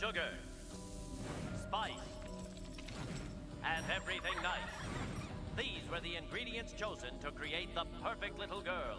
sugar, spice, and everything nice. These were the ingredients chosen to create the perfect little girl.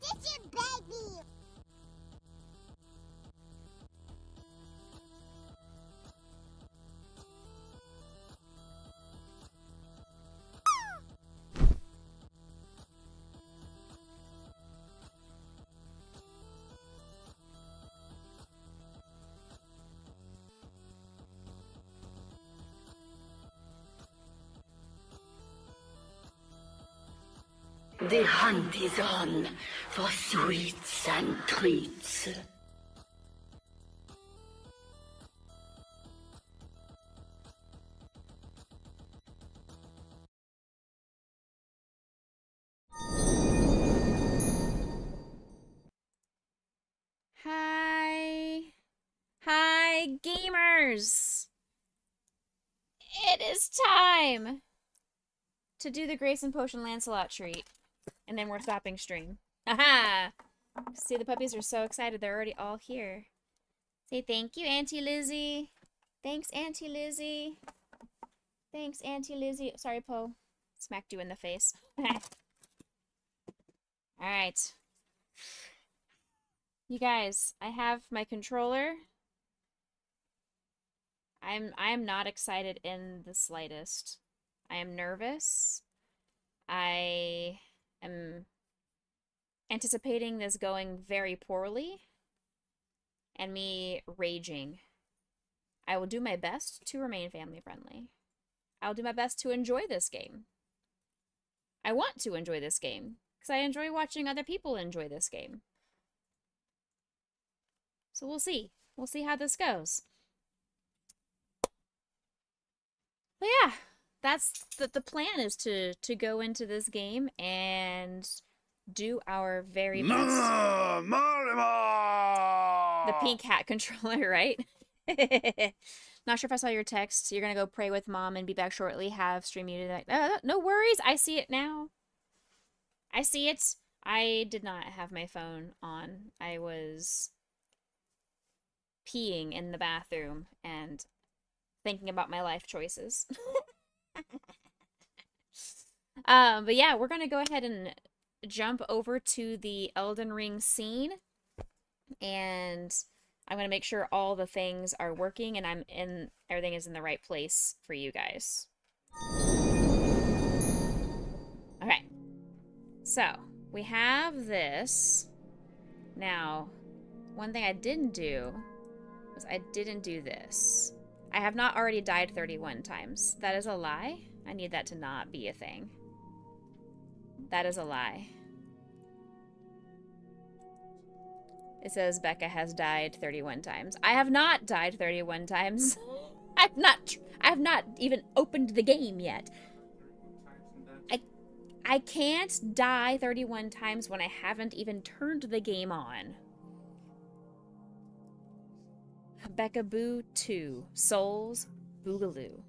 This your baby. The hunt is on for sweets and treats. Hi, gamers! It is time to do the Grace and Potion Lancelot treat. And then we're stopping stream. Haha! See, the puppies are so excited. They're already all here. Say thank you, Auntie Lizzie. Thanks, Auntie Lizzie. Thanks, Auntie Lizzie. Sorry, Poe. Smacked you in the face. Alright. You guys, I have my controller. I'm not excited in the slightest. I am nervous. I am anticipating this going very poorly and me raging. I will do my best to remain family friendly. I'll do my best to enjoy this game. I want to enjoy this game because I enjoy watching other people enjoy this game. So we'll see. We'll see how this goes. But yeah, that's the plan is to go into this game and do our very best. The pink hat controller, right? Not sure if I saw your text. You're gonna go pray with mom and be back shortly. Have stream muted. No worries. I see it now. I see it. I did not have my phone on. I was peeing in the bathroom and thinking about my life choices. But yeah, we're gonna go ahead and jump over to the Elden Ring scene, and I'm going to make sure all the things are working and everything is in the right place for you guys. Okay. So, we have this. Now, one thing I didn't do was I didn't do this. I have not already died 31 times. That is a lie. I need that to not be a thing. That is a lie. It says Becca has died 31 times. I have not died 31 times. I have not even opened the game yet. I can't die 31 times when I haven't even turned the game on. Becca Boo 2. Souls Boogaloo.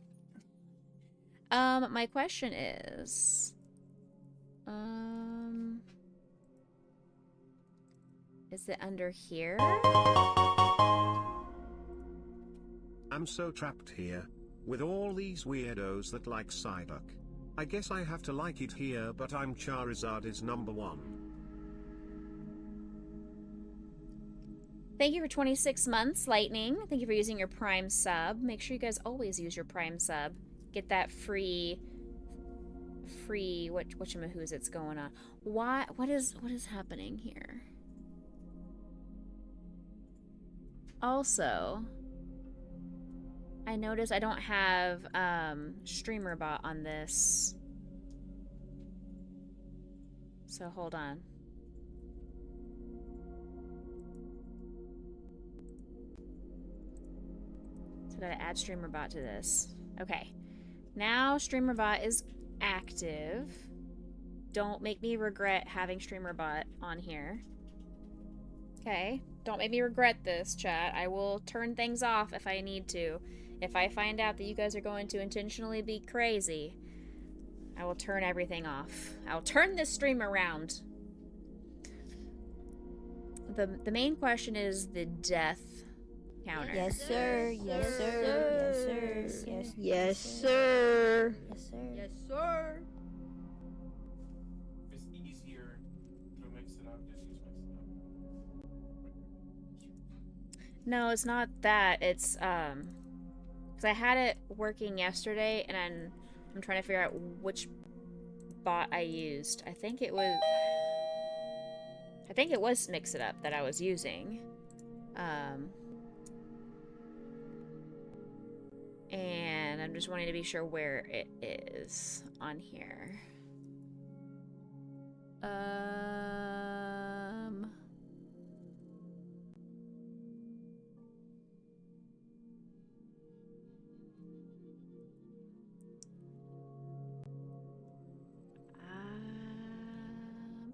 My question is... Is it under here? I'm so trapped here. With all these weirdos that like Psyduck. I guess I have to like it here, but I'm Charizard is number 1. Thank you for 26 months, Lightning. Thank you for using your Prime sub. Make sure you guys always use your Prime sub. Get that free whatchamahoo's it's going on. What is happening here? Also, I notice I don't have StreamerBot on this. So hold on. So gotta add StreamerBot to this. Okay. Now StreamerBot is active. Don't make me regret having StreamerBot on here. Okay. Don't make me regret this, chat. I will turn things off if I need to. If I find out that you guys are going to intentionally be crazy, I will turn everything off. I'll turn this stream around. The main question is the death counter. Yes, sir. Yes, sir. Yes, sir. Yes, Yes, sir. yes, sir. Yes, sir. If it's easier to mix it up, just use mix it up. No, it's not that. It's because I had it working yesterday, and I'm trying to figure out which bot I used. I think it was Mix It Up that I was using. And I'm just wanting to be sure where it is on here.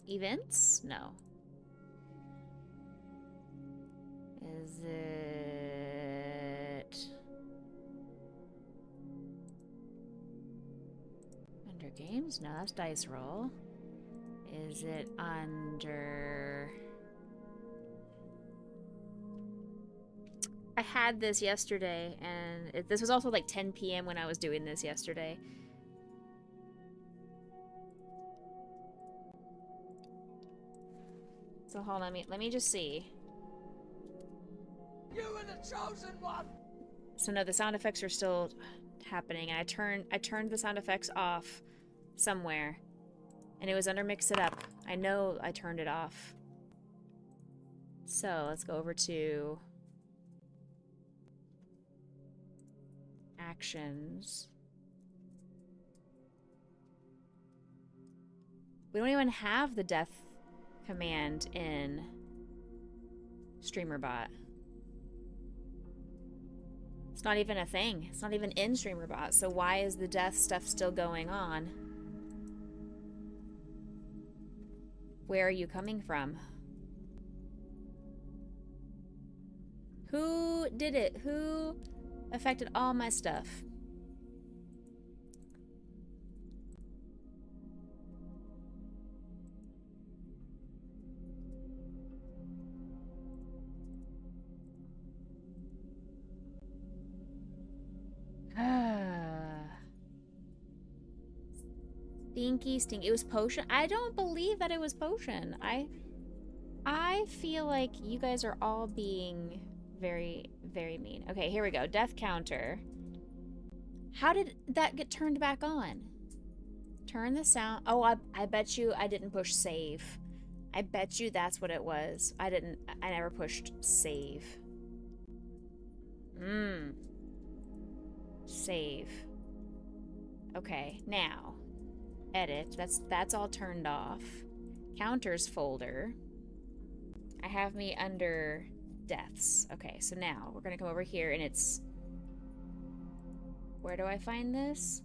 Events? No. Is it under games? No, that's dice roll. Is it under... I had this yesterday, and this was also like 10 p.m. when I was doing this yesterday. So hold on, let me just see. You are the chosen one. So no, the sound effects are still happening, and I turned the sound effects off somewhere, and it was under Mix It Up. I know I turned it off. So let's go over to actions. We don't even have the death command in StreamerBot. It's not even a thing. It's not even in StreamerBot. So why is the death stuff still going on? Where are you coming from? Who did it? Who affected all my stuff? Stinky. It was potion. I don't believe that it was potion. I feel like you guys are all being Very, very mean. Okay, here we go. Death counter. How did that get turned back on? Turn the sound. Oh, I bet you I didn't push save. I bet you that's what it was. I never pushed save. Save. Okay, now. Edit. That's all turned off. Counters folder. I have me under deaths. Okay, so now we're gonna come over here and it's... Where do I find this?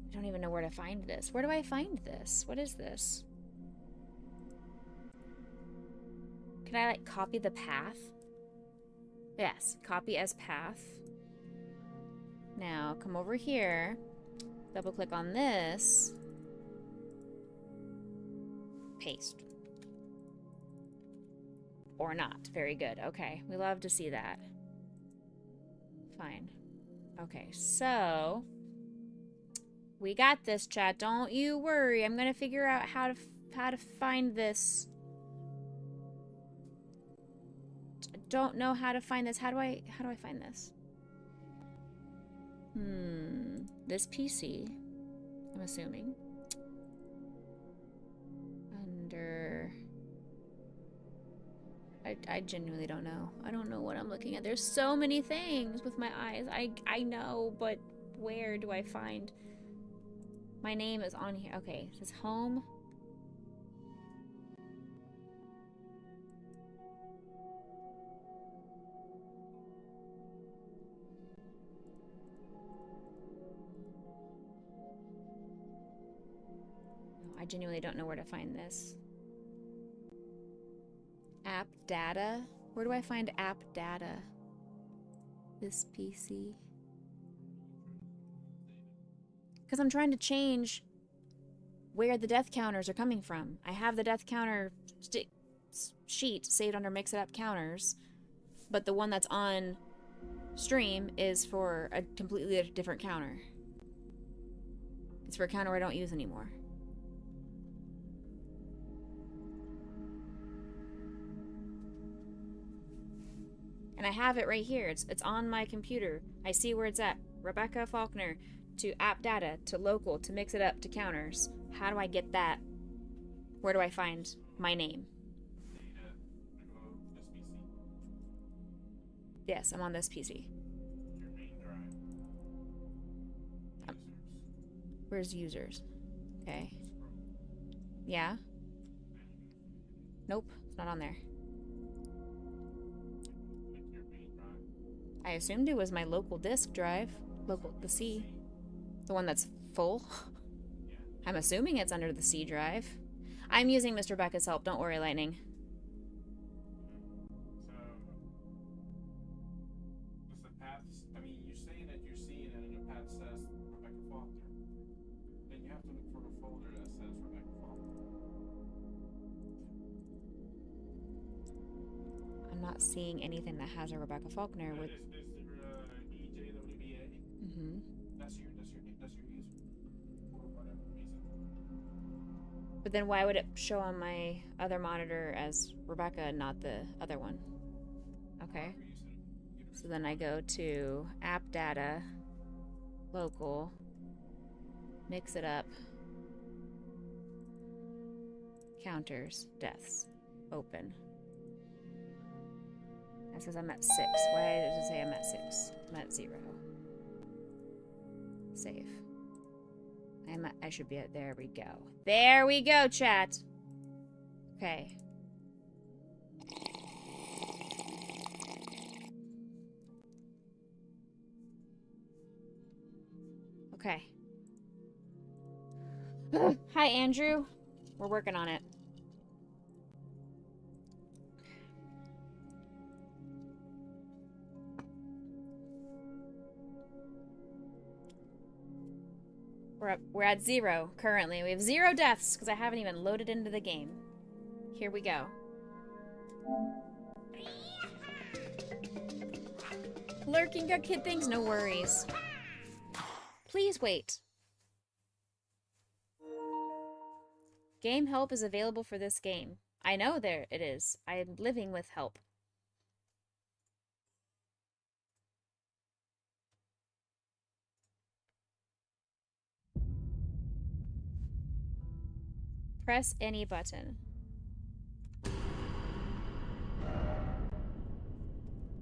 I don't even know where to find this. Where do I find this? What is this? Can I, like, copy the path? Yes, copy as path. Now, come over here. Double click on this. Paste. Or not. Very good. Okay, we love to see that. Fine. Okay, so... We got this, chat. Don't you worry. I'm gonna figure out how to find this. I don't know how to find this. How do I find this? This PC. I'm assuming. Under... I genuinely don't know. I don't know what I'm looking at. There's so many things with my eyes. I know, but where do I find... My name is on here. Okay, it says home. No, I genuinely don't know where to find this. App data? Where do I find app data? This PC. Because I'm trying to change where the death counters are coming from. I have the death counter sheet saved under Mix It Up counters, but the one that's on stream is for a completely different counter. It's for a counter I don't use anymore. And I have it right here. It's on my computer. I see where it's at. Rebecca Faulkner. To app data, to local, to Mix It Up, to counters. How do I get that? Where do I find my name? Yes, I'm on this PC. Your main drive. Where's users? Okay. Yeah? Nope, it's not on there. Your main drive. I assumed it was my local disk drive. Local, the C. The one that's full? Yeah. I'm assuming it's under the C drive. I'm using Mr. Becca's help. Don't worry, Lightning. So, does the path? I mean, you're saying that you're seeing it, and the path says Rebecca Faulkner. Then you have to look for the folder that says Rebecca Faulkner. I'm not seeing anything that has a Rebecca Faulkner with... Is there EJWBA? Mm-hmm. That's your user. For whatever reason. But then why would it show on my other monitor as Rebecca and not the other one? Okay. So then I go to app data, local, Mix It Up, counters, deaths, open. It says I'm at 6. Why does it say I'm at 6? I'm at 0. Save. I should be at, there we go. There we go, chat. Okay. Okay. Hi, Andrew. We're working on it. We're at 0 currently. We have 0 deaths because I haven't even loaded into the game. Here we go. Lurking got kid things? No worries. Please wait. Game help is available for this game. I know there it is. I am living with help. Press any button.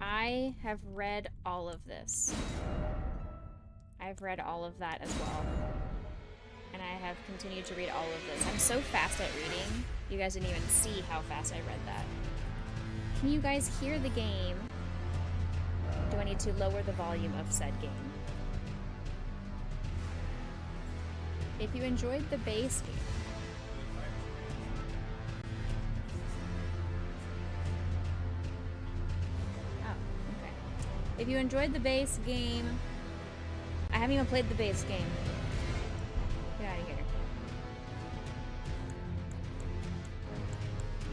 I have read all of this. I've read all of that as well. And I have continued to read all of this. I'm so fast at reading. You guys didn't even see how fast I read that. Can you guys hear the game? Do I need to lower the volume of said game? If you enjoyed the base game, if you enjoyed the base game, I haven't even played the base game. Get out of here.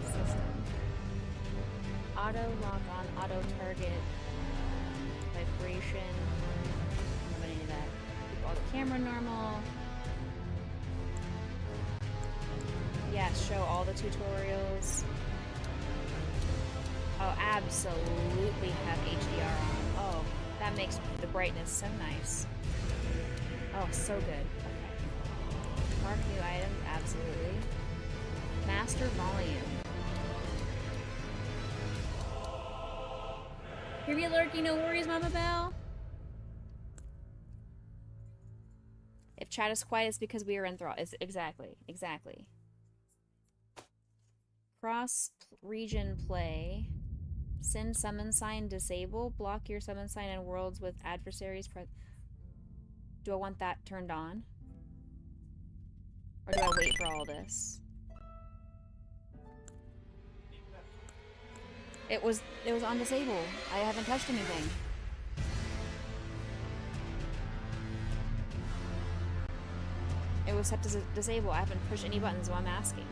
System. Auto lock on, auto target, vibration. I don't know any of that. Keep all the camera normal. Yeah, show all the tutorials. Oh, absolutely have HDR on. Oh, that makes the brightness so nice. Oh, so good. Okay. Mark new items, absolutely. Master volume. Here be lurking, no worries, Mama Bell. If chat is quiet, it's because we are enthralled. Exactly. Cross-region play. Send summon sign disable. Block your summon sign in worlds with adversaries. Do I want that turned on? Or do I wait for all this? It was on disable. I haven't touched anything. It was set to disable. I haven't pushed any buttons, so I'm asking.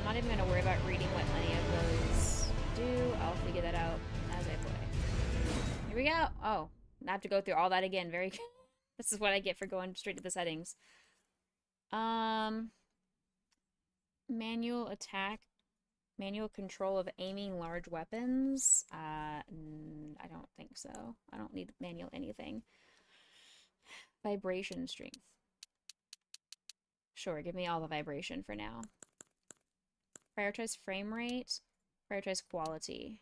Not even going to worry about reading what any of those do. I'll figure that out as I play. Here we go. Oh, I have to go through all that again. Very good. This is what I get for going straight to the settings. Manual attack. Manual control of aiming large weapons. I don't think so. I don't need manual anything. Vibration strength. Sure, give me all the vibration for now. Prioritize frame rate. Prioritize quality.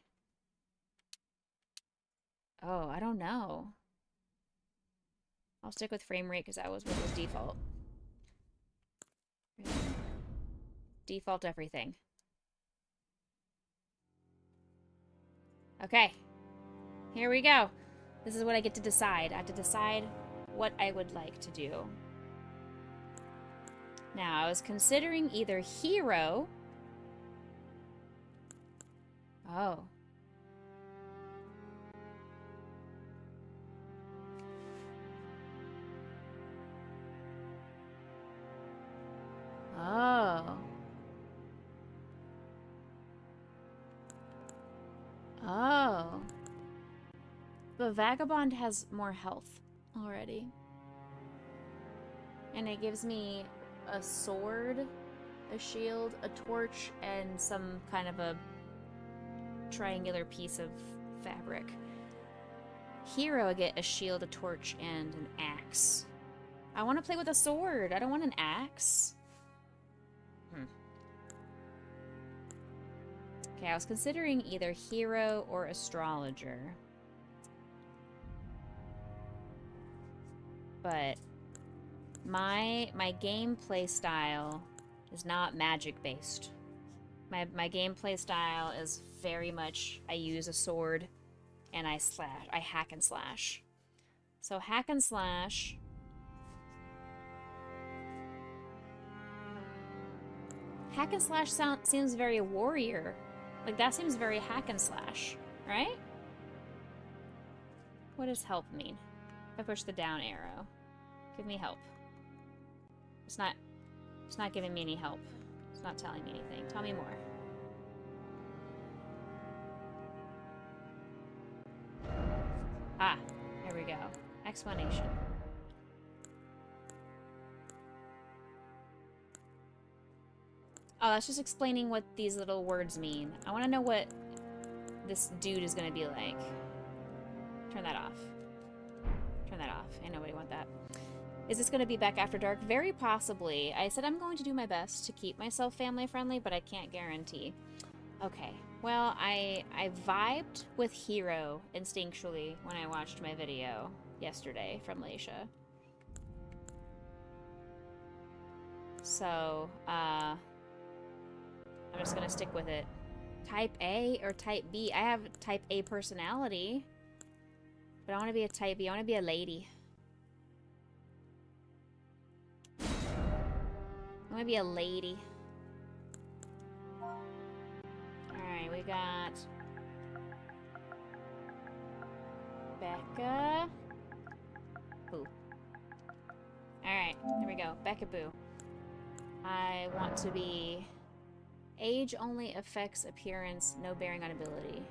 Oh, I don't know. I'll stick with frame rate because that was what was default. Default everything. Okay. Here we go. This is what I get to decide. I have to decide what I would like to do. Now, I was considering either hero... Oh. Oh. Oh. The Vagabond has more health already. And it gives me a sword, a shield, a torch, and some kind of a triangular piece of fabric. Hero, I get a shield, a torch, and an axe. I want to play with a sword. I don't want an axe. Okay, I was considering either hero or astrologer. But my gameplay style is not magic based. My gameplay style is very much, I use a sword and I hack and slash. So hack and slash. Hack and slash seems very warrior. Like, that seems very hack and slash, right? What does help mean? If I push the down arrow. Give me help. It's not giving me any help. It's not telling me anything. Tell me more. Ah, there we go. Explanation. Oh, that's just explaining what these little words mean. I want to know what this dude is going to be like. Turn that off. Turn that off. Ain't nobody want that. Is this going to be back after dark? Very possibly. I said I'm going to do my best to keep myself family friendly, but I can't guarantee. Okay. Well, I vibed with Hero instinctually when I watched my video yesterday from Leisha. So, I'm just gonna stick with it. Type A or Type B? I have Type A personality, but I want to be a Type B. I want to be a lady. I want to be a lady. Alright, we got Becca Boo. Alright, there we go. Becca Boo. I want to be age only affects appearance, no bearing on ability.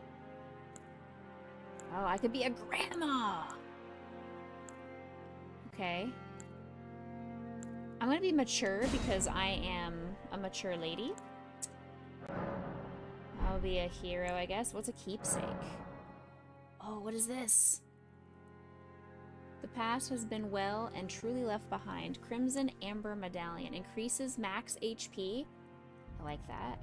Oh, I could be a grandma! Okay. I'm gonna be mature because I am a mature lady. I'll be a hero, I guess. What's a keepsake? Oh, what is this? The past has been well and truly left behind. Crimson Amber Medallion. Increases max HP. I like that.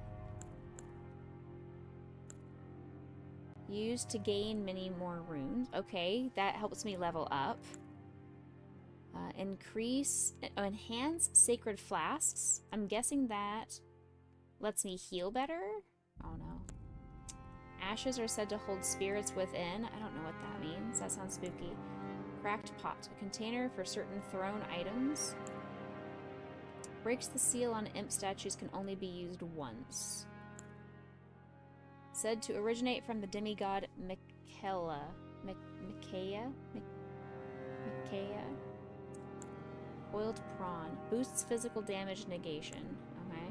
Used to gain many more runes. Okay, that helps me level up. Enhance sacred flasks. I'm guessing that lets me heal better. Oh no. Ashes are said to hold spirits within. I don't know what that means. That sounds spooky. Cracked pot. A container for certain thrown items. Breaks the seal on imp statues, can only be used once. Said to originate from the demigod Michaela. Michaea? Boiled prawn. Boosts physical damage negation. Okay.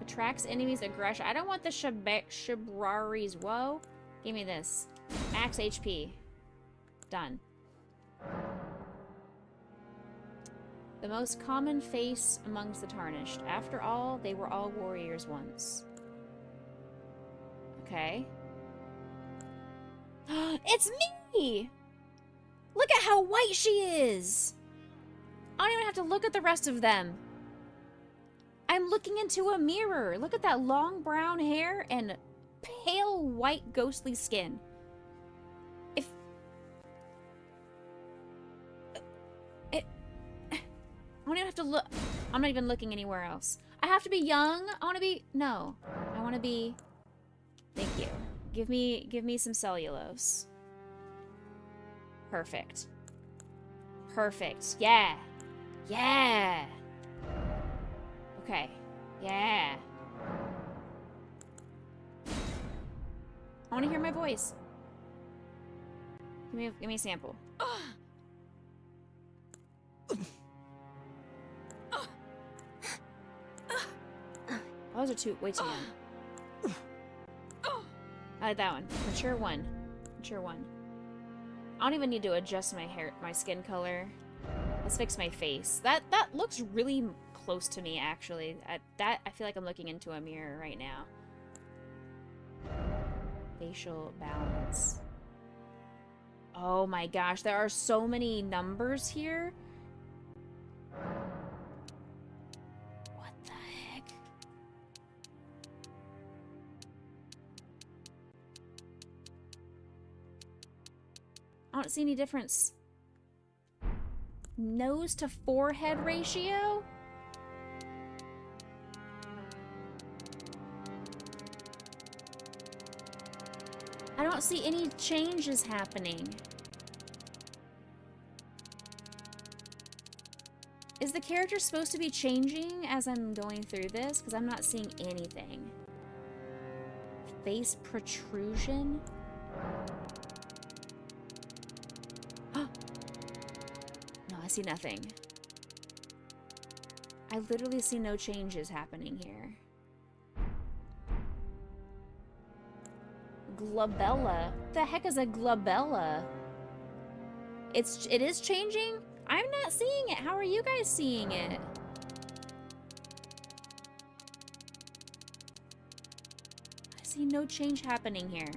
Attracts enemies' aggression. I don't want the Shibrari's. Whoa. Give me this. Max HP. Done. The most common face amongst the tarnished. After all, they were all warriors once. Okay. It's me! Look at how white she is! I don't even have to look at the rest of them. I'm looking into a mirror. Look at that long brown hair and pale white ghostly skin. I don't even have to look. I'm not even looking anywhere else. I have to be young. I want to be. No. I want to be. Thank you. Give me some cellulose. Perfect. Perfect. Yeah. Yeah. Okay. Yeah. I want to hear my voice. Give me a sample. Those are way too young. I like that one. Mature one. Mature one. I don't even need to adjust my hair, my skin color. Let's fix my face. That looks really close to me, actually. I feel like I'm looking into a mirror right now. Facial balance. Oh my gosh, there are so many numbers here. What the heck? I don't see any difference. Nose to forehead ratio? don't see any changes happening. Is the character supposed to be changing as I'm going through this? Because I'm not seeing anything. Face protrusion? No, I see nothing. I literally see no changes happening here. Glabella? The heck is a glabella? It is changing? I'm not seeing it. How are you guys seeing it? I see no change happening here.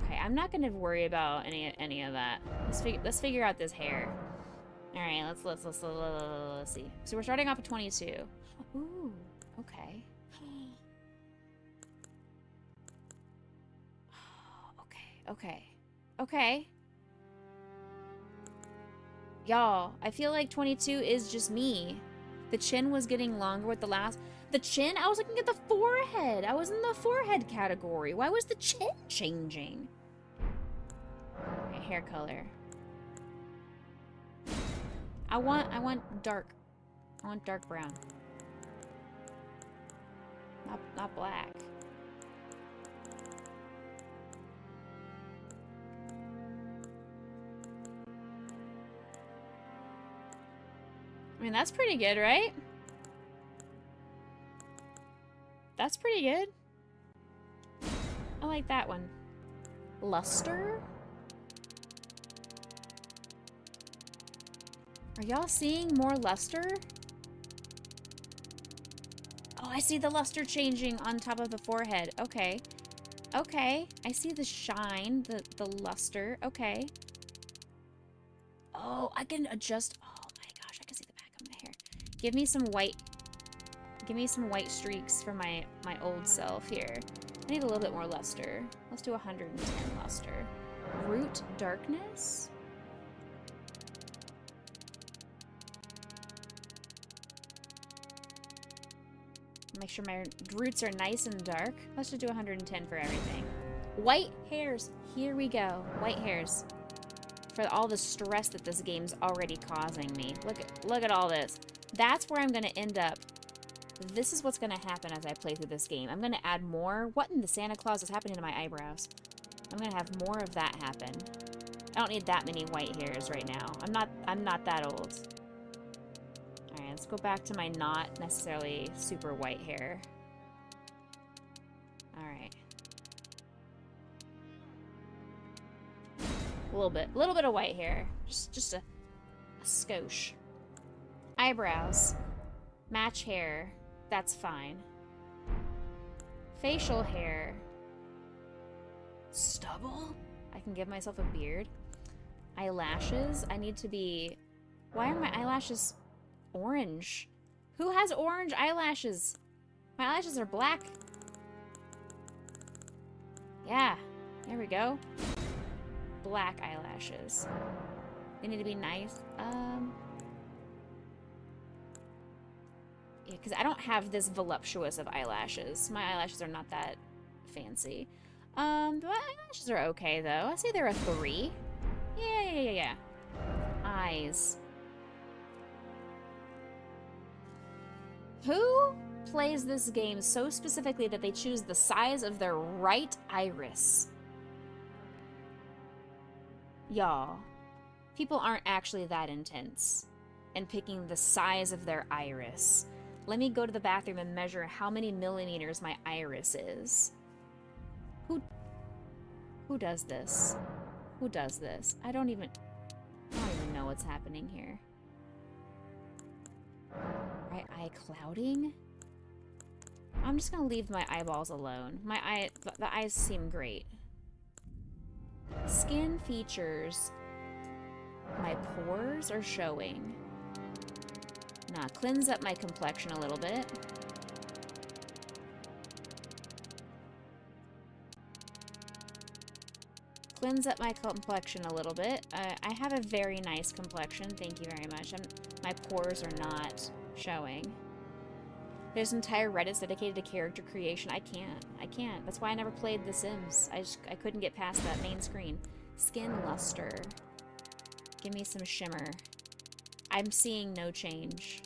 Okay, I'm not gonna worry about any of that. Let's figure out this hair. All right, let's see. So we're starting off at 22. Ooh, okay. Okay. Y'all, I feel like 22 is just me. The chin was getting longer with the last... The chin? I was looking at the forehead. I was in the forehead category. Why was the chin changing? Okay, hair color. I want dark. I want dark brown. Not black. I mean, that's pretty good, right? That's pretty good. I like that one. Luster? Are y'all seeing more luster? Oh, I see the luster changing on top of the forehead. Okay. Okay. I see the shine, the luster. Okay. Oh, I can adjust. Oh my gosh, I can see the back of my hair. Give me some white. Give me some white streaks for my old self here. I need a little bit more luster. Let's do 110 luster. Root darkness? Make sure my roots are nice and dark. Let's just do 110 for everything. White hairs. Here we go. White hairs. For all the stress that this game's already causing me. Look at all this. That's where I'm going to end up. This is what's going to happen as I play through this game. I'm going to add more. What in the Santa Claus is happening to my eyebrows? I'm going to have more of that happen. I don't need that many white hairs right now. I'm not that old. Alright, let's go back to my not necessarily super white hair. Alright. A little bit of white hair. Just a skosh. Eyebrows. Match hair. That's fine. Facial hair. Stubble? I can give myself a beard. Eyelashes. I need to be... Why are my eyelashes orange? Who has orange eyelashes? My eyelashes are black. Yeah. There we go. Black eyelashes. They need to be nice. Yeah, because I don't have this voluptuous of eyelashes. My eyelashes are not that fancy. The eyelashes are okay, though. I say they're a 3. Yeah. Eyes. Who plays this game so specifically that they choose the size of their right iris? Y'all, people aren't actually that intense in picking the size of their iris. Let me go to the bathroom and measure how many millimeters my iris is. Who does this? Who does this? I don't even know what's happening here. Right eye clouding? I'm just gonna leave my eyeballs alone. The eyes seem great. Skin features. My pores are showing. Nah, cleanse up my complexion a little bit. Cleanse up my complexion a little bit. I have a very nice complexion. Thank you very much. My pores are not showing. There's an entire Reddit dedicated to character creation. I can't. That's why I never played The Sims. I couldn't get past that main screen. Skin luster. Give me some shimmer. I'm seeing no change.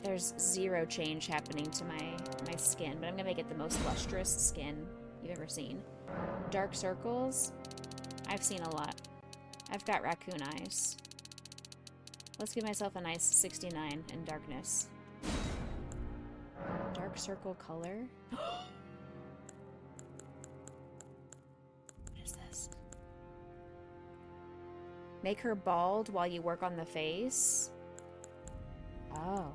There's zero change happening to my skin, but I'm gonna make it the most lustrous skin you've ever seen. Dark circles. I've seen a lot. I've got raccoon eyes. Let's give myself a nice 69 in darkness. Dark circle color. What is this? Make her bald while you work on the face. Oh.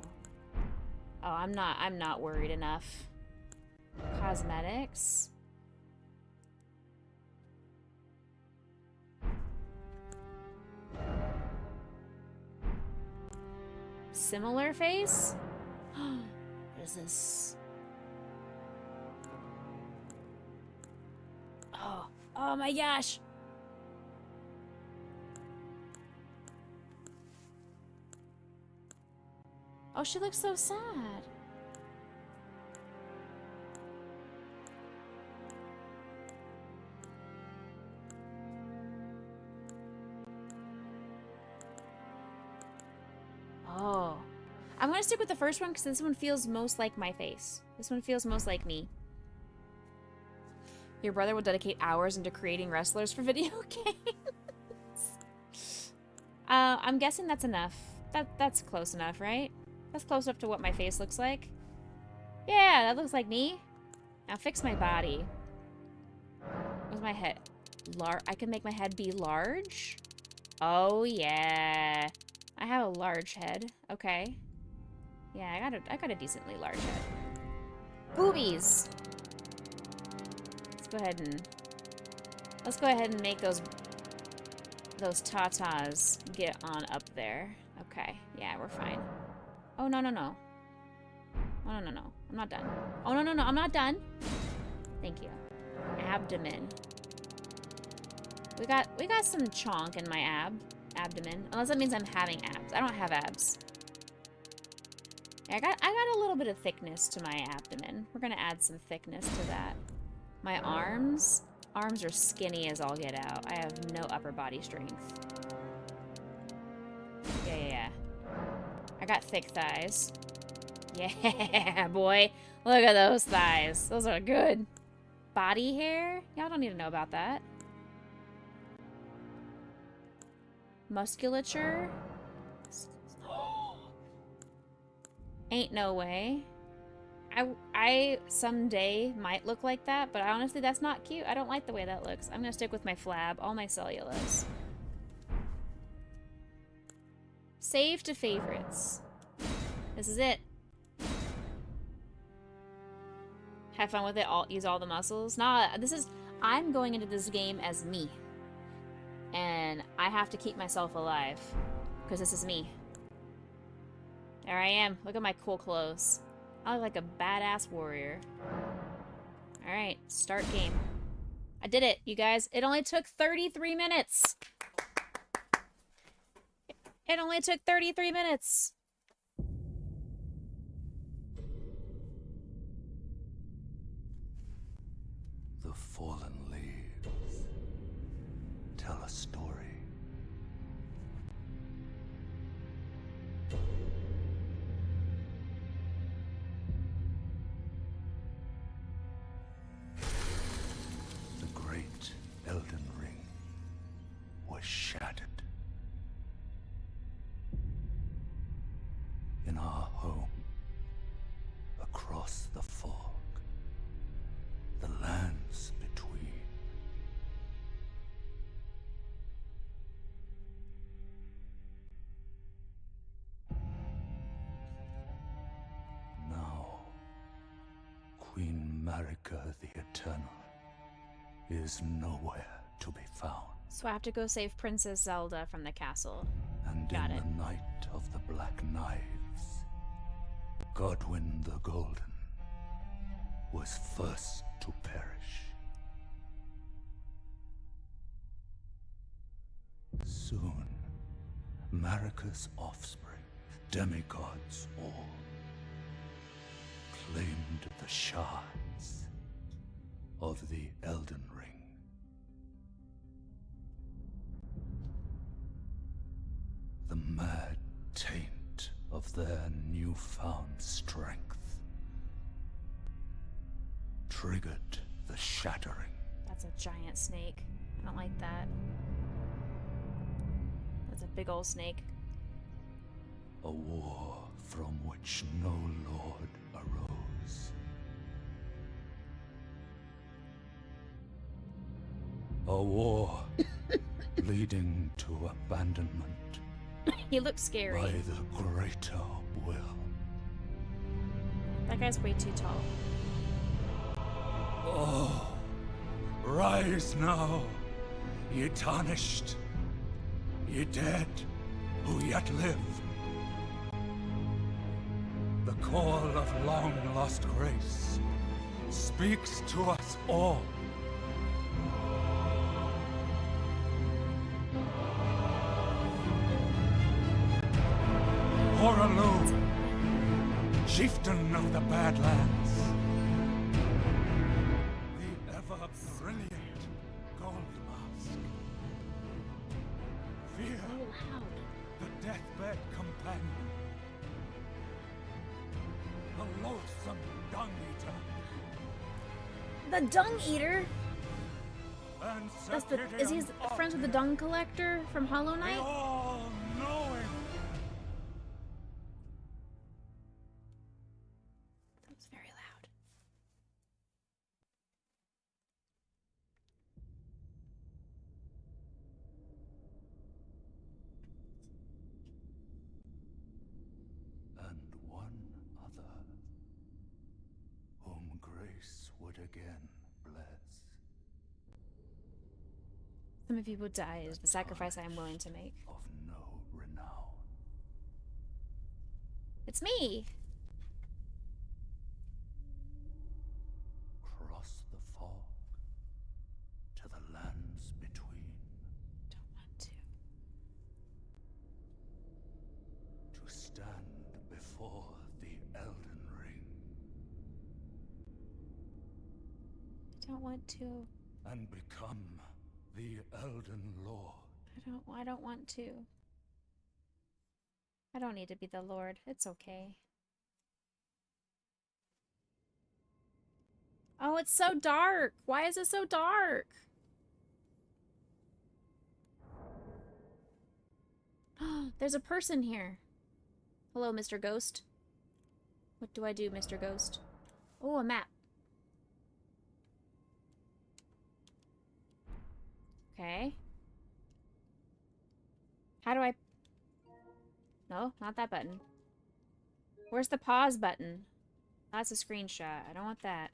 Oh, I'm not worried enough. Cosmetics. Similar face? What is this? Oh my gosh! Oh, she looks so sad. Oh. I'm gonna stick with the first one because this one feels most like my face. This one feels most like me. Your brother will dedicate hours into creating wrestlers for video games. I'm guessing that's enough. That's close enough, right? That's close enough to what my face looks like. Yeah, that looks like me. Now fix my body. Where's my head? I can make my head be large? Oh, yeah. I have a large head. Okay. Yeah, I got a decently large head. Boobies! Let's go ahead and make those tatas get on up there. Okay. Yeah, we're fine. Oh, no. Oh, no. I'm not done. Oh, no. I'm not done. Thank you. Abdomen. We got some chonk in my abdomen. Unless that means I'm having abs. I don't have abs. Yeah, I got a little bit of thickness to my abdomen. We're gonna add some thickness to that. My arms are skinny as all get out. I have no upper body strength. Yeah. I got thick thighs. Yeah, boy. Look at those thighs. Those are good. Body hair? Y'all don't need to know about that. Musculature? Ain't no way. I someday might look like that, but honestly, that's not cute. I don't like the way that looks. I'm gonna stick with my flab, all my cellulose. Save to favorites. This is it. Have fun with it. Use all the muscles. Nah, I'm going into this game as me. And I have to keep myself alive. Because this is me. There I am. Look at my cool clothes. I look like a badass warrior. Alright, start game. I did it, you guys. It only took 33 minutes. It only took 33 minutes. The fallen leaves tell a story. The great Elden Ring was shattered. In our home, across the fog, the lands between. Now, Queen Marika the Eternal is nowhere to be found. So I have to go save Princess Zelda from the castle. And Got in it. the night of the Black Knives, Godwyn the Golden was first to perish. Soon, Marika's offspring, demigods all, claimed the shards of the Elden Ring. The mad taint of their newfound strength triggered the shattering. That's a giant snake. I don't like that. That's a big old snake. A war from which no lord arose. A war leading to abandonment He looks scary. by the greater will. That guy's way too tall. Oh, rise now, ye tarnished, ye dead who yet live. The call of long-lost grace speaks to us all. Horalu, chieftain of the Badlands, the ever-brilliant Gold Mask. Fear, the deathbed companion, the loathsome Dung Eater, The Dung Eater? and That's the. Is he Sapirian friends with the Archer, Dung Collector from Hollow the Knight? all-knowing. That was very loud. And one other, whom grace would again bless. Some of you will die is the sacrifice I am willing to make. Of no renown. It's me! Cross the fog to the lands between, Don't want to. to stand before the Elden Ring, I don't want to. and become the Elden Lord. I don't want to. I don't need to be the Lord. It's okay. Oh, it's so dark. Why is it so dark? There's a person here. Hello, Mr. Ghost. What do I do, Mr. Ghost? Oh, a map. Okay. How do I... No, not that button. Where's the pause button? That's a screenshot. I don't want that.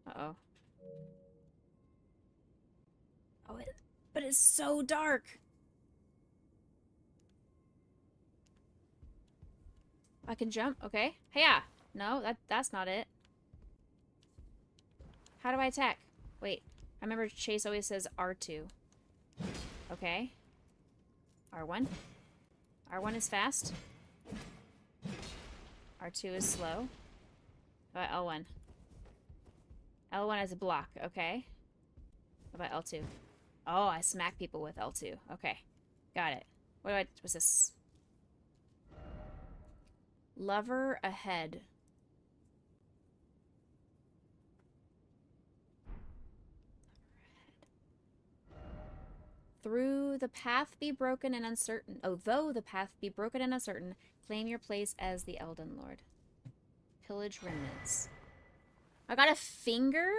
Uh-oh. Oh, but it's so dark. I can jump? Okay. Hey-ya! No, that's not it. How do I attack? Wait. I remember Chase always says R2. Okay. R1. R1 is fast. R2 is slow. What about L1? L1 is a block. Okay. What about L2? Oh, I smack people with L2. Okay. Got it. What's this? Lover ahead. Through the path be broken and uncertain. Oh, though the path be broken and uncertain, claim your place as the Elden Lord. Pillage remnants. I got a finger?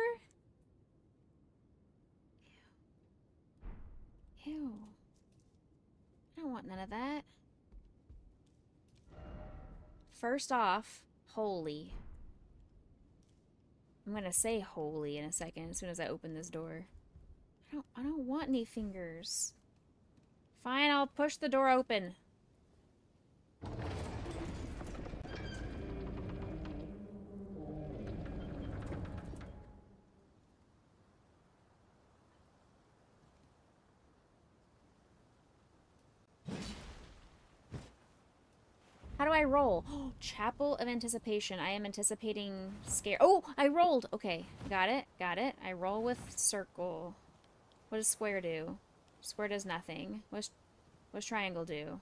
Ew. Ew. I don't want none of that. First off, holy. I'm gonna say holy in a second as soon as I open this door. I don't want any fingers. Fine, I'll push the door open. How do do I roll? Chapel of Anticipation. I am anticipating scare. Oh, I rolled. Okay, got it. Got it. I roll with circle. What does square do? Square does nothing. What's triangle do?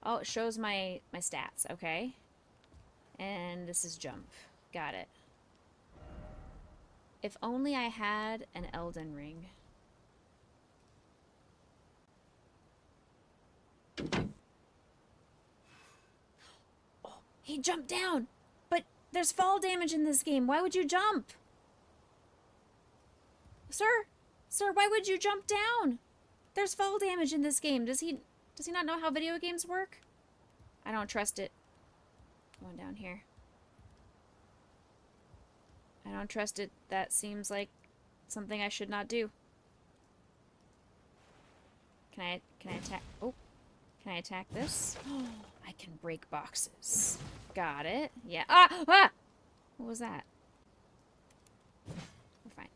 Oh, it shows my stats. Okay. And this is jump. Got it. If only I had an Elden Ring. Oh, he jumped down! But there's fall damage in this game. Why would you jump? Sir? Sir, why would you jump down? There's fall damage in this game. Does he not know how video games work? I don't trust it. Going down here. I don't trust it. That seems like something I should not do. Can I attack? Oh. Can I attack this? Oh, I can break boxes. Got it. Yeah. Ah! Ah! What was that? We're fine.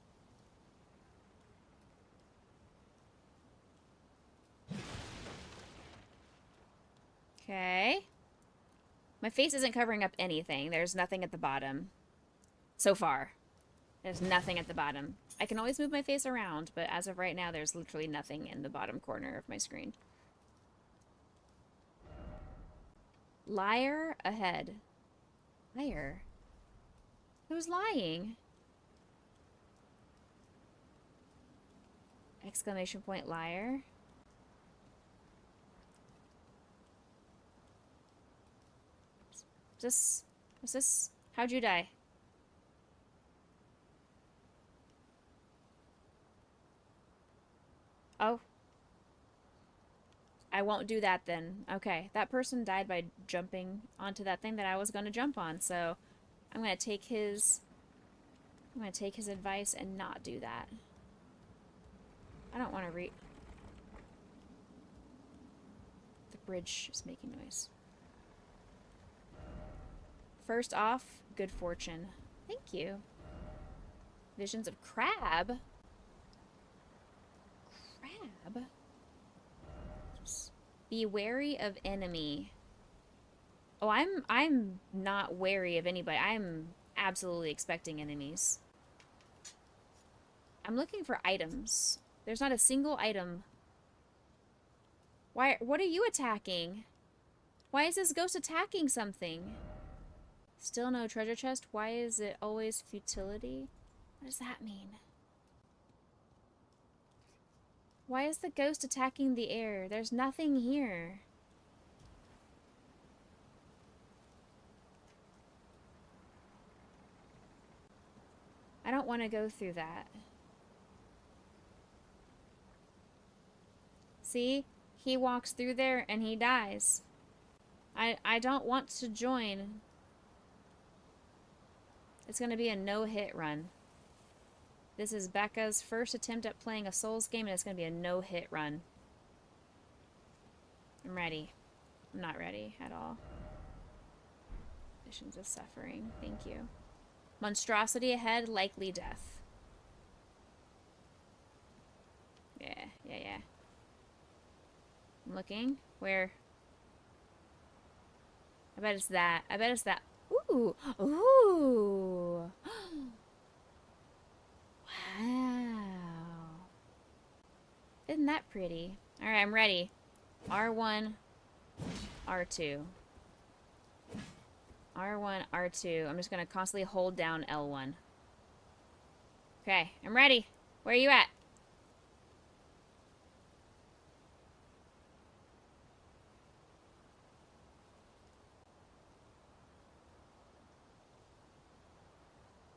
Okay. My face isn't covering up anything. There's nothing at the bottom. So far. There's nothing at the bottom. I can always move my face around, but as of right now, there's literally nothing in the bottom corner of my screen. Liar ahead. Liar? Who's lying? Exclamation point liar. Is this? How'd you die? Oh. I won't do that then. Okay, that person died by jumping onto that thing that I was going to jump on, so I'm going to take his advice and not do that. I don't want to read. The bridge is making noise. First off, good fortune. Thank you. Visions of crab. Crab? Be wary of enemy. Oh, I'm not wary of anybody. I'm absolutely expecting enemies. I'm looking for items. There's not a single item. Why? What are you attacking? Why is this ghost attacking something? Still no treasure chest? Why is it always futility? What does that mean? Why is the ghost attacking the air? There's nothing here. I don't want to go through that. See? He walks through there and he dies. I don't want to join. It's going to be a no-hit run. This is Becca's first attempt at playing a Souls game, and it's going to be a no-hit run. I'm ready. I'm not ready at all. Visions of suffering. Thank you. Monstrosity ahead, likely death. Yeah. I'm looking. Where? I bet it's that. I bet it's that. Ooh! Ooh! Wow. Isn't that pretty? Alright, I'm ready. R1, R2. R1, R2. I'm just going to constantly hold down L1. Okay, I'm ready. Where are you at?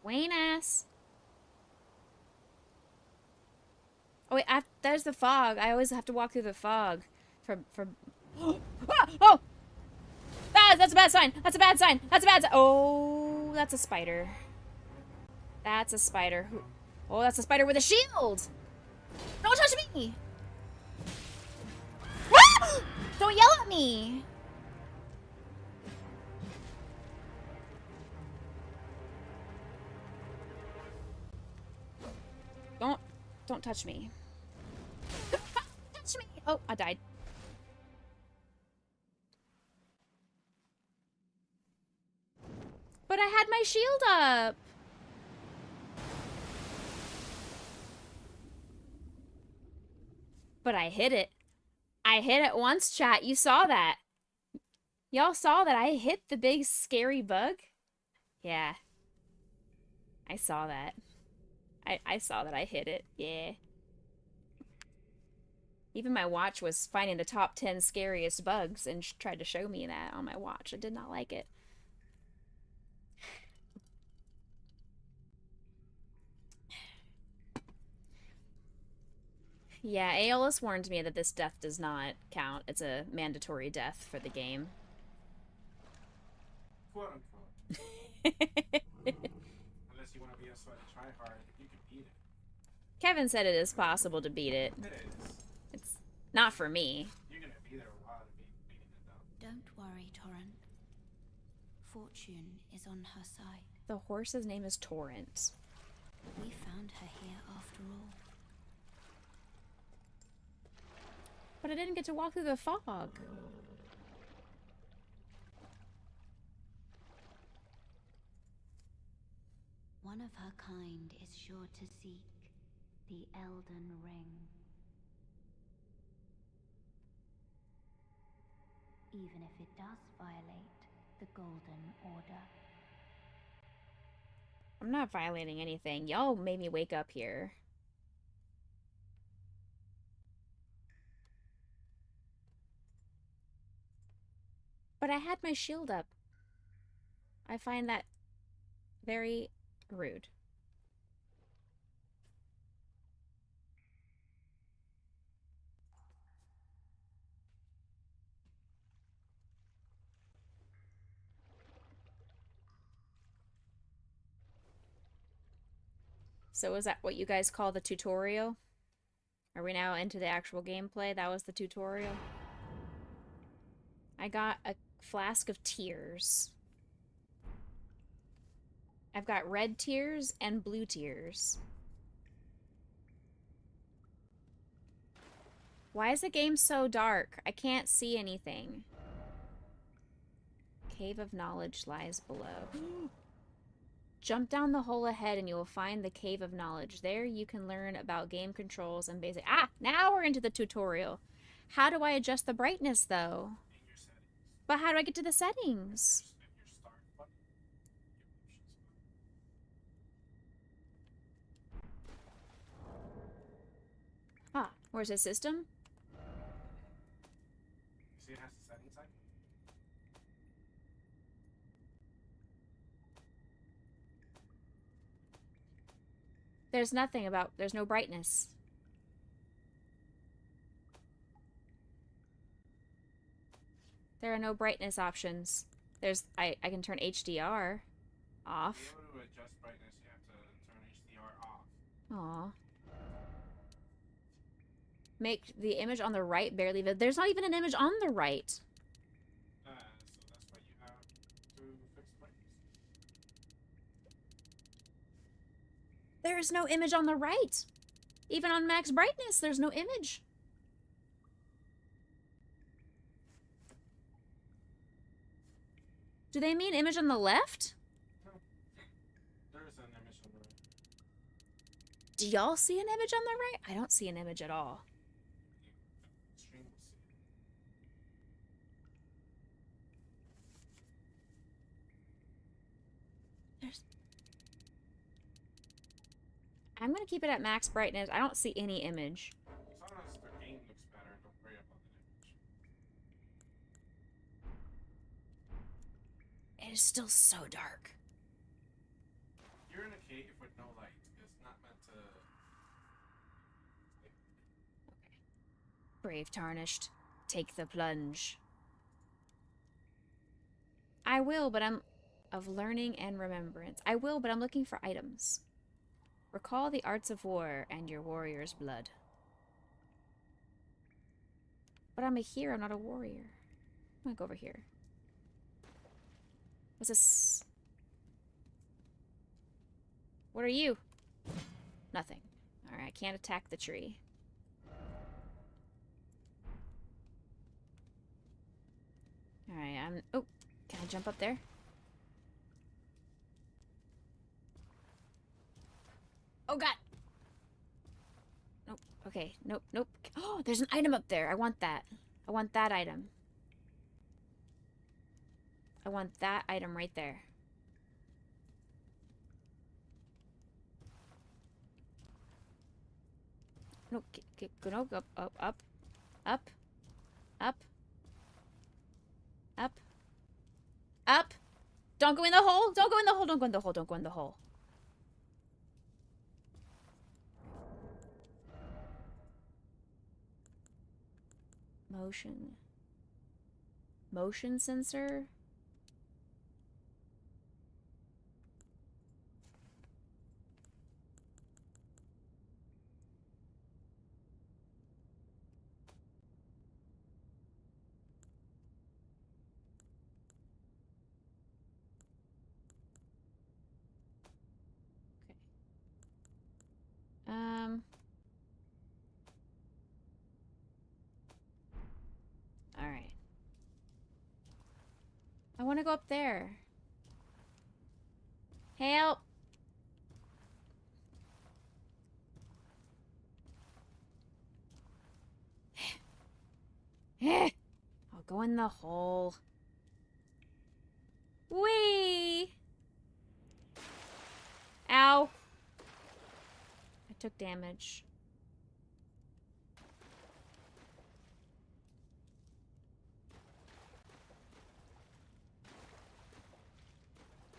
Wayne ass. Oh wait, there's the fog. I always have to walk through the fog. Oh! That's a bad sign. That's a bad sign. That's a bad sign. Oh, that's a spider. That's a spider. Oh, that's a spider with a shield. Don't touch me. Don't yell at me. Don't touch me. Touch me. Oh, I died. my shield up. But I hit it. I hit it once, chat. You saw that. Y'all saw that I hit the big scary bug? Yeah. I saw that. I saw that I hit it. Yeah. Even my watch was finding the top 10 scariest bugs and tried to show me that on my watch. I did not like it. Yeah, Aeolus warned me that this death does not count. It's a mandatory death for the game. Quote unquote. Unless you want to be a sort of tryhard, you can beat it. Kevin said it is possible to beat it. It is. It's not for me. You're gonna be there a while to be beating it though. Don't worry, Torrent. Fortune is on her side. The horse's name is Torrent. We found her here after all. But I didn't get to walk through the fog. One of her kind is sure to seek the Elden Ring. Even if it does violate the Golden Order. I'm not violating anything. Y'all made me wake up here. But I had my shield up. I find that very rude. So is that what you guys call the tutorial? Are we now into the actual gameplay? That was the tutorial? I got a flask of tears. I've got red tears and blue tears. Why is the game so dark? I can't see anything. Cave of Knowledge lies below. Jump down the hole ahead and you will find the Cave of Knowledge. There you can learn about game controls and basic... Ah! Now we're into the tutorial. How do I adjust the brightness, though? But how do I get to the settings? Ah, where's the system? See, it has the settings icon. There's nothing about... There's no brightness. There are no brightness options. There's... I can turn HDR off. To be able to adjust brightness, you have to turn HDR off. Aw. Make the image on the right barely visible. There's not even an image on the right. So that's why you have to fix brightness. There is no image on the right. Even on max brightness, there's no image. Do they mean image on the left? No. There is an image on the right. Do y'all see an image on the right? I don't see an image at all. Stream will see it. I'm gonna keep it at max brightness. I don't see any image. As long as the game looks better, don't worry about the image. It is still so dark. You're in a cave with no light. It's not meant to... Brave Tarnished, take the plunge. I will, but I'm... Of learning and remembrance. I will, but I'm looking for items. Recall the arts of war and your warrior's blood. But I'm a hero, not a warrior. I'm gonna go over here. What's this? What are you? Nothing. Alright, I can't attack the tree. Alright, I'm... Oh, can I jump up there? Oh, God. Nope. Okay. Nope. Nope. Oh, there's an item up there. I want that. I want that item. I want that item right there. No, no, up, up, up, up, up, up, up. Don't go in the hole. Don't go in the hole. Don't go in the hole. Don't go in the hole. Motion. Motion sensor. Alright. I want to go up there. Help! I'll go in the hole. Whee! Ow! I took damage.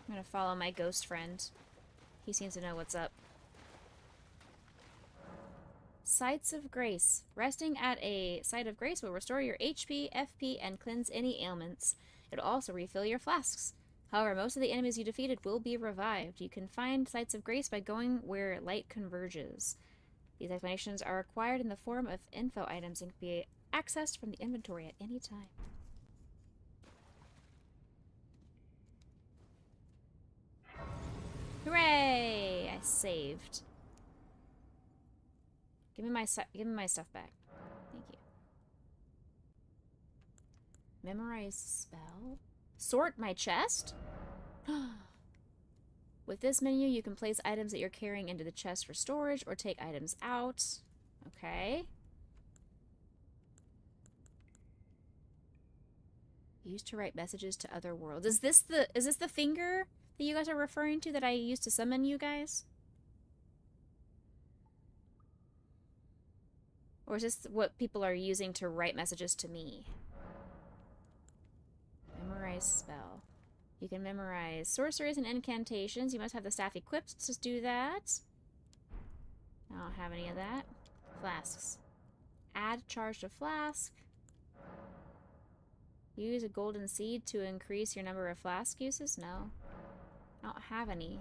I'm gonna follow my ghost friend. He seems to know what's up. Sites of Grace. Resting at a site of grace will restore your HP, FP, and cleanse any ailments. It'll also refill your flasks. However, most of the enemies you defeated will be revived. You can find Sites of Grace by going where light converges. These explanations are acquired in the form of info items and can be accessed from the inventory at any time. Hooray! I saved. Give me my stuff back. Thank you. Memorize spell. Sort my chest? With this menu, you can place items that you're carrying into the chest for storage or take items out. Okay. Used to write messages to other worlds. Is this the finger that you guys are referring to that I used to summon you guys? Or is this what people are using to write messages to me? Memorize spell. You can memorize sorceries and incantations. You must have the staff equipped to do that. I don't have any of that. Flasks. Add charge to flask. Use a golden seed to increase your number of flask uses? No. I don't have any.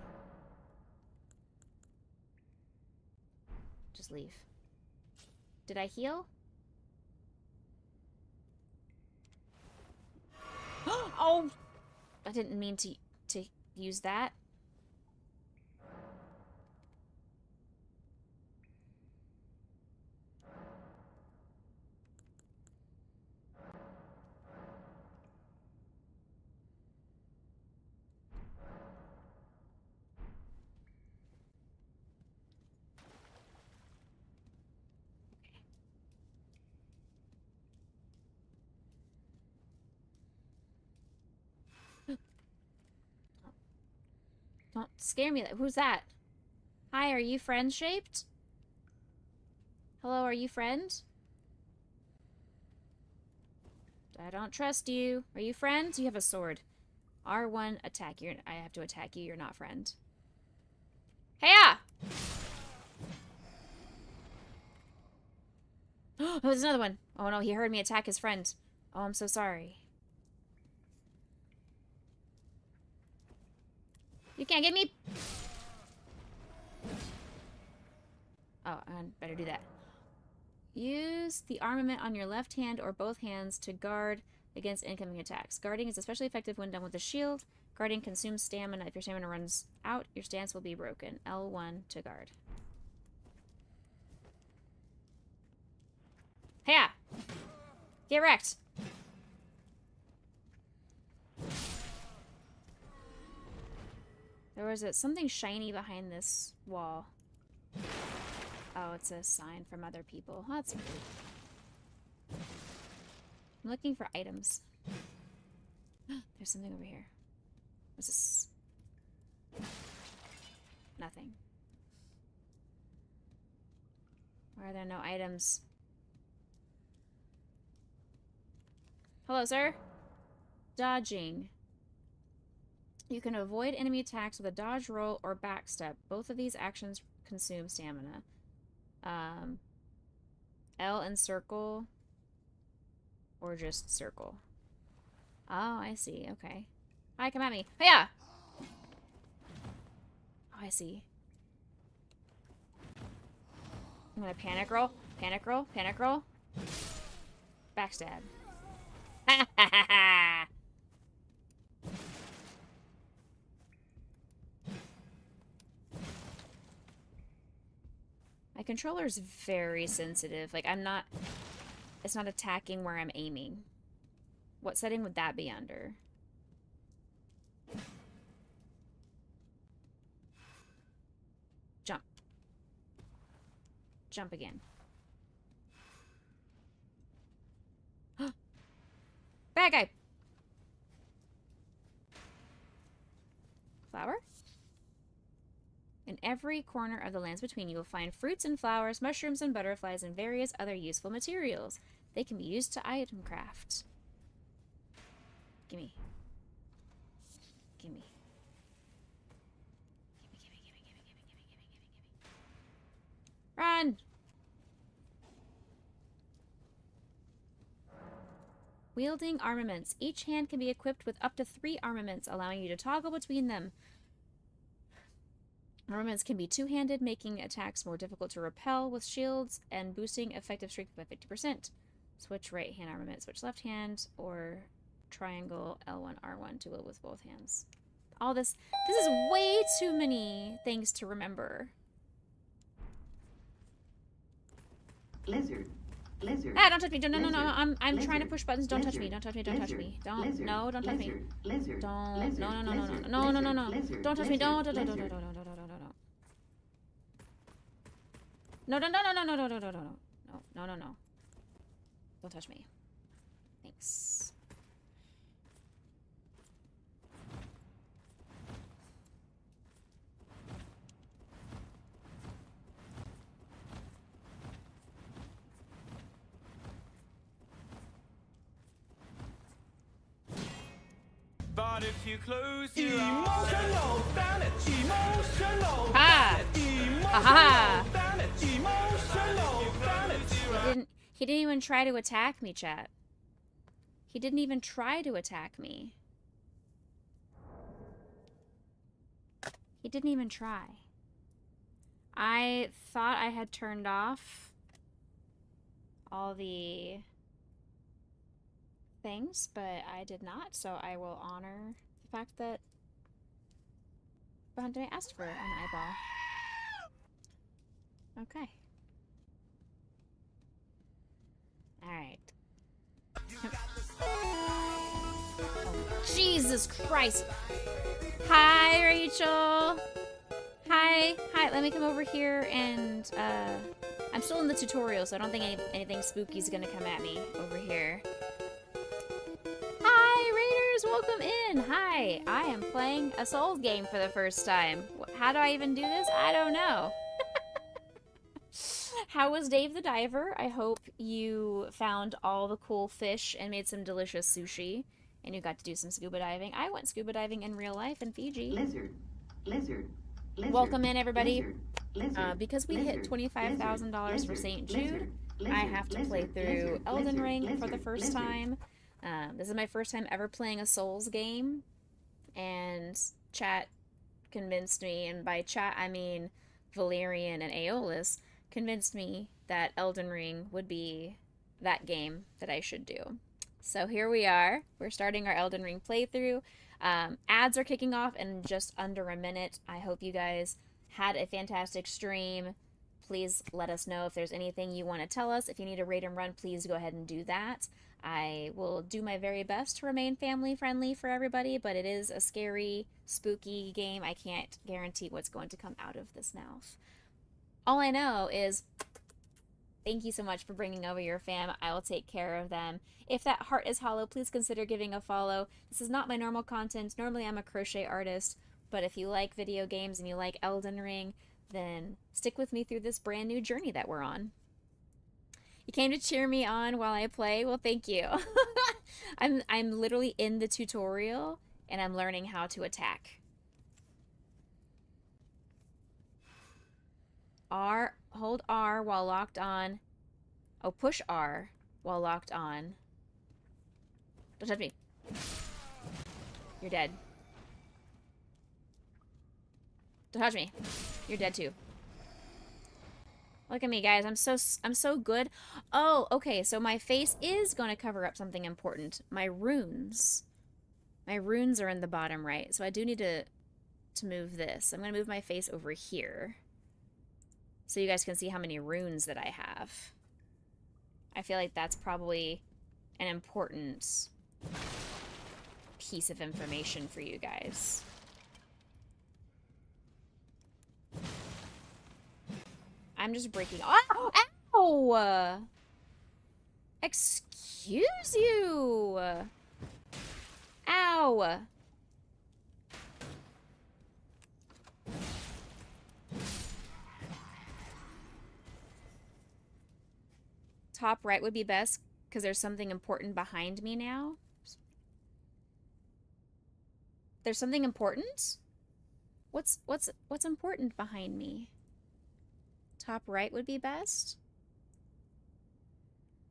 Just leave. Did I heal? Oh! I didn't mean to use that. Don't scare me. Who's that? Hi, are you friend-shaped? Hello, are you friend? I don't trust you. Are you friends? You have a sword. R1, attack. I have to attack you. You're not friend. Hey-ya! Oh, there's another one. Oh no, he heard me attack his friend. Oh, I'm so sorry. You can't get me. Oh, I better do that. Use the armament on your left hand or both hands to guard against incoming attacks. Guarding is especially effective when done with a shield. Guarding consumes stamina. If your stamina runs out, your stance will be broken. L1 to guard. Hey-ya! Get wrecked! There was something shiny behind this wall. Oh, it's a sign from other people. Oh, that's weird. I'm looking for items. There's something over here. What's this? Nothing. Why are there no items? Hello, sir? Dodging. You can avoid enemy attacks with a dodge roll or backstep. Both of these actions consume stamina. L and circle. Or just circle. Oh, I see. Okay. Hi, come at me. Hiya! Oh, I see. I'm gonna panic roll. Panic roll. Panic roll. Backstab. Ha ha ha ha! My controller's very sensitive. Like, I'm not... It's not attacking where I'm aiming. What setting would that be under? Jump. Jump again. Bad guy! Flower? In every corner of the lands between you will find fruits and flowers, mushrooms and butterflies, and various other useful materials. They can be used to item craft. Gimme. Gimme. Gimme. Run! Wielding armaments. Each hand can be equipped with up to 3 armaments, allowing you to toggle between them. Armaments can be two-handed, making attacks more difficult to repel with shields and boosting effective strength by 50%. Switch right hand armament, switch left hand, or triangle L1, R1 to wield with both hands. All this is way too many things to remember. Lizard. Lizard. Ah, don't touch me. No, Lizard. I'm Lizard. trying to push buttons. Don't touch me. Lizard. Don't touch me. Don't touch me. Don't. Lizard. No, don't touch me. Lizard. Don't. Lizard. No. Lizard. No. Lizard. Don't touch me. Don't. Lizard. No. Don't touch me. Thanks. But if you close your emotional damage, emotional Ah! Aha! damage, emotional damage. He didn't even try to attack me, chat. He didn't even try to attack me. He didn't even try. I thought I had turned off all the things, but I did not, so I will honor the fact that Bahunte asked for an eyeball. Okay. Alright. Oh, Jesus Christ! Hi, Rachel! Hi, let me come over here and, I'm still in the tutorial, so I don't think anything spooky is gonna come at me over here. Hi, Raiders! Welcome in! Hi! I am playing a Souls game for the first time. How do I even do this? I don't know. How was Dave the Diver? I hope you found all the cool fish and made some delicious sushi. And you got to do some scuba diving. I went scuba diving in real life in Fiji. Lizard. Welcome in, everybody. Lizard. Because we hit $25,000 for St. Jude, I have to play through Elden Ring for the first time. This is my first time ever playing a Souls game. And chat convinced me, and by chat I mean Valerian and Aeolus, convinced me that Elden Ring would be that game that I should do. So here we are. We're starting our Elden Ring playthrough. Ads are kicking off in just under a minute. I hope you guys had a fantastic stream. Please let us know if there's anything you want to tell us. If you need a raid and run, please go ahead and do that. I will do my very best to remain family friendly for everybody, but it is a scary, spooky game. I can't guarantee what's going to come out of this mouth. All I know is thank you so much for bringing over your fam. I will take care of them. If that heart is hollow, please consider giving a follow. This is not my normal content. Normally I'm a crochet artist, but if you like video games and you like Elden Ring, then stick with me through this brand new journey that we're on. You came to cheer me on while I play? Well, thank you. I'm literally in the tutorial and I'm learning how to attack. Hold R while locked on. Oh, push R while locked on. Don't touch me. You're dead. Don't touch me. You're dead too. Look at me, guys. I'm so good. Oh, okay. So my face is going to cover up something important. My runes. My runes are in the bottom right. So I do need to move this. I'm going to move my face over here, so you guys can see how many runes that I have. I feel like that's probably an important piece of information for you guys. I'm just breaking... Oh! Ow! Excuse you! Ow! Top right would be best because there's something important behind me now. There's something important? What's important behind me? Top right would be best.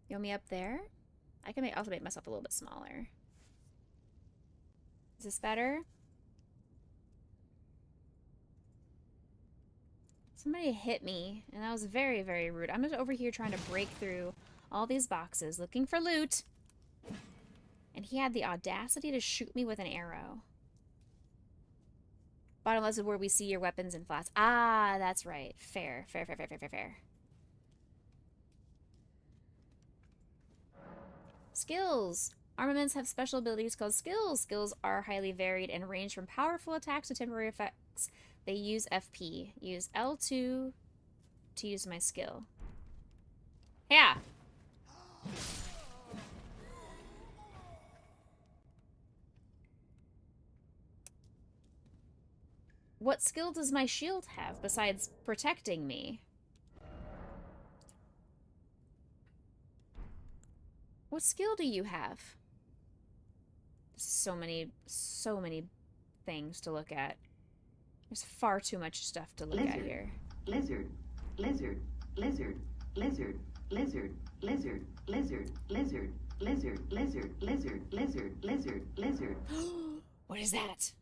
You want me up there? I can also make myself a little bit smaller. Is this better? Somebody hit me, and that was very, very rude. I'm just over here trying to break through all these boxes, looking for loot. And he had the audacity to shoot me with an arrow. Bottom left is where we see your weapons and flats. Ah, that's right. Fair, fair, fair, fair, fair, fair, fair. Skills. Armaments have special abilities called skills. Skills are highly varied and range from powerful attacks to temporary effects. They use FP. Use L2 to use my skill. Yeah. What skill does my shield have besides protecting me? What skill do you have? So many things to look at. There's far too much stuff to look at here. Lizard, lizard, lizard, lizard, lizard, lizard, lizard, lizard, lizard, lizard, lizard, lizard, lizard, lizard. What is that?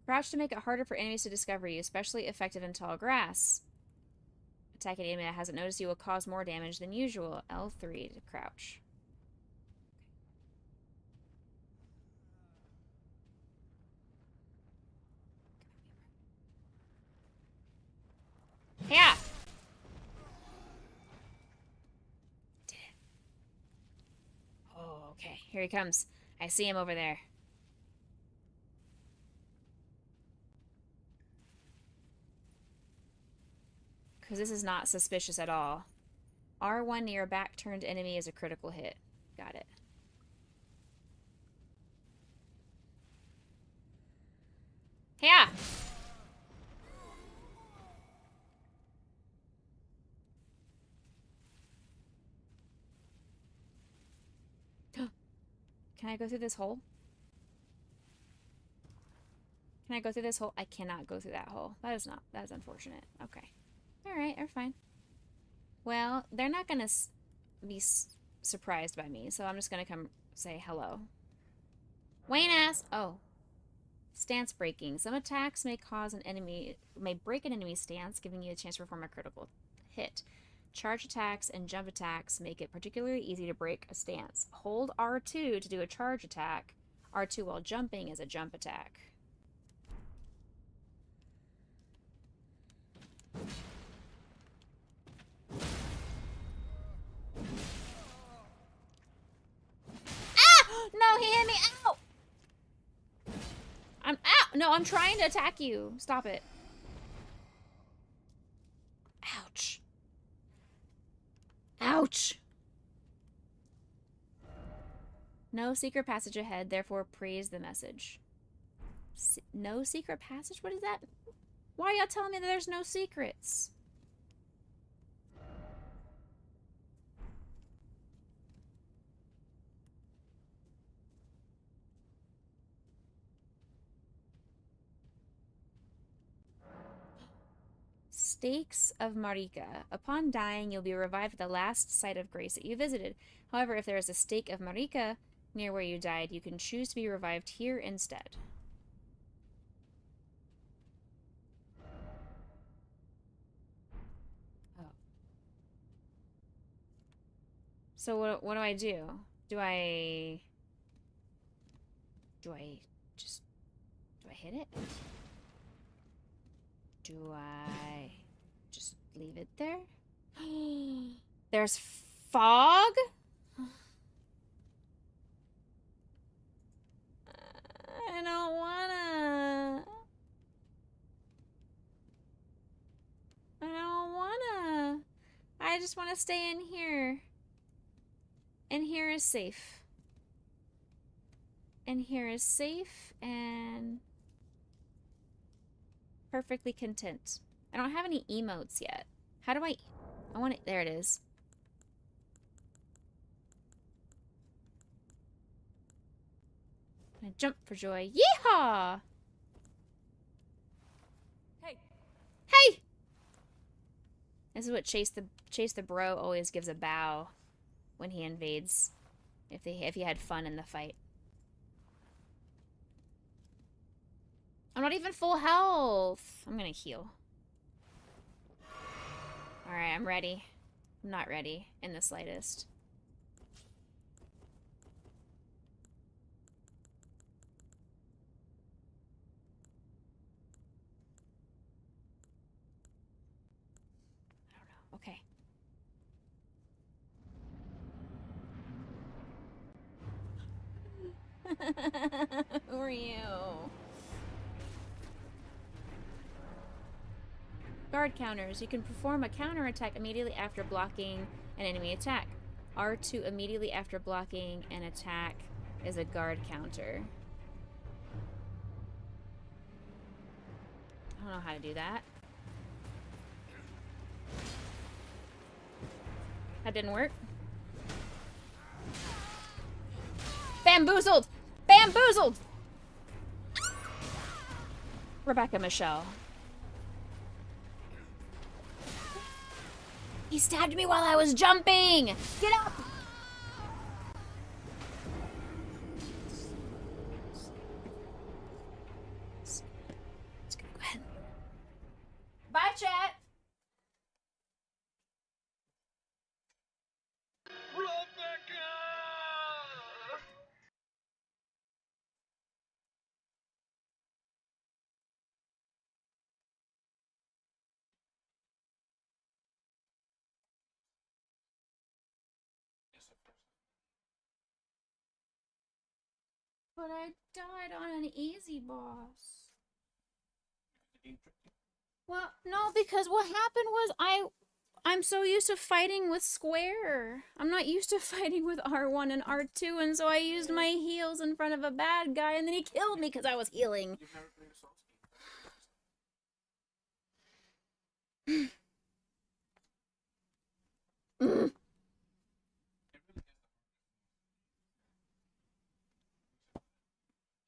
Crouch to make it harder for enemies to discover you, especially effective in tall grass. Attack an enemy that hasn't noticed you will cause more damage than usual. L3 to crouch. Yeah. Did it. Oh, okay. Here he comes. I see him over there. Because this is not suspicious at all. R1 near a back-turned enemy is a critical hit. Got it. Yeah. Can I go through this hole? Can I go through this hole? I cannot go through that hole. That is unfortunate. Okay. Alright, they're fine. Well, they're not gonna be surprised by me, so I'm just gonna come say hello. Wayne ass! Oh. Stance breaking. Some attacks may break an enemy's stance, giving you a chance to perform a critical hit. Charge attacks and jump attacks make it particularly easy to break a stance. Hold R2 to do a charge attack. R2 while jumping is a jump attack. Ah! No, he hit me! Ow! No, I'm trying to attack you. Stop it. Ouch. Ouch! No secret passage ahead, therefore praise the message. No secret passage? What is that? Why are y'all telling me that there's no secrets? Stakes of Marika. Upon dying, you'll be revived at the last site of grace that you visited. However, if there is a stake of Marika near where you died, you can choose to be revived here instead. Oh. So what do I do? Do I hit it? Do I just leave it there? There's fog? I don't wanna. I don't wanna. I just wanna stay in here. And here is safe. And here is safe and perfectly content. I don't have any emotes yet. How do I want it? There it is. I jump for joy. Yeehaw! Hey! Hey! This is what Chase the Bro always gives a bow when he invades. If he had fun in the fight. I'm not even full health. I'm gonna heal. Alright, I'm ready. I'm not ready in the slightest. I don't know. Okay. Who are you? Guard counters. You can perform a counter attack immediately after blocking an enemy attack. R2 immediately after blocking an attack is a guard counter. I don't know how to do that. That didn't work. Bamboozled! Bamboozled! Rebecca Michelle. He stabbed me while I was jumping! Get up! Let's go ahead. Bye, chat! But I died on an easy boss. Well, no, because what happened was I'm so used to fighting with square. I'm not used to fighting with R1 and R2, and so I used my heals in front of a bad guy, and then he killed me because I was healing.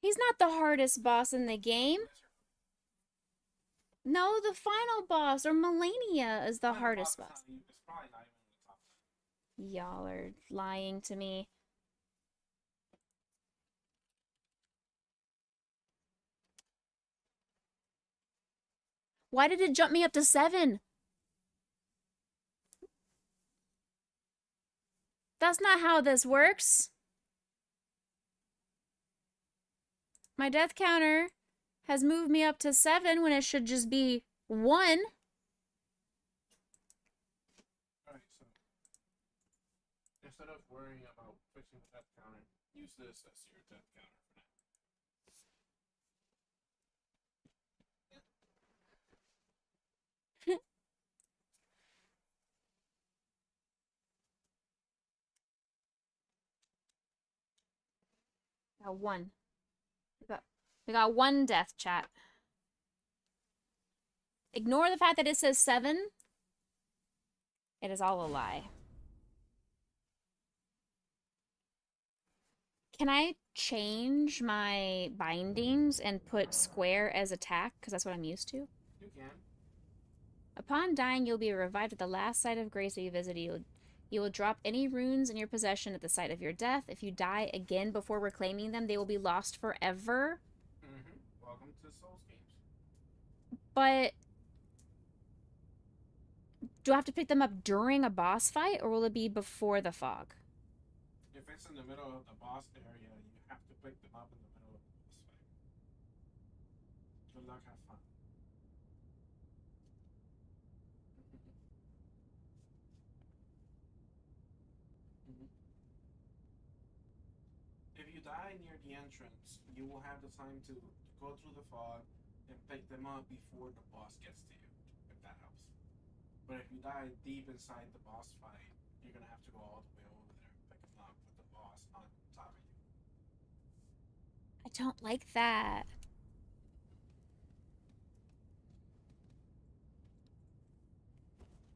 He's not the hardest boss in the game. No, the final boss, or Melania, is the hardest boss. Y'all are lying to me. Why did it jump me up to 7? That's not how this works. My death counter has moved me up to 7 when it should just be 1. Alright, so instead of worrying about fixing the death counter, use this as your death counter for now. Got one. We got one death, chat. Ignore the fact that it says 7. It is all a lie. Can I change my bindings and put square as attack? Because that's what I'm used to. You can. Upon dying, you'll be revived at the last site of grace that you visited. You will drop any runes in your possession at the site of your death. If you die again before reclaiming them, they will be lost forever. Welcome to Souls games. But do I have to pick them up during a boss fight, or will it be before the fog? If it's in the middle of the boss area, you have to pick them up in the middle of the boss fight. Good luck, have fun. If you die near the entrance, you will have the time to go through the fog and pick them up before the boss gets to you, if that helps. But if you die deep inside the boss fight, you're gonna have to go all the way over there and pick them up with the boss on top of you. I don't like that.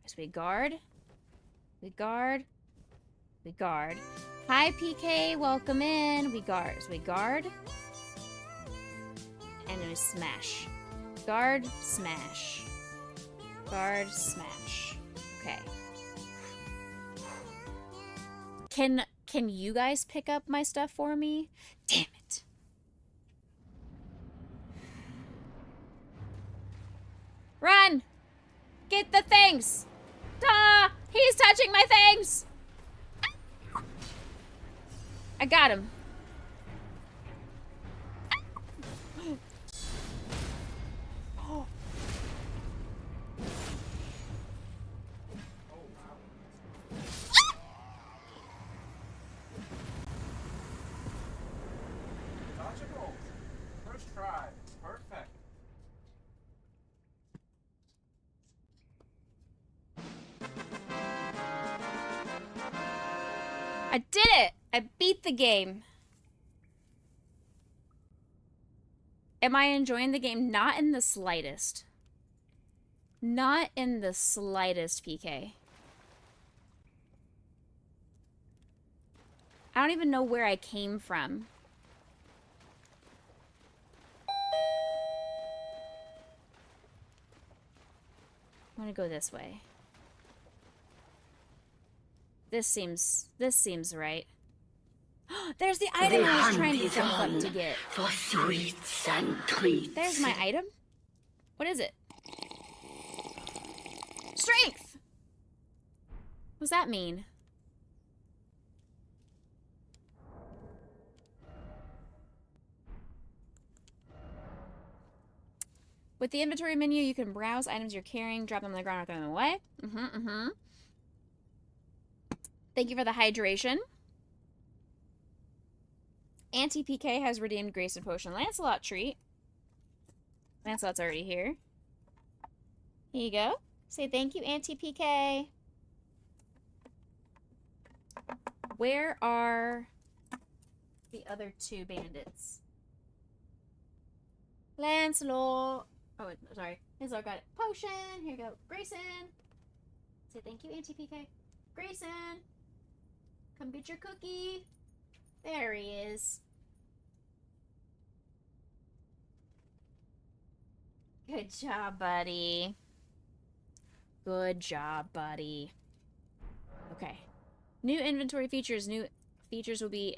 As we guard. We guard. We guard. Hi, PK. Welcome in. We guard. So we guard. And then we smash. Guard, smash. Guard, smash. Okay. Can you guys pick up my stuff for me? Damn it. Run! Get the things! Ah! He's touching my things! I got him. Dodgeable. First try. Perfect. I did it! I beat the game. Am I enjoying the game? Not in the slightest. Not in the slightest, PK. I don't even know where I came from. I'm gonna go this way. This seems right. There's the item I was trying to jump up to get. For sweets and treats. There's my item. What is it? Strength! What does that mean? With the inventory menu, you can browse items you're carrying, drop them on the ground, or throw them away. Thank you for the hydration. Auntie PK has redeemed Grace and Potion Lancelot treat. Lancelot's already here. Here you go. Say thank you, Auntie PK. Where are the other 2 bandits? Lancelot. Oh, sorry. Lancelot got it. Potion. Here you go. Grayson. Say thank you, Auntie PK. Grayson. Come get your cookie. There he is. Good job, buddy. Good job, buddy. Okay. New inventory features. New features will be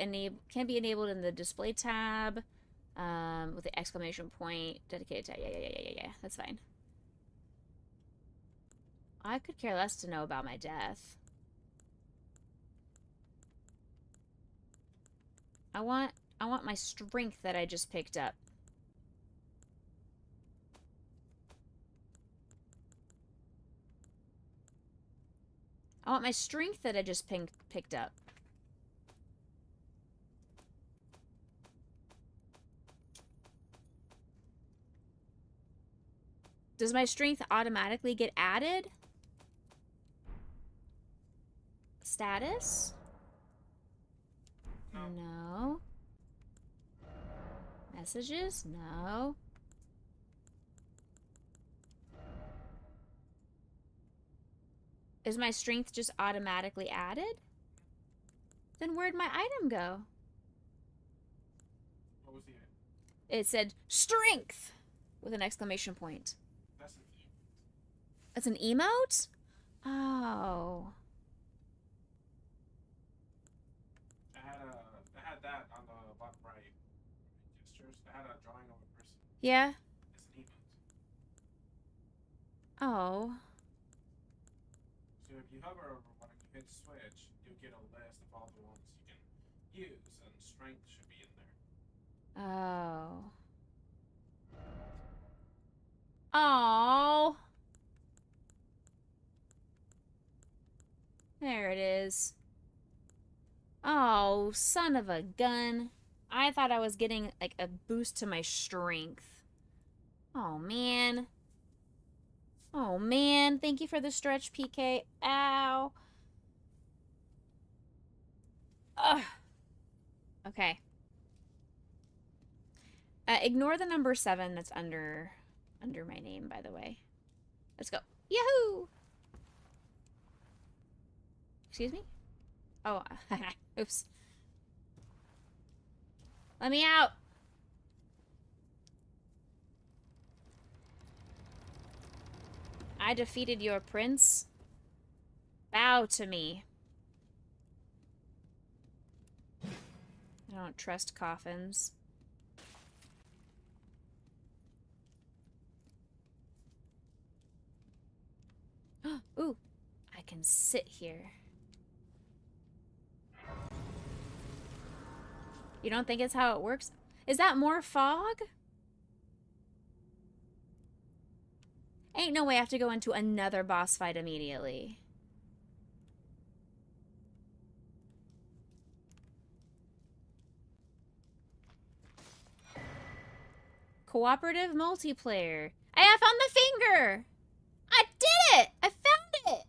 can be enabled in the display tab. With the exclamation point dedicated to yeah. That's fine. I could care less to know about my death. I want my strength that I just picked up. I want my strength that I just picked up. Does my strength automatically get added? Status? No. No. Messages? No. Is my strength just automatically added? Then where'd my item go? What was the item? It said strength with an exclamation point. That's an emote. That's an emote? Oh. I had that on the bottom right. Gestures. I had a drawing of a person. Yeah? It's an emote. Oh. So if you hover over one and you hit switch, you'll get a list of all the ones you can use, and strength should be in there. Oh. Oh. There it is. Oh, son of a gun. I thought I was getting, like, a boost to my strength. Oh, man. Oh, man. Thank you for the stretch, PK. Ow. Ugh. Okay. Ignore the number 7 that's under my name, by the way. Let's go. Yahoo! Excuse me? Oh, oops. Let me out! I defeated your prince. Bow to me. I don't trust coffins. Ooh, I can sit here. You don't think it's how it works? Is that more fog? Ain't no way I have to go into another boss fight immediately. Cooperative multiplayer. I found the finger! I did it! I found it!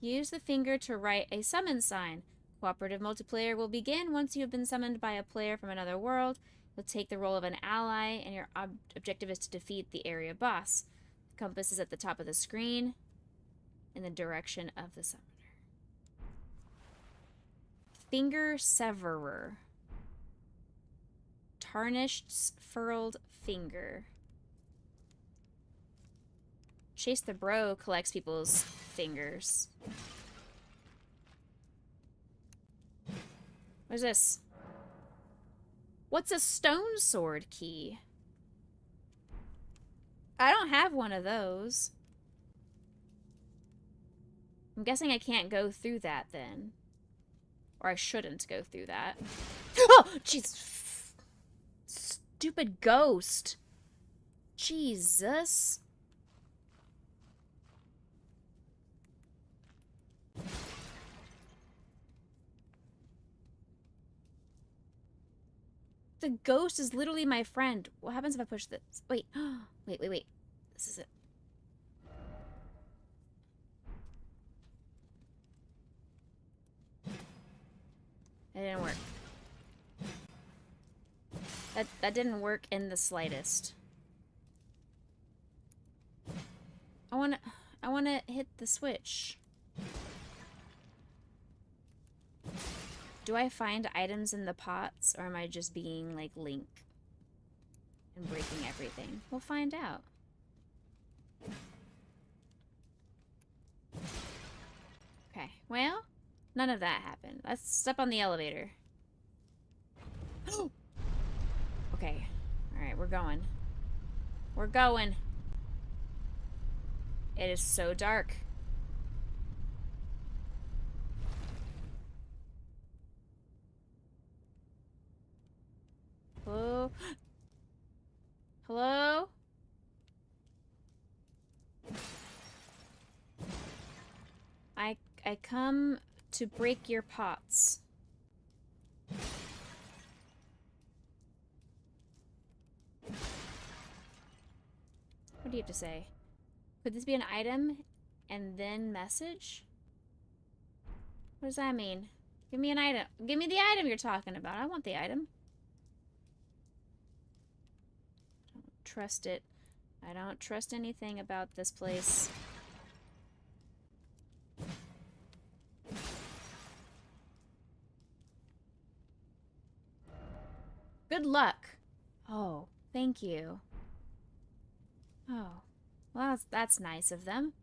Use the finger to write a summon sign. Cooperative multiplayer will begin once you have been summoned by a player from another world. You'll take the role of an ally, and your objective is to defeat the area boss. The compass is at the top of the screen, in the direction of the summoner. Finger Severer. Tarnished, furled finger. Chase the Bro collects people's fingers. What is this? What's a stone sword key? I don't have one of those. I'm guessing I can't go through that then. Or I shouldn't go through that. Oh! Jeez. Stupid ghost. Jesus. The ghost is literally my friend. What happens if I push this? Wait. Wait. This is it. It didn't work. That didn't work in the slightest. I wanna hit the switch. Do I find items in the pots, or am I just being like Link and breaking everything? We'll find out. Okay, well, none of that happened. Let's step on the elevator. Okay, alright, we're going. We're going. It is so dark. Hello? Hello? I come to break your pots. What do you have to say? Could this be an item and then message? What does that mean? Give me an item. Give me the item you're talking about. I want the item. I don't trust it. I don't trust anything about this place. Good luck. Oh, thank you. Oh, well, that's nice of them.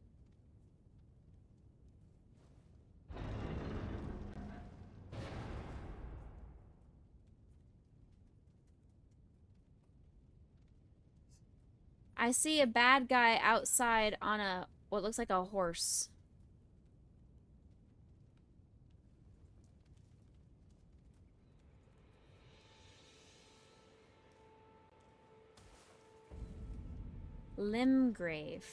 I see a bad guy outside on a, what looks like a horse. Limgrave.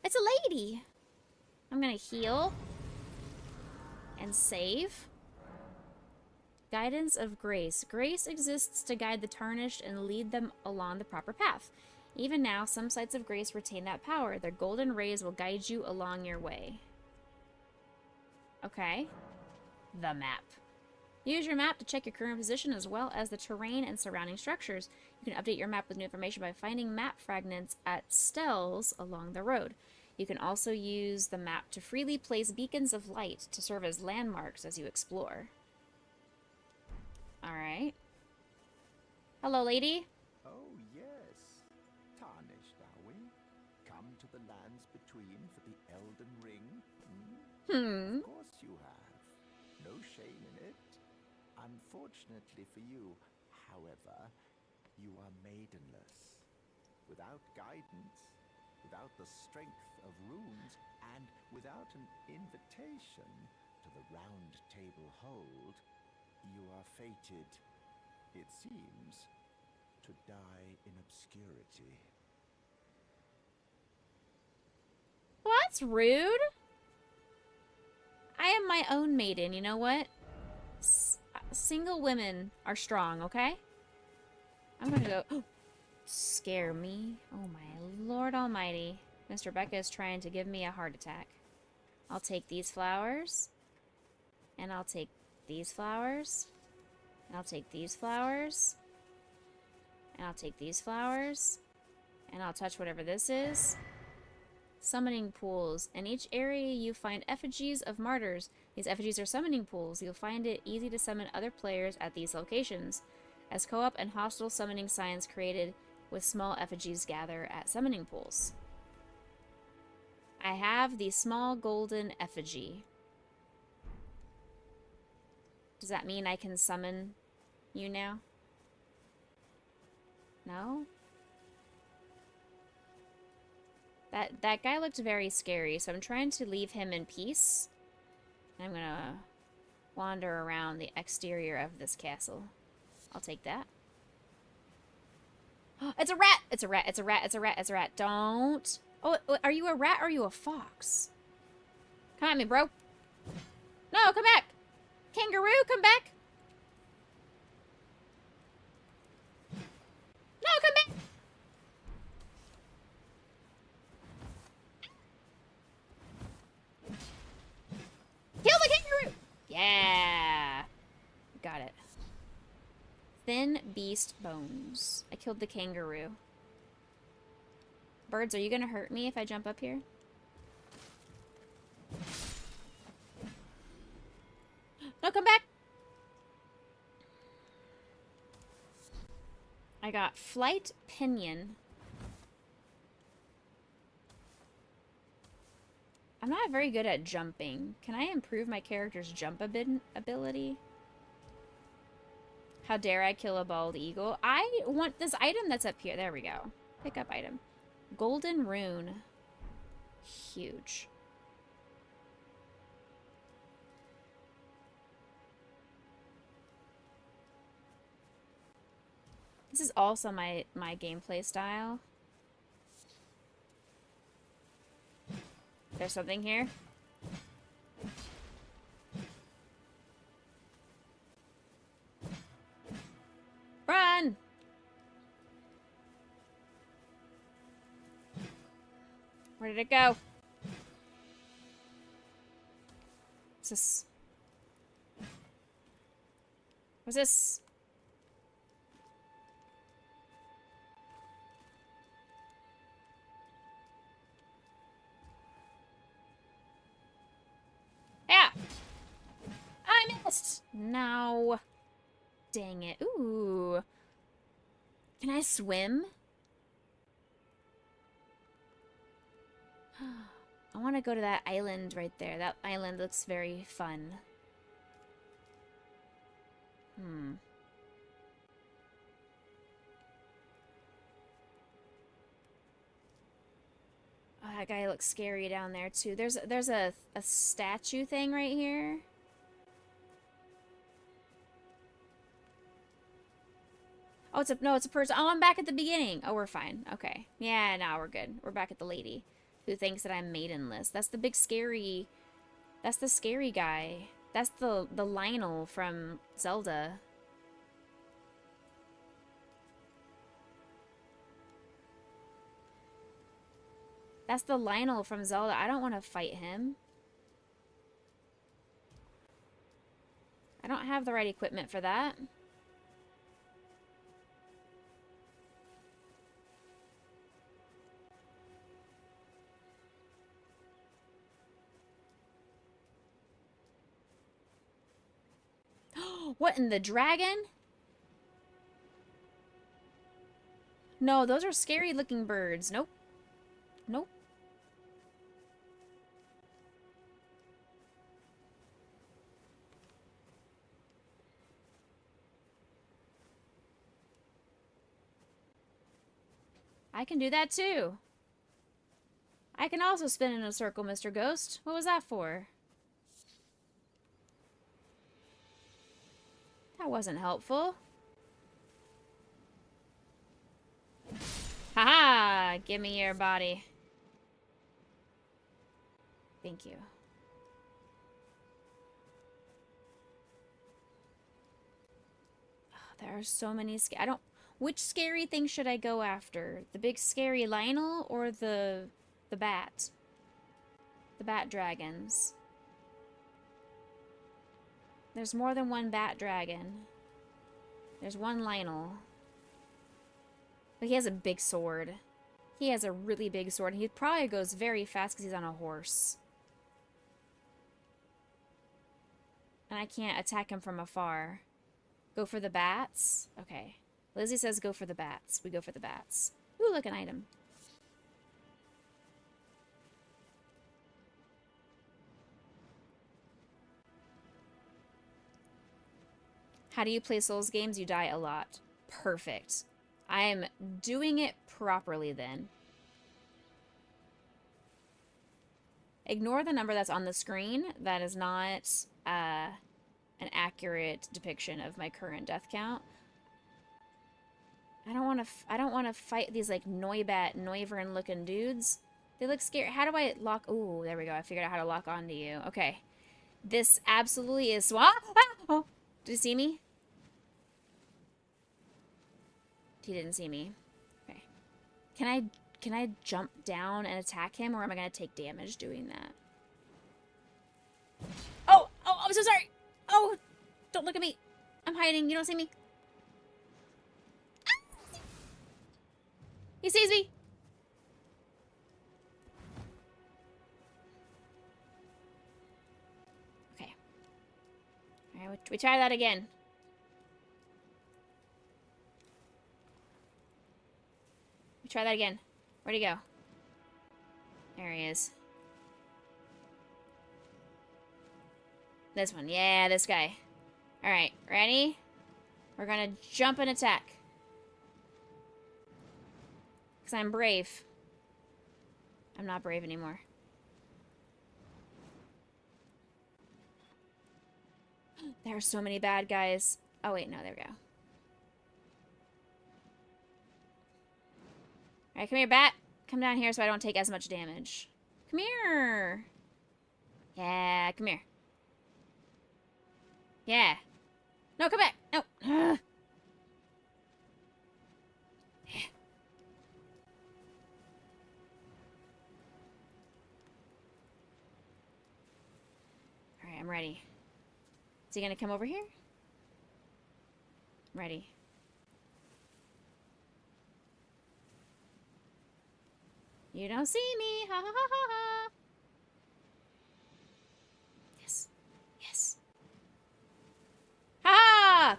It's a lady! I'm gonna heal. And save. Guidance of Grace. Grace exists to guide the tarnished and lead them along the proper path. Even now, some sites of grace retain that power. Their golden rays will guide you along your way. Okay. The map. Use your map to check your current position as well as the terrain and surrounding structures. You can update your map with new information by finding map fragments at stells along the road. You can also use the map to freely place beacons of light to serve as landmarks as you explore. Alright. Hello, lady. Oh, yes. Tarnished, are we? Come to the lands between for the Elden Ring? Of course you have. No shame in it. Unfortunately for you, however, you are maidenless. Without guidance, without the strength of runes, and without an invitation to the Round Table Hold, you are fated, it seems, to die in obscurity. Well, that's rude. I am my own maiden, you know what? Single women are strong, okay? I'm gonna go... Oh, scare me. Oh my Lord Almighty. Mr. Becca is trying to give me a heart attack. I'll take these flowers. And I'll take these flowers. And I'll take these flowers. And I'll take these flowers. And I'll touch whatever this is. Summoning pools. In each area you find effigies of martyrs. These effigies are summoning pools. You'll find it easy to summon other players at these locations. As co-op and hostile summoning signs created with small effigies gather at summoning pools. I have the small golden effigy. Does that mean I can summon you now? No? That guy looked very scary, so I'm trying to leave him in peace. I'm gonna wander around the exterior of this castle. I'll take that. It's a rat! It's a rat, it's a rat, it's a rat, it's a rat. Don't. Oh, are you a rat or are you a fox? Come at me, bro. No, come back! Kangaroo, come back! No, come back! Kill the kangaroo! Yeah! Got it. Thin beast bones. I killed the kangaroo. Birds, are you gonna hurt me if I jump up here? No, come back! I got flight pinion. I'm not very good at jumping. Can I improve my character's jump ability? How dare I kill a bald eagle? I want this item that's up here. There we go. Pick up item. Golden rune. Huge. This is also my gameplay style. There's something here. Run! Where did it go? What's this? What's this? Yeah! I missed! No. Dang it. Ooh. Can I swim? I want to go to that island right there. That island looks very fun. Oh, that guy looks scary down there too. There's a statue thing right here. Oh, it's a person. Oh, I'm back at the beginning. Oh, we're fine. Okay. Yeah, now we're good. We're back at the lady who thinks that I'm maidenless. That's the big scary. That's the scary guy. That's the Lionel from Zelda. That's the Lionel from Zelda. I don't want to fight him. I don't have the right equipment for that. What in the dragon? No, those are scary looking birds. Nope. Nope. I can do that too. I can also spin in a circle, Mr. Ghost. What was that for? That wasn't helpful. Haha! Give me your body. Thank you. Oh, there are so many I don't... Which scary thing should I go after? The big scary Lionel or the bat? The bat dragons. There's more than one bat dragon. There's one Lionel. But he has a big sword. He has a really big sword. He probably goes very fast because he's on a horse. And I can't attack him from afar. Go for the bats? Okay. Lizzie says go for the bats. We go for the bats. Ooh, look, an item. How do you play Souls games? You die a lot. Perfect. I am doing it properly then. Ignore the number that's on the screen. That is not an accurate depiction of my current death count. I don't want to fight these like Noibat, Noivern looking dudes. They look scary. How do I lock? Ooh, there we go. I figured out how to lock onto you. Okay. This absolutely is oh, did you see me? He didn't see me. Okay. Can I jump down and attack him, or am I gonna take damage doing that? Oh, I'm so sorry. Oh, don't look at me. I'm hiding. You don't see me. Ah! He sees me. Okay. All right, we try that again. Try that again. Where'd he go? There he is. This one. Yeah, this guy. Alright, ready? We're gonna jump and attack. Because I'm brave. I'm not brave anymore. There are so many bad guys. Oh, wait, no, there we go. Alright, come here, bat. Come down here so I don't take as much damage. Come here. Yeah, come here. Yeah. No, come back. No. Ugh. I'm ready. Is he gonna come over here? I'm ready. You don't see me. Ha ha ha ha ha. Yes. Yes. Ha!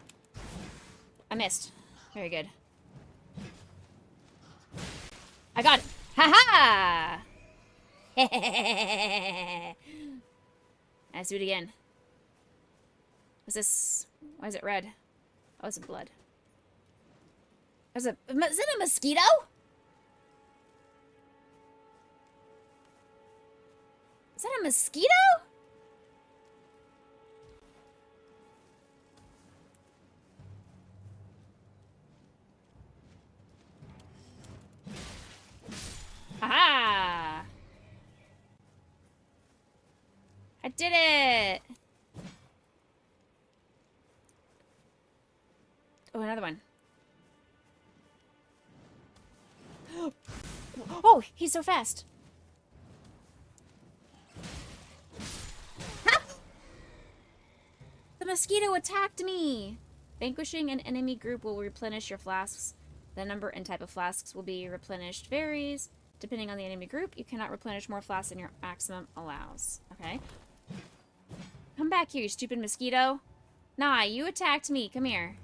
I missed. Very good. I got it. Ha ha! Let's do it again. What's this? Why is it red? Oh, it's blood. Is it a mosquito? Is that a mosquito? Haha! I did it! Oh, another one. Oh, he's so fast. Ha! The mosquito attacked me! Vanquishing an enemy group will replenish your flasks. The number and type of flasks will be replenished varies. Depending on the enemy group, you cannot replenish more flasks than your maximum allows. Okay. Come back here, you stupid mosquito. Nah, you attacked me. Come here.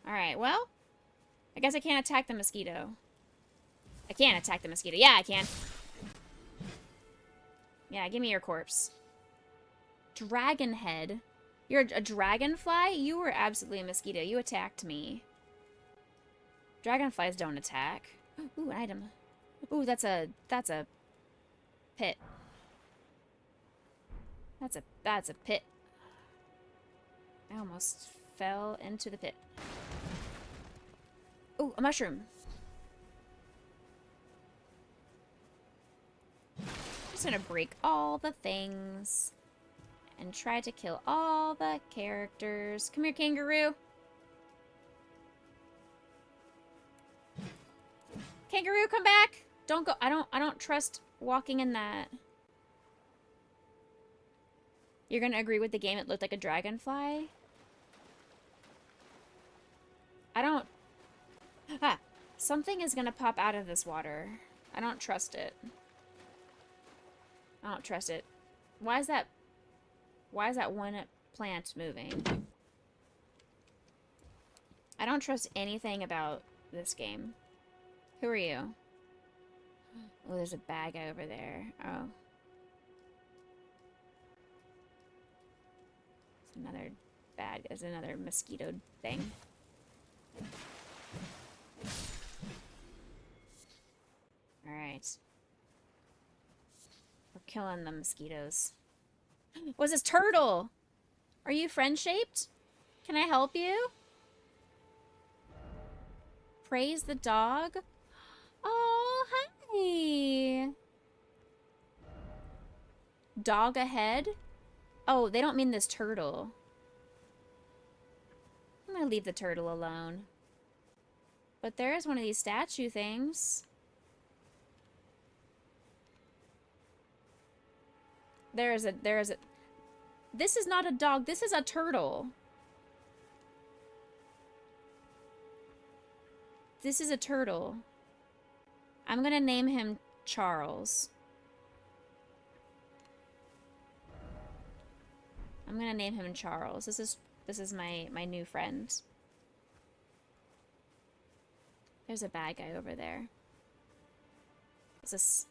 Alright, well. I guess I can't attack the mosquito. I can't attack the mosquito. Yeah, I can. Yeah, give me your corpse. Dragon head. You're a dragonfly? You were absolutely a mosquito. You attacked me. Dragonflies don't attack. Ooh, an item. Ooh, that's a pit. That's a pit. I almost fell into the pit. Ooh, a mushroom. Just gonna break all the things and try to kill all the characters. Come here, kangaroo. Kangaroo, come back. Don't go. I don't trust walking in that. You're gonna agree with the game, it looked like a dragonfly? I don't... Ah, something is gonna pop out of this water. I don't trust it. I don't trust it. Why is that one plant moving? I don't trust anything about this game. Who are you? Oh, there's a bad guy over there. Oh. There's another mosquito thing. Alright. We're killing the mosquitoes. What's this turtle? Are you friend-shaped? Can I help you? Praise the dog? Oh, hi! Dog ahead? Oh, they don't mean this turtle. I'm gonna leave the turtle alone. But there is one of these statue things. There is a... This is not a dog, this is a turtle. This is a turtle. I'm gonna name him Charles. I'm gonna name him Charles. This is my new friend. There's a bad guy over there. What's this?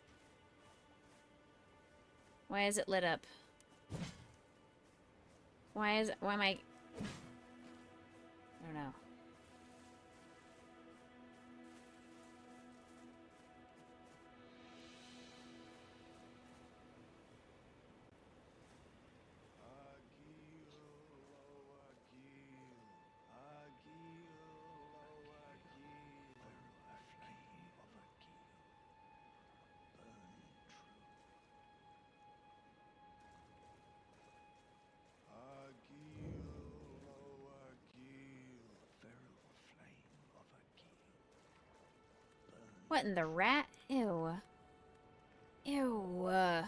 Why is it lit up? Why am I... I don't know. What in the rat? Ew. Ew.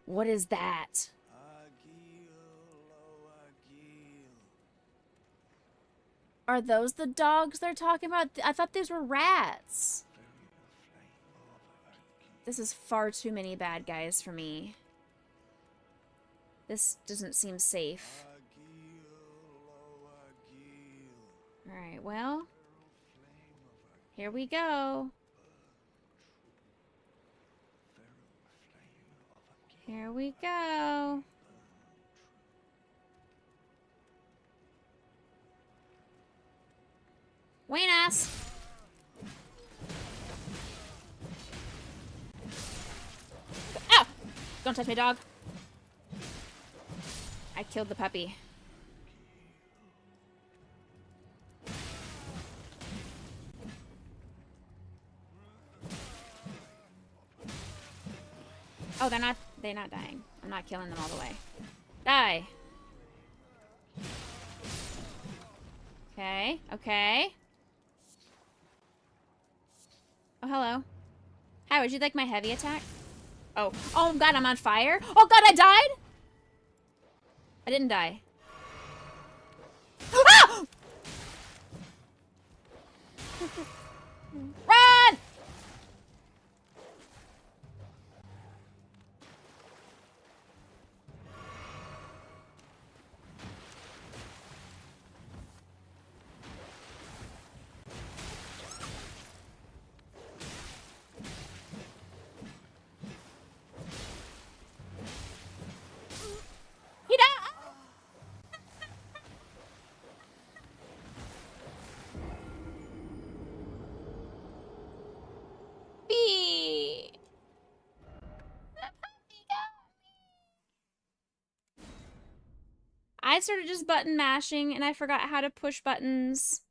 What is that? Are those the dogs they're talking about? I thought these were rats. This is far too many bad guys for me. This doesn't seem safe. Alright, well. Here we go. Here we go. Wayne ass. Ow! Don't touch my dog. I killed the puppy. Oh, they're not dying. I'm not killing them all the way. Die. Okay, okay. Oh, hello. Hi, would you like my heavy attack? Oh. Oh, God, I'm on fire? Oh, God, I died? I didn't die. Ah! Run! I started just button mashing and I forgot how to push buttons.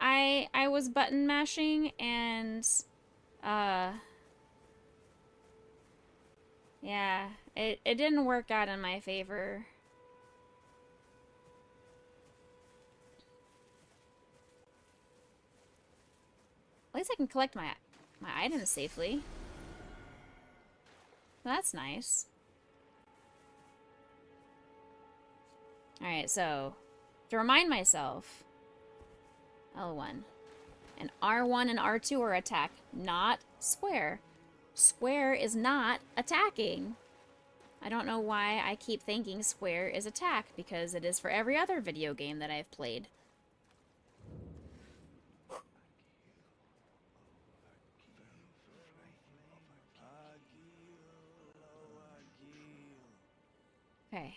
I was button mashing and yeah, it didn't work out in my favor. At least I can collect my items safely. That's nice. Alright, so to remind myself, L1 and R1 and R2 are attack, not square. Square is not attacking. I don't know why I keep thinking square is attack, because it is for every other video game that I've played. Okay.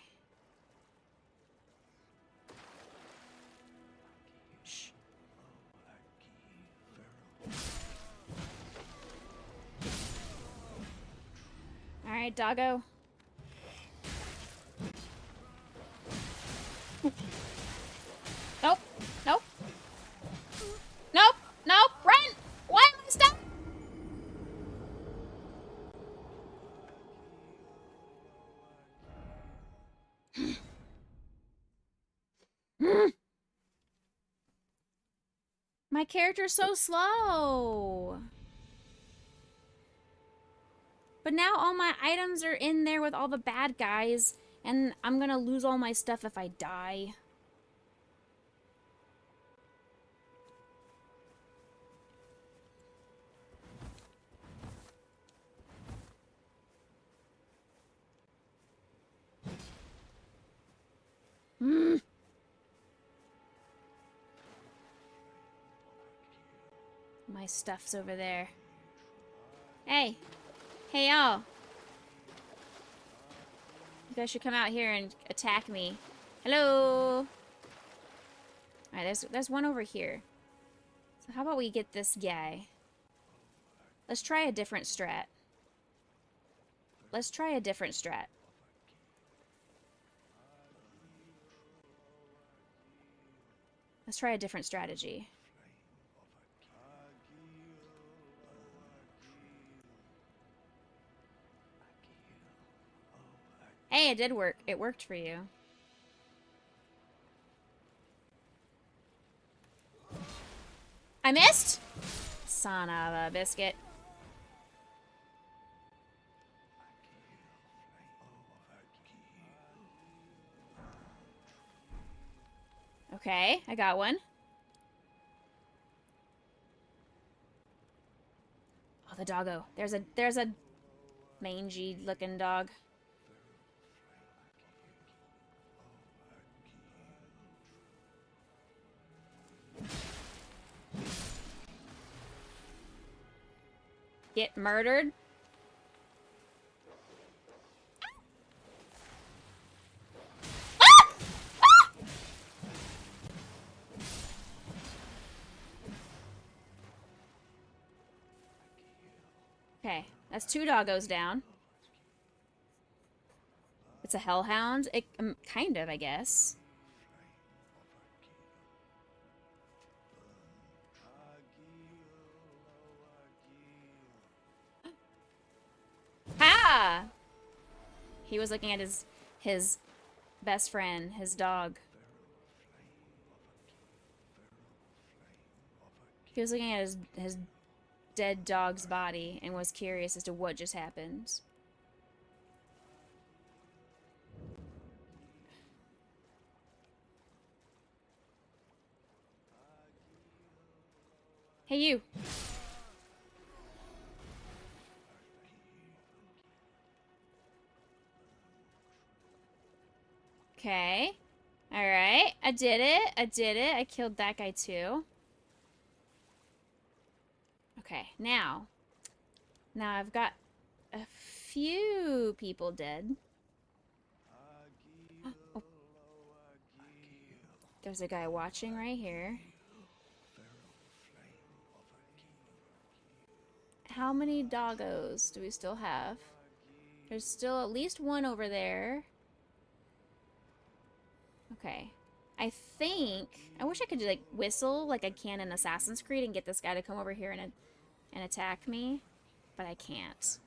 Shh. All right, doggo. Nope. Nope. Nope. Nope. Run! Why am I stuck? My character's so slow. But now all my items are in there with all the bad guys, and I'm gonna lose all my stuff if I die. My stuff's over there. Hey. Hey, y'all. You guys should come out here and attack me. Hello. Alright, there's one over here. So how about we get this guy? Let's try a different strat. Let's try a different strat. Let's try a different strategy. Hey, it did work. It worked for you. I missed? Son of a biscuit. Okay, I got one. Oh, the doggo. There's a mangy looking dog. Get murdered. Okay, that's 2 doggos down. It's a hellhound. It kind of, I guess. Ha! He was looking at his best friend, his dog. He was looking at his dead dog's body and was curious as to what just happened. Hey, you. Okay. Alright. I did it. I did it. I killed that guy too. Okay, now I've got a few people dead. Oh. There's a guy watching right here. How many doggos do we still have? There's still at least one over there. Okay. I think... I wish I could, like, whistle like I can in Assassin's Creed and get this guy to come over here and attack me. But I can't.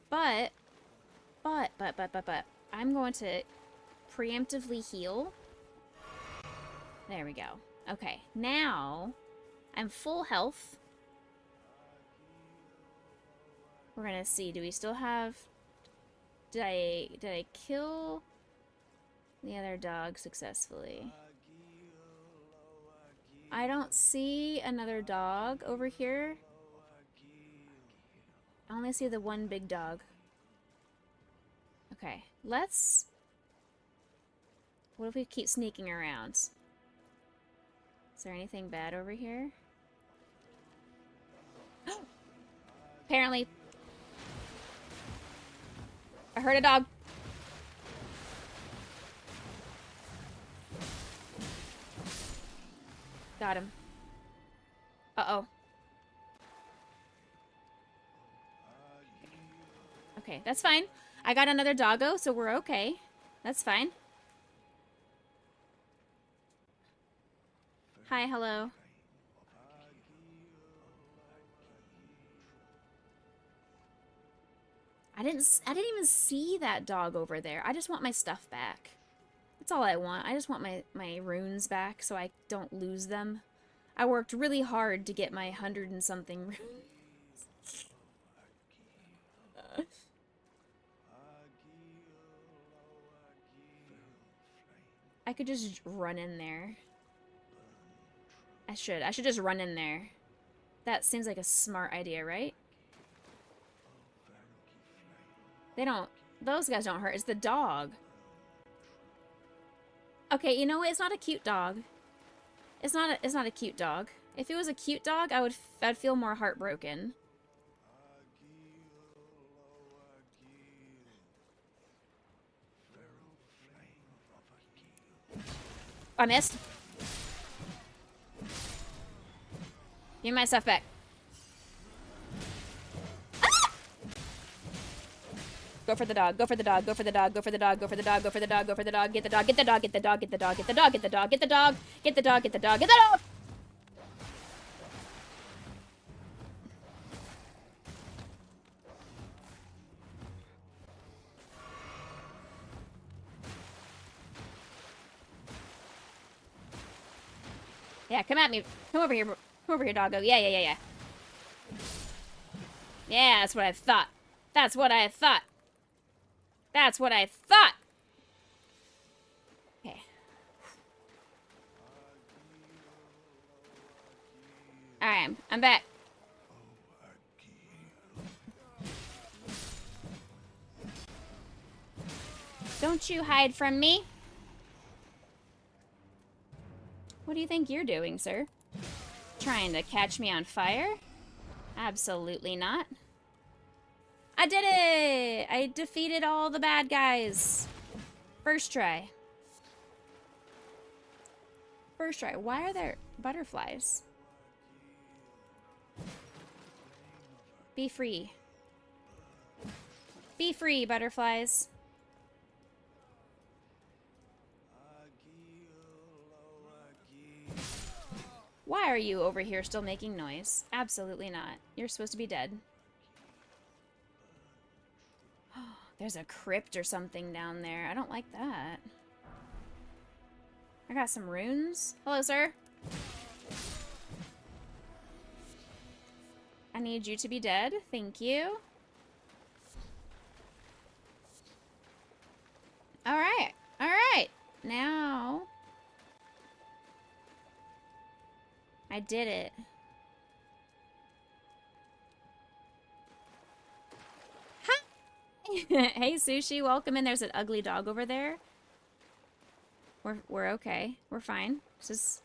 But... I'm going to preemptively heal. There we go. Okay. Now, I'm full health. We're gonna see. Do we still have... Did I kill the other dog successfully? I don't see another dog over here. I only see the one big dog. Okay, let's... What if we keep sneaking around? Is there anything bad over here? Apparently. I heard a dog. Got him. Uh-oh. Okay, that's fine. I got another doggo, so we're okay. That's fine. Hi, hello. I didn't even see that dog over there. I just want my stuff back. That's all I want. I just want my runes back so I don't lose them. I worked really hard to get my 100 and something runes. I could just run in there. I should just run in there. That seems like a smart idea, right? Those guys don't hurt. It's the dog. Okay, you know what? It's not a cute dog. It's not a cute dog. If it was a cute dog, I'd feel more heartbroken. I missed. Give me my stuff back. Ah! Go for the dog. Go for the dog. Go for the dog. Go for the dog. Go for the dog. Go for the dog. Go for the dog. Get the dog. Get the dog. Get the dog. Get the dog. Get the dog. Get the dog. Get the dog. Get the dog. Get the dog. Get the dog. Yeah, come at me. Come over here. Come over here, doggo. Yeah, yeah, yeah, yeah. Yeah, that's what I thought. That's what I thought. That's what I thought. Okay. Alright, I'm back. Don't you hide from me. What do you think you're doing, sir? Trying to catch me on fire? Absolutely not. I did it! I defeated all the bad guys. First try. First try. Why are there butterflies? Be free. Be free, butterflies. Why are you over here still making noise? Absolutely not. You're supposed to be dead. There's a crypt or something down there. I don't like that. I got some runes. Hello, sir. I need you to be dead. Thank you. Alright. Alright. Now... I did it. Hi! Hey, Sushi, welcome in. There's an ugly dog over there. We're okay. We're fine. It's just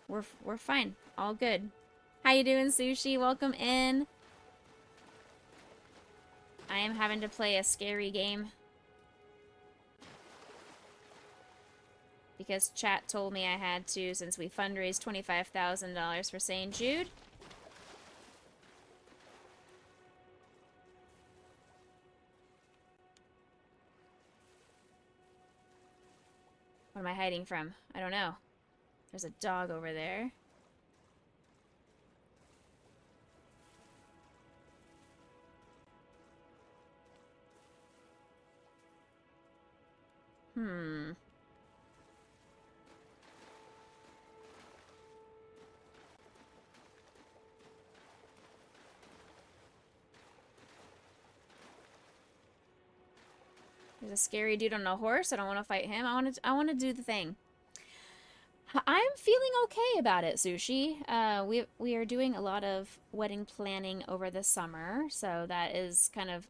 we're fine. All good. How you doing, Sushi? Welcome in. I am having to play a scary game. Because chat told me I had to since we fundraised $25,000 for St. Jude. What am I hiding from? I don't know. There's a dog over there. There's a scary dude on a horse. I don't want to fight him. I want to do the thing. I'm feeling okay about it, Sushi. We are doing a lot of wedding planning over the summer, so that is kind of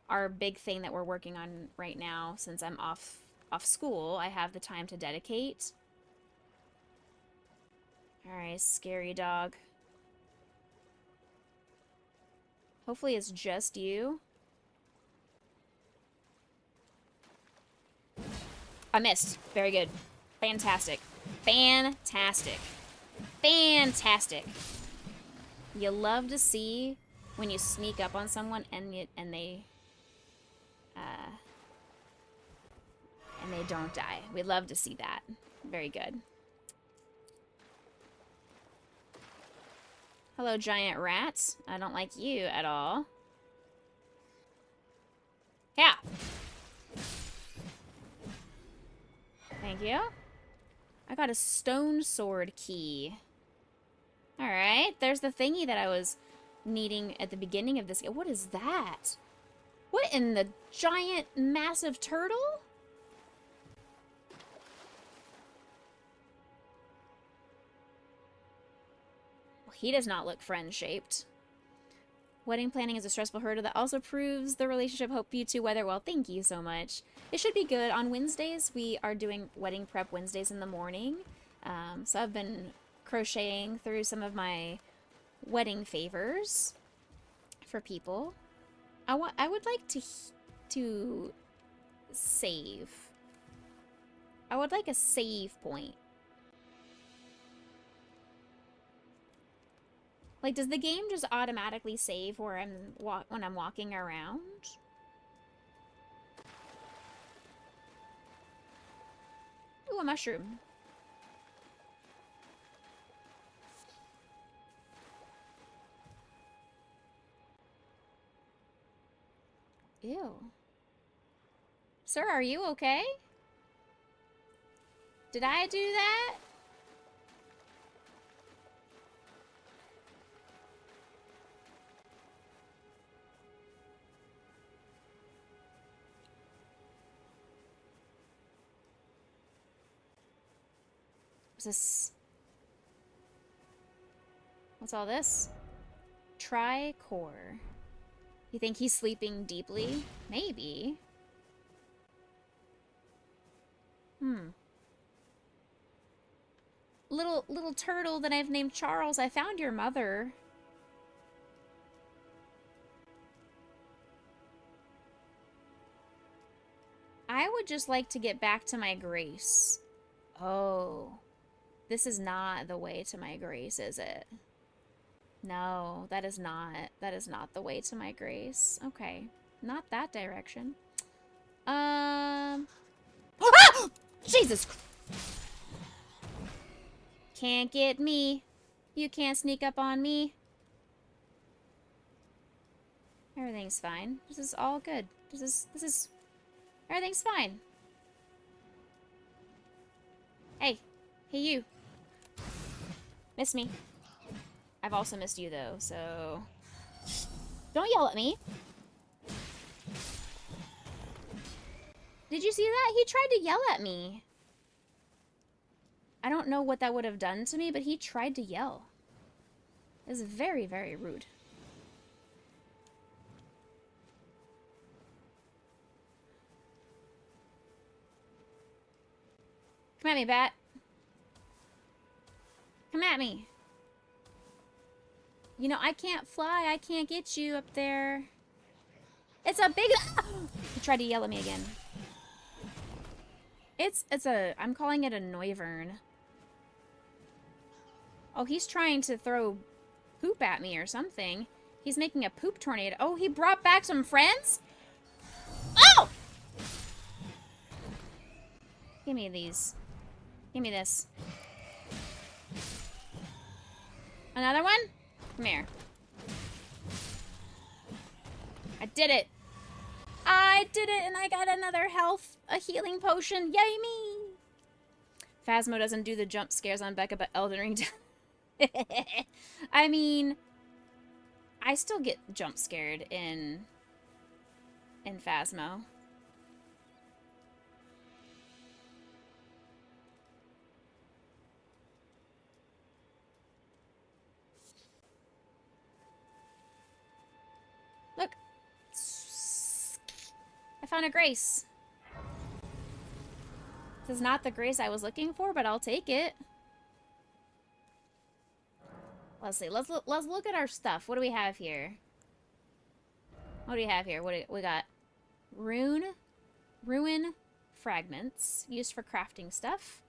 our big thing that we're working on right now. Since I'm off school, I have the time to dedicate. All right, scary dog. Hopefully it's just you. I missed. Very good. Fantastic. Fantastic. Fantastic. You love to see when you sneak up on someone and they don't die. We love to see that. Very good. Hello, giant rats. I don't like you at all. Yeah. Thank you. I got a stone sword key. Alright, there's the thingy that I was needing at the beginning of this. What is that? What in the giant, massive turtle? Well, he does not look friend-shaped. Wedding planning is a stressful hurdle that also proves the relationship. Hope you two weather well. Thank you so much. It should be good. On Wednesdays, we are doing wedding prep Wednesdays in the morning. So I've been crocheting through some of my wedding favors for people. I would like to save. I would like a save point. Like, does the game just automatically save where when I'm walking around? a mushroom. Ew. Sir, are you okay? Did I do that? What's this? What's all this? Tricore. You think he's sleeping deeply? Maybe. Little turtle that I've named Charles, I found your mother. I would just like to get back to my grace. Oh. This is not the way to my grace, is it? No, that is not. That is not the way to my grace. Okay. Not that direction. Ah! Jesus! Can't get me. You can't sneak up on me. Everything's fine. This is all good. This is... Everything's fine. Hey. Hey, you. Miss me. I've also missed you, though, so... Don't yell at me. Did you see that? He tried to yell at me. I don't know what that would have done to me, but he tried to yell. It was very, very rude. Come at me, bat. Come at me. You know, I can't fly. I can't get you up there. It's a big... He tried to yell at me again. It's a... I'm calling it a Noivern. Oh, he's trying to throw poop at me or something. He's making a poop tornado. Oh, he brought back some friends? Oh! Give me these. Give me this. Another one? Come here. I did it. I did it, and I got another health, a healing potion. Yay me! Phasmo doesn't do the jump scares on Becca, but Elden Ring does. I mean, I still get jump scared in Phasmo. Look. I found a grace. This is not the grace I was looking for, but I'll take it. Let's see. Let's look at our stuff. What do we have here? What do we have here? We got ruin fragments used for crafting stuff.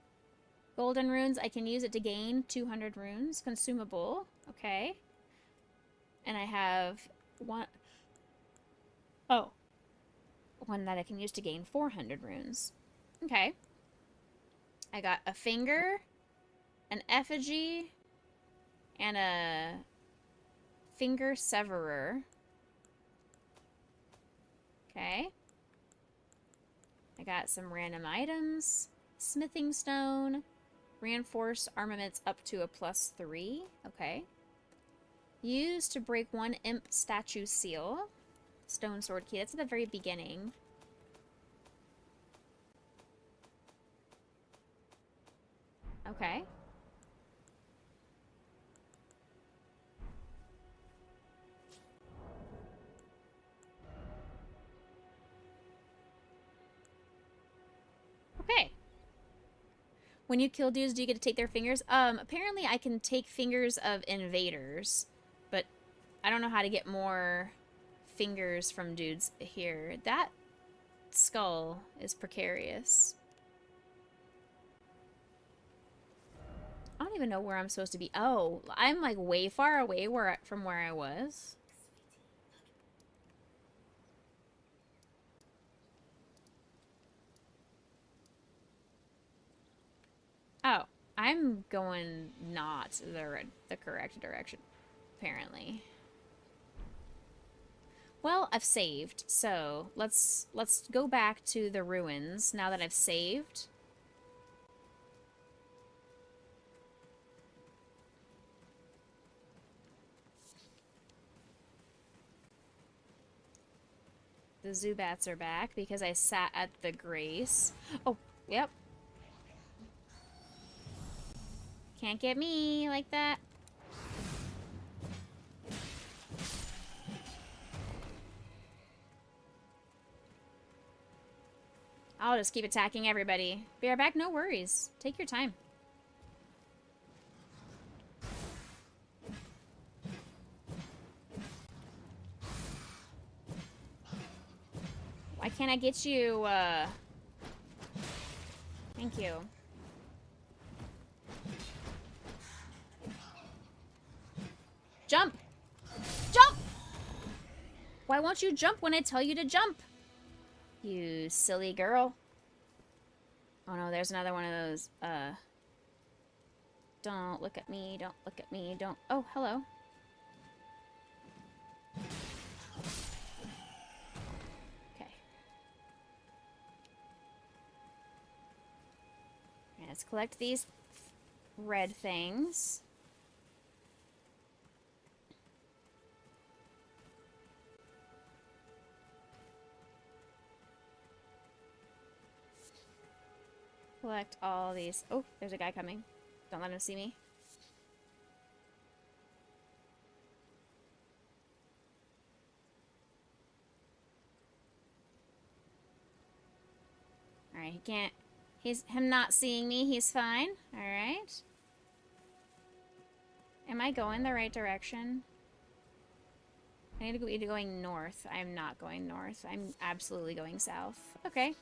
Golden runes. I can use it to gain 200 runes. Consumable. Okay. And I have one that I can use to gain 400 runes. Okay. I got a finger, an effigy, and a finger severer. Okay. I got some random items. Smithing stone. Reinforce armaments up to a +3. Okay. Used to break one imp statue seal. Stone sword key. That's at the very beginning. Okay. Okay. When you kill dudes, do you get to take their fingers? Apparently I can take fingers of invaders, but I don't know how to get more fingers from dudes here. That skull is precarious. I don't even know where I'm supposed to be. Oh, I'm like way far away from where I was. Oh, I'm going not the correct direction, apparently. Well, I've saved, so let's go back to the ruins now that I've saved. The Zubats are back because I sat at the Grace. Oh, yep. Can't get me like that. I'll just keep attacking everybody. Be right back, no worries. Take your time. Why can't I get you, Thank you. Jump! Jump! Why won't you jump when I tell you to jump? You silly girl. Oh no, there's another one of those, don't look at me, don't look at me, don't... Oh, hello. Okay. Let's collect these red things. Collect all these. Oh, there's a guy coming. Don't let him see me. Alright, he can't... him not seeing me, he's fine. Alright. Am I going the right direction? I need to go either going north. I'm not going north. I'm absolutely going south. Okay.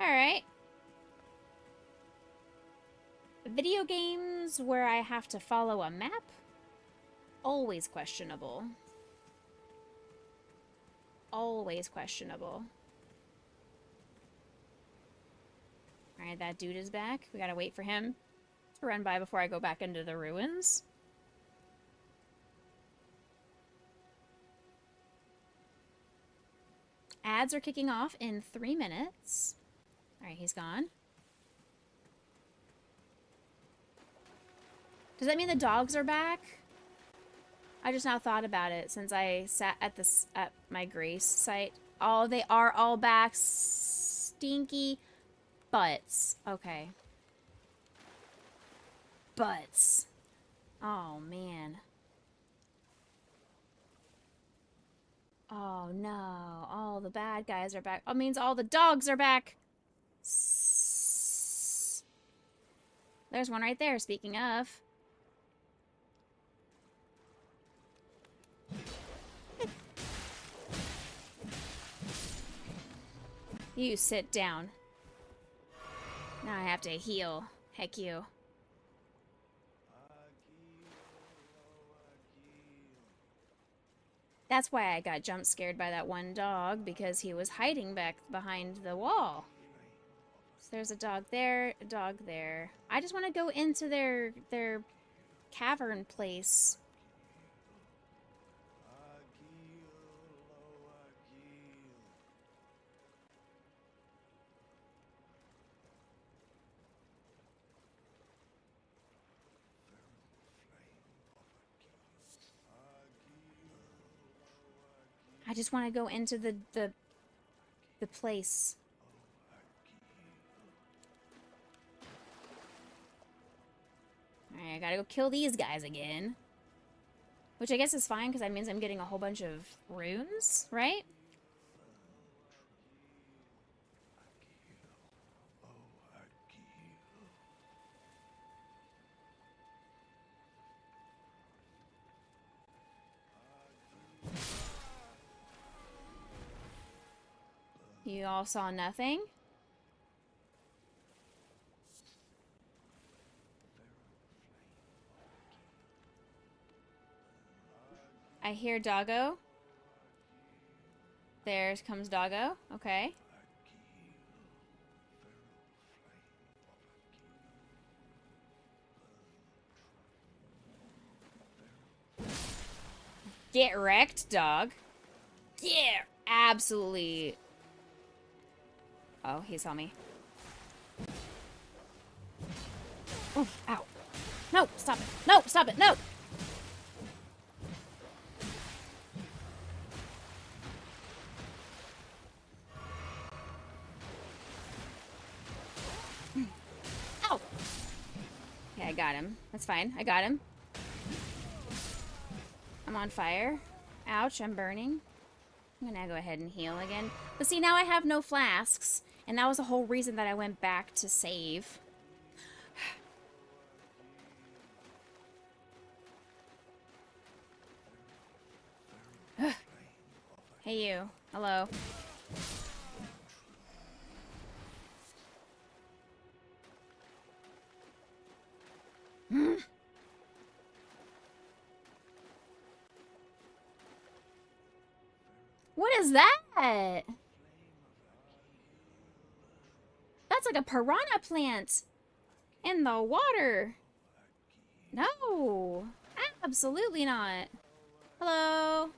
Alright. Video games where I have to follow a map? Always questionable. Always questionable. Alright, that dude is back. We gotta wait for him to run by before I go back into the ruins. Ads are kicking off in 3 minutes. Alright, he's gone. Does that mean the dogs are back? I just now thought about it since I sat at my Grace site. Oh, they are all back. Stinky butts. Okay. Butts. Oh, man. Oh, no. All the bad guys are back. Oh, it means all the dogs are back. There's one right there, speaking of. You sit down. Now I have to heal. Heck you. That's why I got jump scared by that one dog, because he was hiding back behind the wall. So there's a dog there, a dog there. I just want to go into their cavern place. I just want to go into the place. Alright, I gotta go kill these guys again. Which I guess is fine, because that means I'm getting a whole bunch of runes, right? You all saw nothing? I hear Doggo. There comes Doggo. Okay. Get wrecked, dog. Yeah, absolutely. Oh, he saw me. Oh, ow. No, stop it. No, stop it. No. Ow. Okay, I got him. That's fine. I got him. I'm on fire. Ouch, I'm burning. I'm gonna go ahead and heal again. But see, now I have no flasks. And that was the whole reason that I went back to save. Hey you. Hello. What is that? That's like a piranha plant in the water. No, absolutely not. Hello.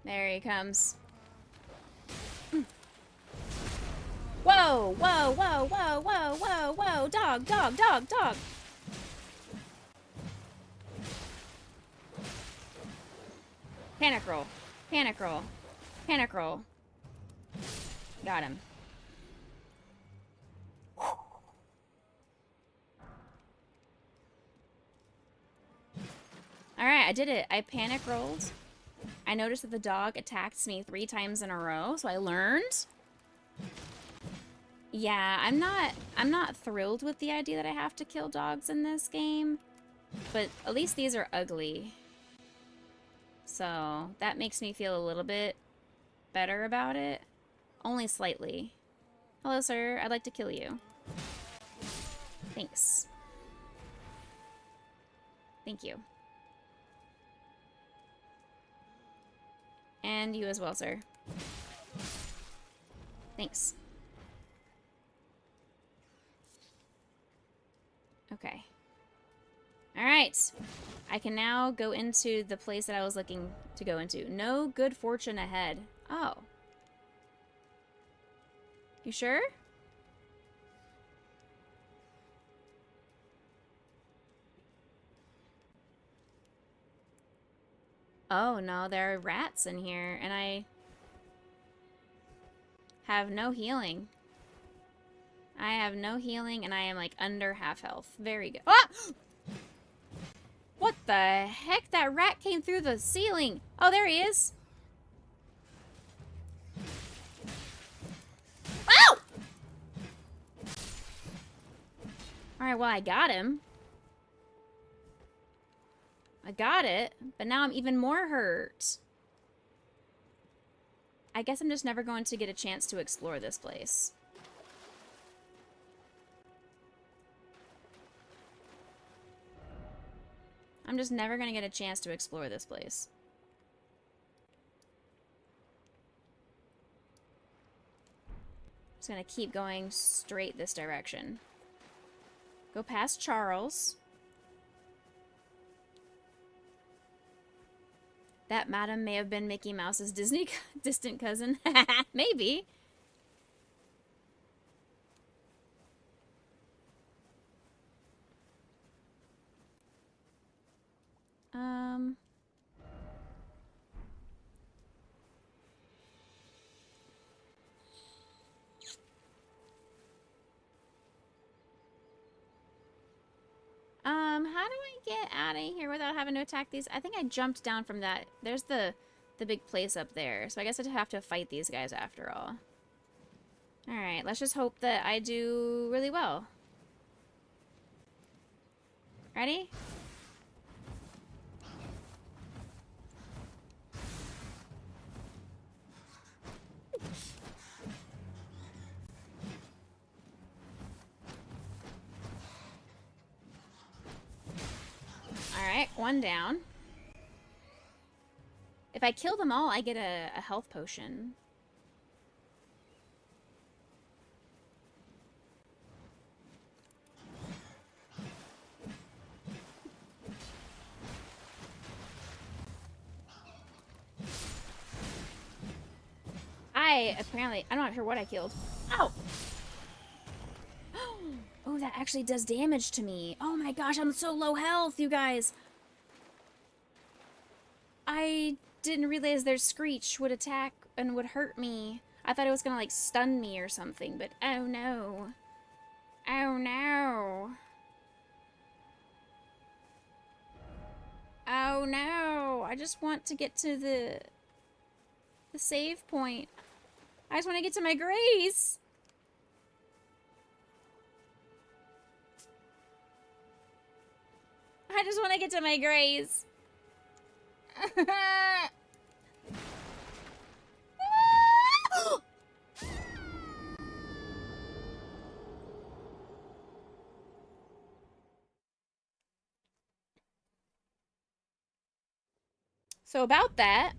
There he comes. Whoa, whoa, whoa, whoa, whoa, whoa, whoa. Dog, dog, dog, dog. Panic roll. Panic roll. Panic roll. Got him. Alright, I did it. I panic rolled. I noticed that the dog attacked me 3 times in a row, so I learned. Yeah, I'm not thrilled with the idea that I have to kill dogs in this game, but at least these are ugly. So, that makes me feel a little bit better about it. Only slightly. Hello, sir. I'd like to kill you. Thanks. Thank you. And you as well, sir. Thanks. Okay. Alright. I can now go into the place that I was looking to go into. No good fortune ahead. Oh. You sure? Oh no, there are rats in here, and I have no healing. I have no healing, and I am like under half health. Very good. Ah! What the heck? That rat came through the ceiling. Oh, there he is. Ow! Alright, well, I got him. I got it, but now I'm even more hurt. I guess I'm just never going to get a chance to explore this place. I'm just never going to get a chance to explore this place. Just going to keep going straight this direction. Go past Charles. That madam may have been Mickey Mouse's Disney distant cousin. Maybe. How do I get out of here without having to attack these? I think I jumped down from that. There's the big place up there. So I guess I'd have to fight these guys after all. Alright, let's just hope that I do really well. Ready? one down. If I kill them all, I get a health potion. I'm not sure what I killed. Ow! Oh, that actually does damage to me. Oh my gosh, I'm so low health, you guys. I didn't realize their screech would attack and would hurt me. I thought it was gonna like stun me or something, but oh no. Oh no. Oh no. I just want to get to the save point. I just want to get to my grace. I just want to get to my grace. So about that,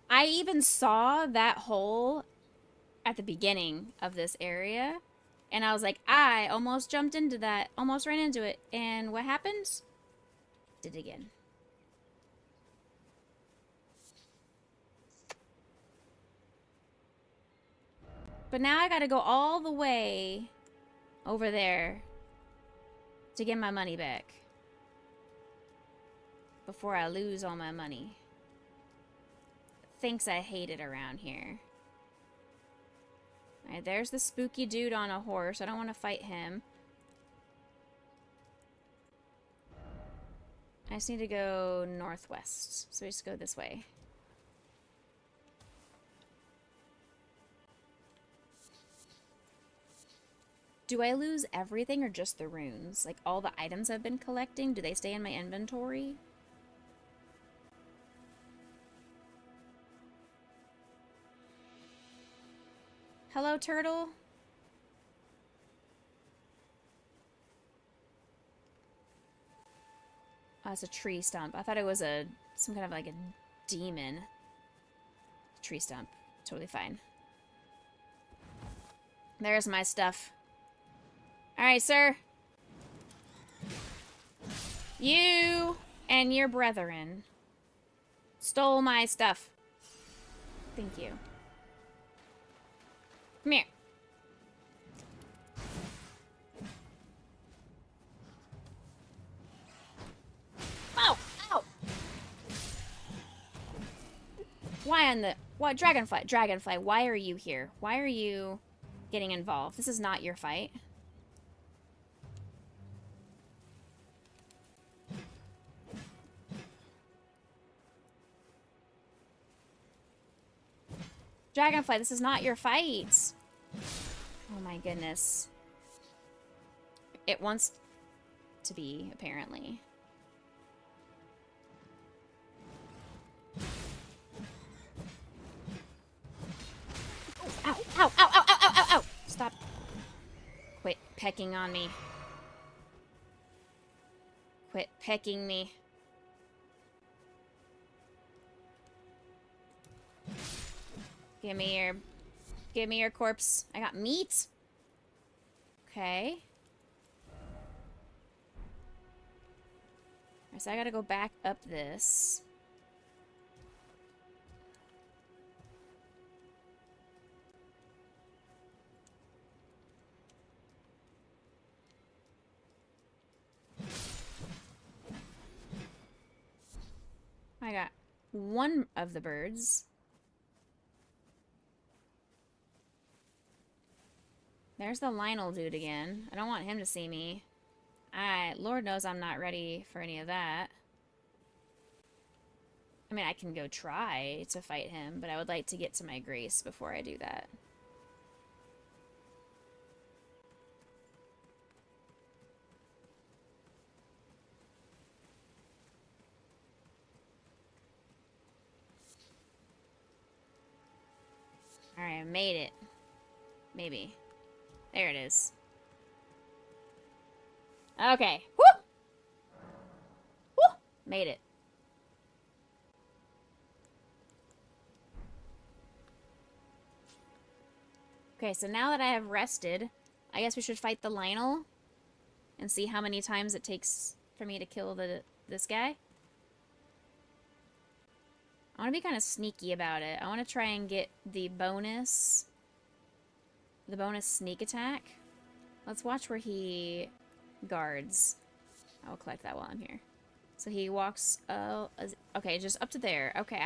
I even saw that hole at the beginning of this area, and I was like, I almost jumped into that, almost ran into it, and what happened? Did it again. But now I gotta go all the way over there to get my money back before I lose all my money. Thinks I hate it around here. Alright, there's the spooky dude on a horse. I don't want to fight him. I just need to go northwest. So we just go this way. Do I lose everything or just the runes? Like all the items I've been collecting, do they stay in my inventory? Hello, turtle. Oh, it's a tree stump. I thought it was some kind of like a demon. Tree stump. Totally fine. There's my stuff. Alright, sir. You and your brethren stole my stuff. Thank you. Come here. Ow! Ow! Why on the... What? Dragonfly. Dragonfly, why are you here? Why are you getting involved? This is not your fight. Dragonfly, this is not your fight. Oh my goodness. It wants to be, apparently. Ow, ow, ow, ow, ow, ow, ow, ow! Stop. Quit pecking on me. Quit pecking me. Give me your corpse. I got meat. Okay. Alright, so I gotta go back up this. I got one of the birds. There's the Lionel dude again. I don't want him to see me. Lord knows I'm not ready for any of that. I mean, I can go try to fight him, but I would like to get to my grace before I do that. Alright, I made it. Maybe. There it is. Okay. Woo! Woo! Made it. Okay, so now that I have rested, I guess we should fight the Lionel and see how many times it takes for me to kill this guy. I want to be kind of sneaky about it. I want to try and get the bonus sneak attack. Let's watch where he guards. I will collect that while I'm here. So he walks, okay, just up to there. Okay,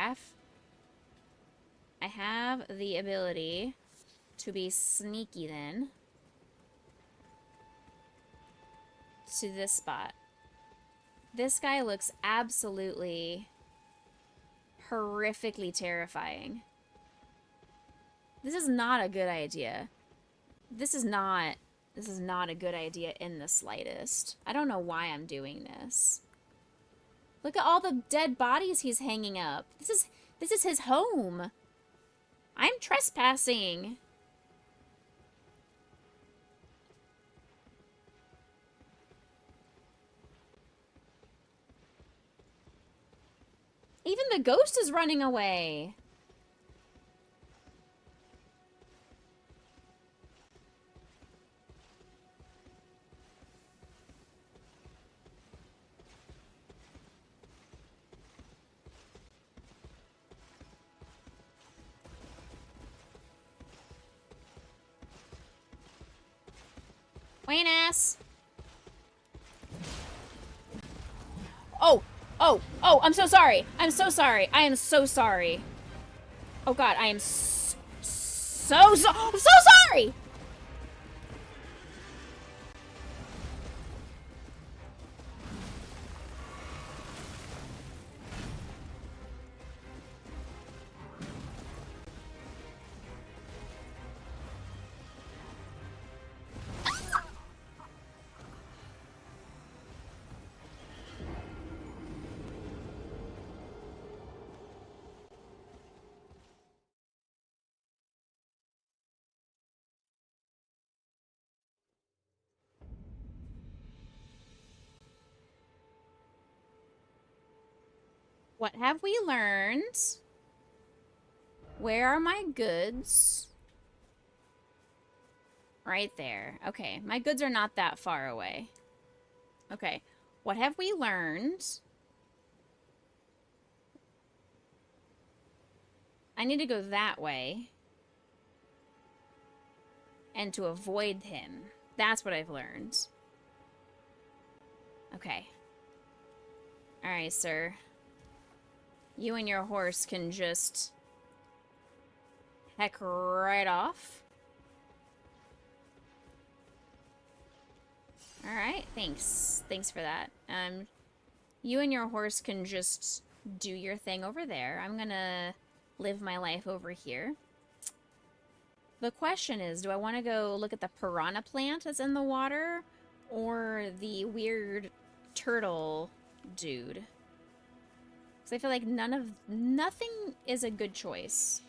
I have the ability to be sneaky then. To this spot. This guy looks absolutely horrifically terrifying. This is not a good idea. This is not a good idea in the slightest. I don't know why I'm doing this. Look at all the dead bodies he's hanging up. This is his home. I'm trespassing. Even the ghost is running away. Wayne ass. Oh, I'm so sorry. I'm so sorry. I am so sorry. Oh god, I am so sorry. What have we learned? Where are my goods? Right there. Okay, my goods are not that far away. Okay, what have we learned? I need to go that way. And to avoid him. That's what I've learned. Okay. Alright, sir. You and your horse can just heck right off. Alright, thanks. Thanks for that. You and your horse can just do your thing over there. I'm gonna live my life over here. The question is, do I want to go look at the piranha plant that's in the water or the weird turtle dude? Because I feel like nothing is a good choice.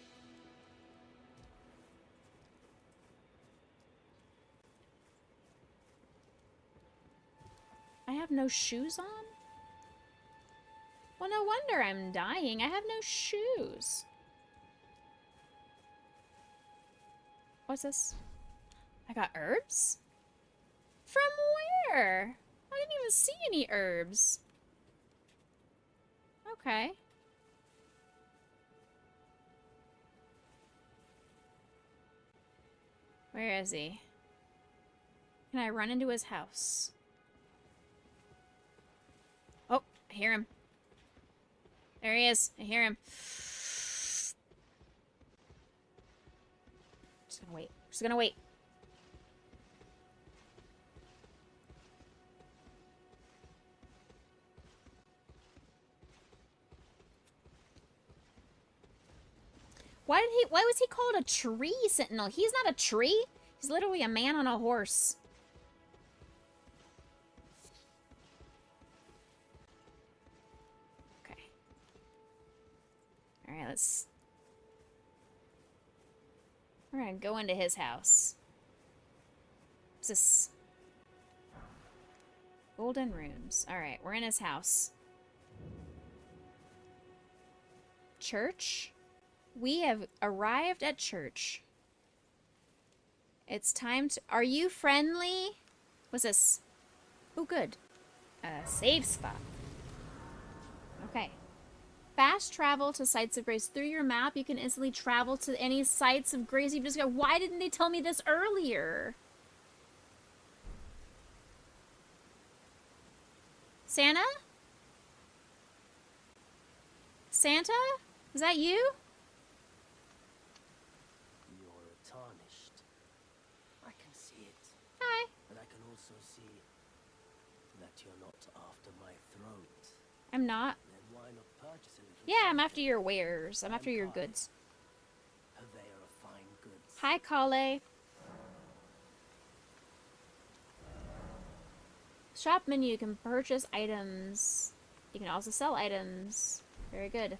I have no shoes on? Well, no wonder I'm dying. I have no shoes. What's this? I got herbs? From where? I didn't even see any herbs. Okay. Where is he? Can I run into his house? Oh, I hear him. There he is. I hear him. Just gonna wait. Just gonna wait. Why was he called a tree sentinel? He's not a tree. He's literally a man on a horse. Okay. Alright, we're gonna go into his house. What's this? Golden runes. Alright, we're in his house. Church? We have arrived at church. It's time to... Are you friendly? What's this? Oh, good. A save spot. Okay. Fast travel to sites of grace. Through your map, you can instantly travel to any sites of grace you've discovered. Why didn't they tell me this earlier? Santa? Santa? Is that you? You're tarnished. I can see it. Hi. And I can also see that you're not after my throat. I'm not. Then why not purchase a little? Yeah, I'm after your wares. I'm after your goods. Purveyor of fine goods. Hi, Kale. Shop menu, you can purchase items. You can also sell items. Very good.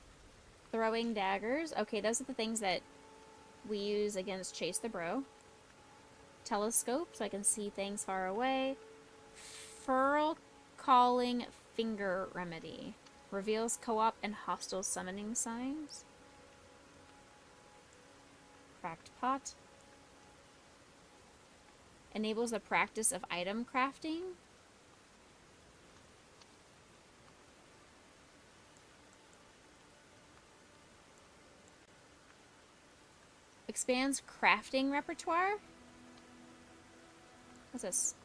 Throwing daggers. Okay, those are the things that we use against Chase the Bro. Telescope, so I can see things far away. Furl calling finger remedy. Reveals co-op and hostile summoning signs. Cracked pot. Enables the practice of item crafting. Expands crafting repertoire. What's this?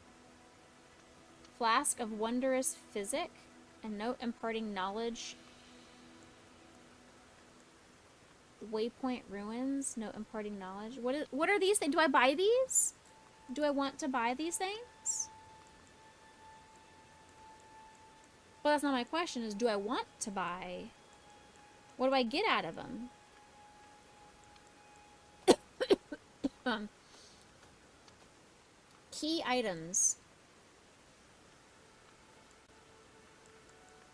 Flask of wondrous physic. A note imparting knowledge. Waypoint ruins. Note imparting knowledge. What are these things? Do I buy these? Do I want to buy these things? Well, that's not my question. Is do I want to buy? What do I get out of them? Key items.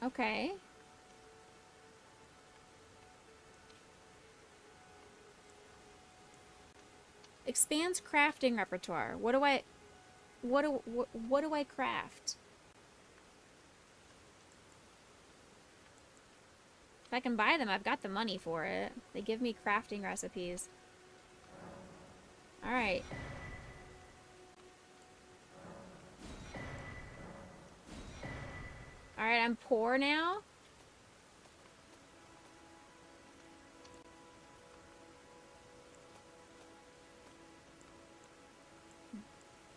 Okay. Expands crafting repertoire. What do I craft? If I can buy them, I've got the money for it. They give me crafting recipes. Alright. Alright, I'm poor now.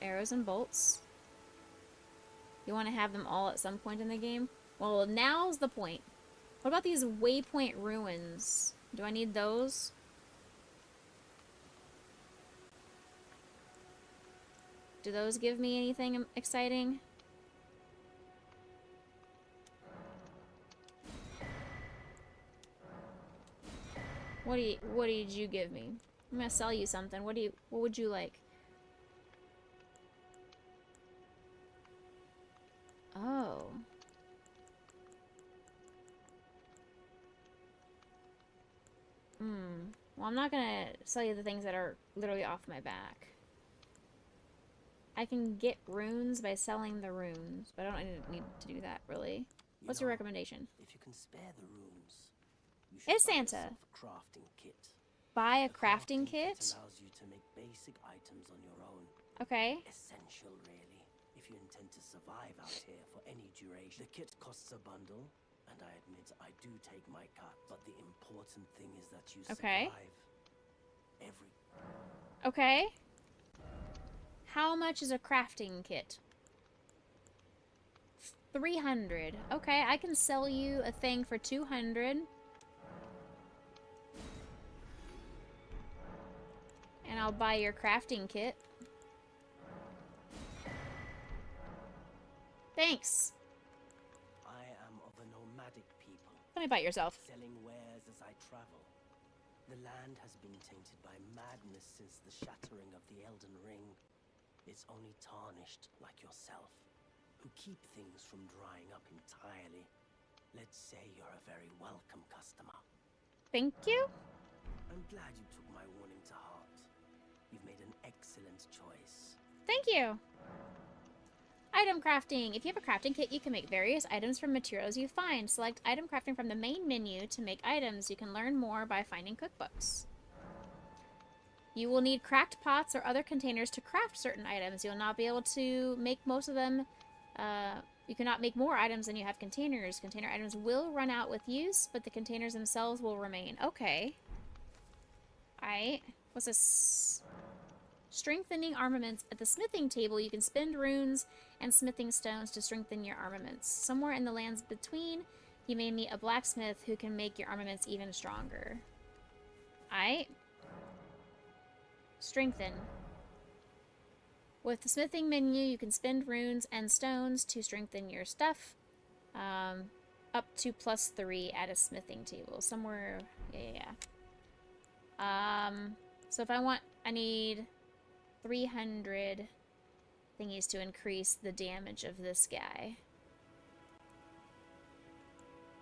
Arrows and bolts. You want to have them all at some point in the game? Well, now's the point. What about these waypoint ruins? Do I need those? Do those give me anything exciting? What did you give me? I'm gonna sell you something. What would you like? Oh. Well, I'm not gonna sell you the things that are literally off my back. I can get runes by selling the runes, but I don't need to do that, really. What's your recommendation? If you can spare the runes, you should It's buy Santa. yourself a crafting kit. Buy a crafting kit? Allows you to make basic items on your own. Okay. Essential, really, if you intend to survive out here for any duration. The kit costs a bundle, and I admit I do take my cut, but the important thing is that you survive. Okay. How much is a crafting kit? 300. Okay, I can sell you a thing for 200. And I'll buy your crafting kit. Thanks. I am of a nomadic people. Tell me about yourself. Selling wares as I travel. The land has been tainted by madness since the shattering of the Elden Ring. It's only tarnished like yourself, who keep things from drying up entirely. Let's say you're a very welcome customer. Thank you. I'm glad you took my warning to heart. You've made an excellent choice. Thank you. I item crafting. If you have a crafting kit, you can make various items from materials you find. Select item crafting from the main menu to make items. You can learn more by finding cookbooks. You will need cracked pots or other containers to craft certain items. You'll not be able to make most of them. You cannot make more items than you have containers. Container items will run out with use, but the containers themselves will remain. Okay. Alright. What's this? Strengthening armaments. At the smithing table, you can spend runes and smithing stones to strengthen your armaments. Somewhere in the lands between, you may meet a blacksmith who can make your armaments even stronger. Alright. Strengthen. With the smithing menu, you can spend runes and stones to strengthen your stuff. Up to +3 at a smithing table. Somewhere, yeah. So if I need 300 thingies to increase the damage of this guy.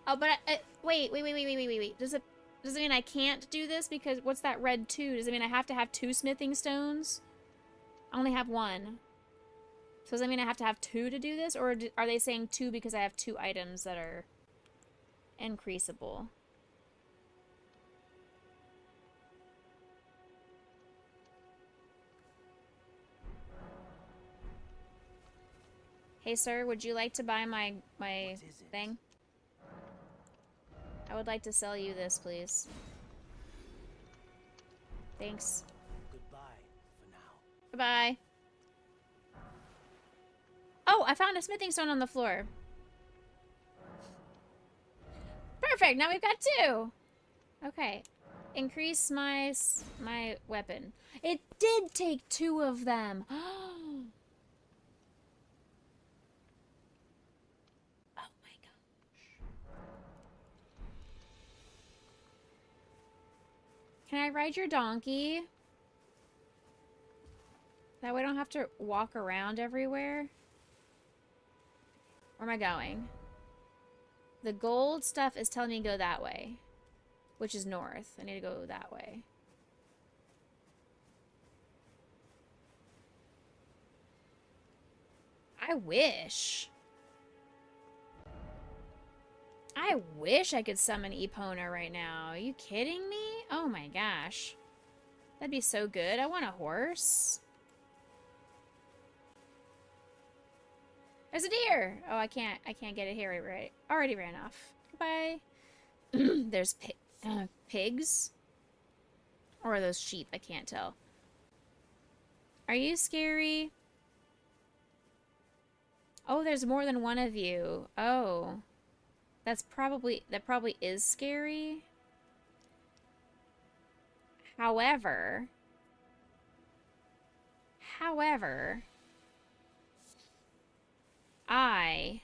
Oh, but wait. Does it mean I can't do this? Because what's that red 2? Does it mean I have to have 2 smithing stones? I only have 1. So does that mean I have to have 2 to do this? Or are they saying 2 because I have 2 items that are increasable? Hey sir, would you like to buy my thing? I would like to sell you this, please. Thanks. Goodbye for now. Goodbye. Oh, I found a smithing stone on the floor. Perfect, now we've got 2. Okay. Increase my weapon. It did take 2 of them. Can I ride your donkey? That way I don't have to walk around everywhere. Where am I going? The gold stuff is telling me to go that way. Which is north. I need to go that way. I wish. I wish I could summon Epona right now. Are you kidding me? Oh my gosh. That'd be so good. I want a horse. There's a deer! Oh, I can't get it here right. Already ran off. Goodbye. There's pigs? Or are those sheep? I can't tell. Are you scary? Oh, there's more than one of you. Oh. That probably is scary. However, I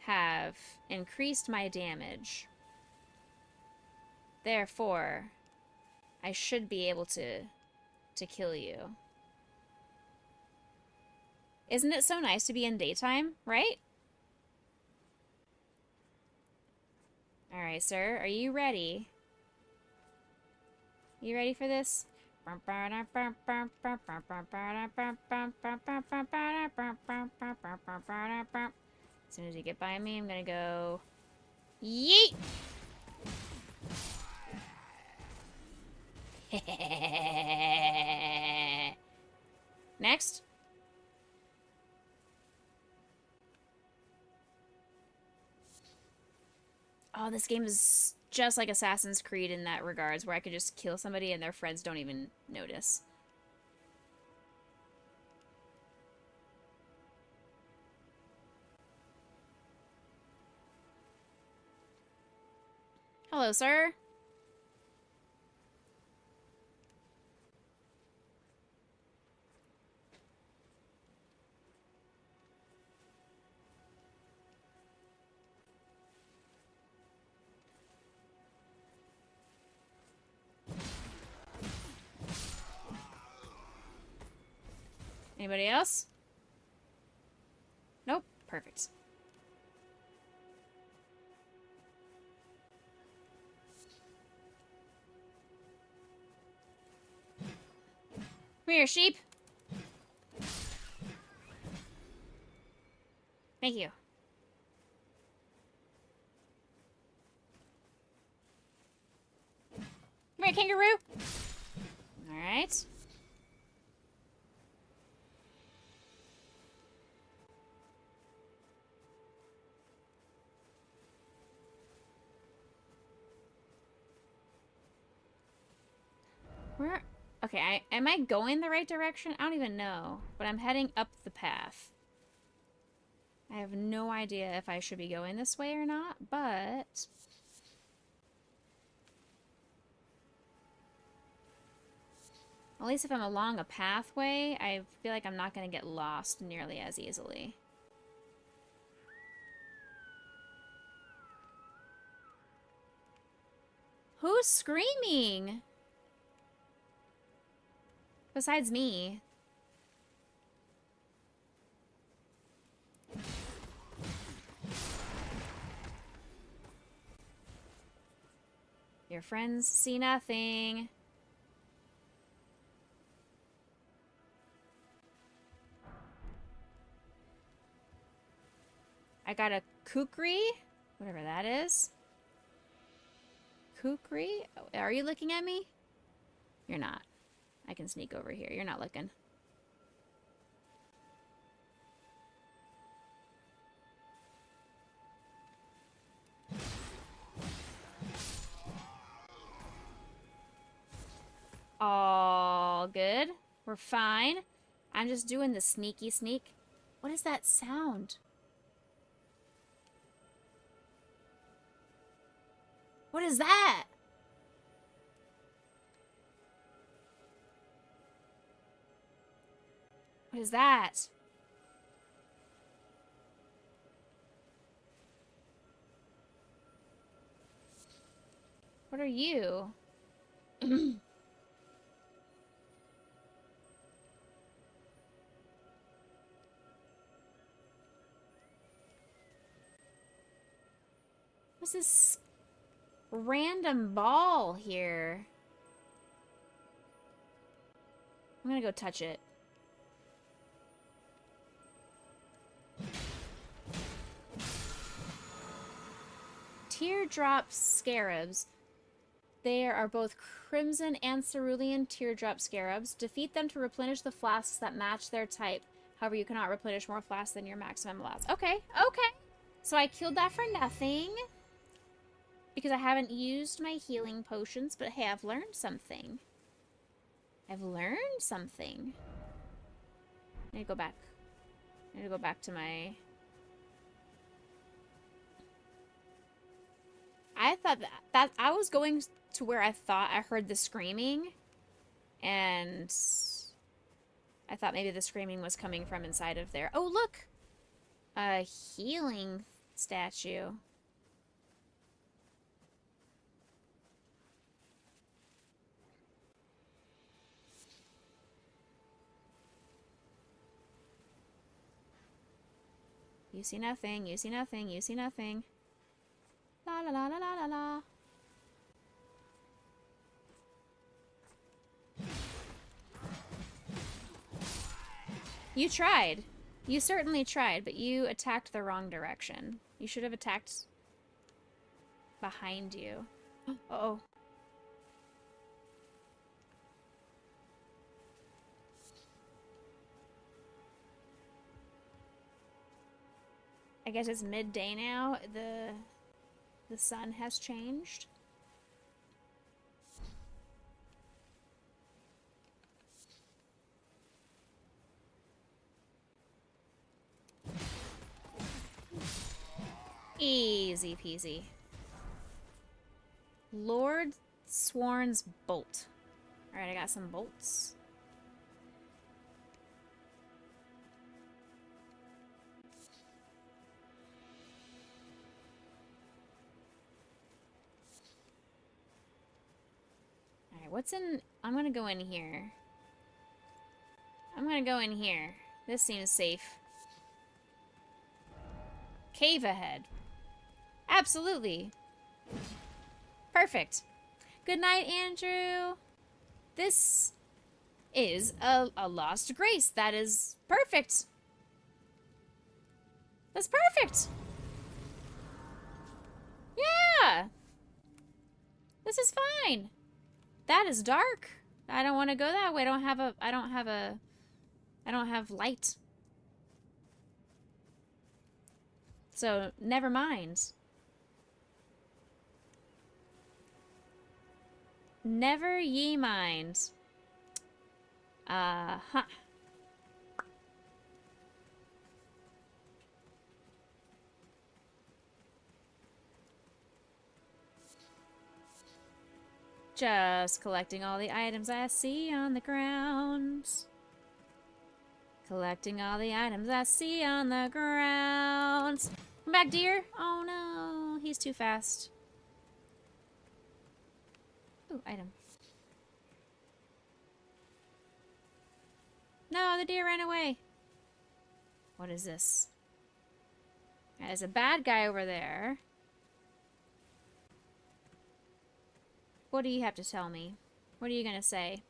have increased my damage. Therefore, I should be able to kill you. Isn't it so nice to be in daytime, right? Alright, sir. Are you ready? You ready for this? As soon as you get by me, I'm gonna go... Yeet! Next. Oh, this game is just like Assassin's Creed in that regards, where I could just kill somebody and their friends don't even notice. Hello, sir. Anybody else? Nope. Perfect. Come here, sheep. Thank you. Come here, kangaroo. All right. Where? Okay, am I going the right direction? I don't even know, but I'm heading up the path. I have no idea if I should be going this way or not, but... At least if I'm along a pathway, I feel like I'm not going to get lost nearly as easily. Who's screaming? Besides me. Your friends see nothing. I got a kukri, whatever that is. Kukri? Are you looking at me? You're not. I can sneak over here. You're not looking. All good. We're fine. I'm just doing the sneaky sneak. What is that sound? What is that? What is that? What are you? What's this random ball here? I'm gonna go touch it. Teardrop scarabs. They are both crimson and cerulean teardrop scarabs. Defeat them to replenish the flasks that match their type. However, you cannot replenish more flasks than your maximum allows. Okay, okay. So I killed that for nothing. Because I haven't used my healing potions, but hey, I've learned something. I've learned something. I need to go back. I need to go back to my... I thought that I was going to where I thought I heard the screaming, and I thought maybe the screaming was coming from inside of there. Oh, look! A healing statue. You see nothing, you see nothing, you see nothing. La la la la la la la. You tried. You certainly tried, but you attacked the wrong direction. You should have attacked behind you. Uh-oh. I guess it's midday now. The sun has changed. Easy peasy. Lord Sworn's bolt. Alright, I got some bolts. Alright, what's in... I'm gonna go in here. I'm gonna go in here. This seems safe. Cave ahead. Absolutely. Perfect. Good night, Andrew. This is a lost grace. That is perfect. That's perfect. Yeah. This is fine. That is dark. I don't want to go that way. I don't have light. So, never mind. Never ye mind. Huh. Just collecting all the items I see on the ground. Collecting all the items I see on the ground. Come back, deer. Oh no, he's too fast. Ooh, item. No, the deer ran away. What is this? There's a bad guy over there. What do you have to tell me? What are you gonna say?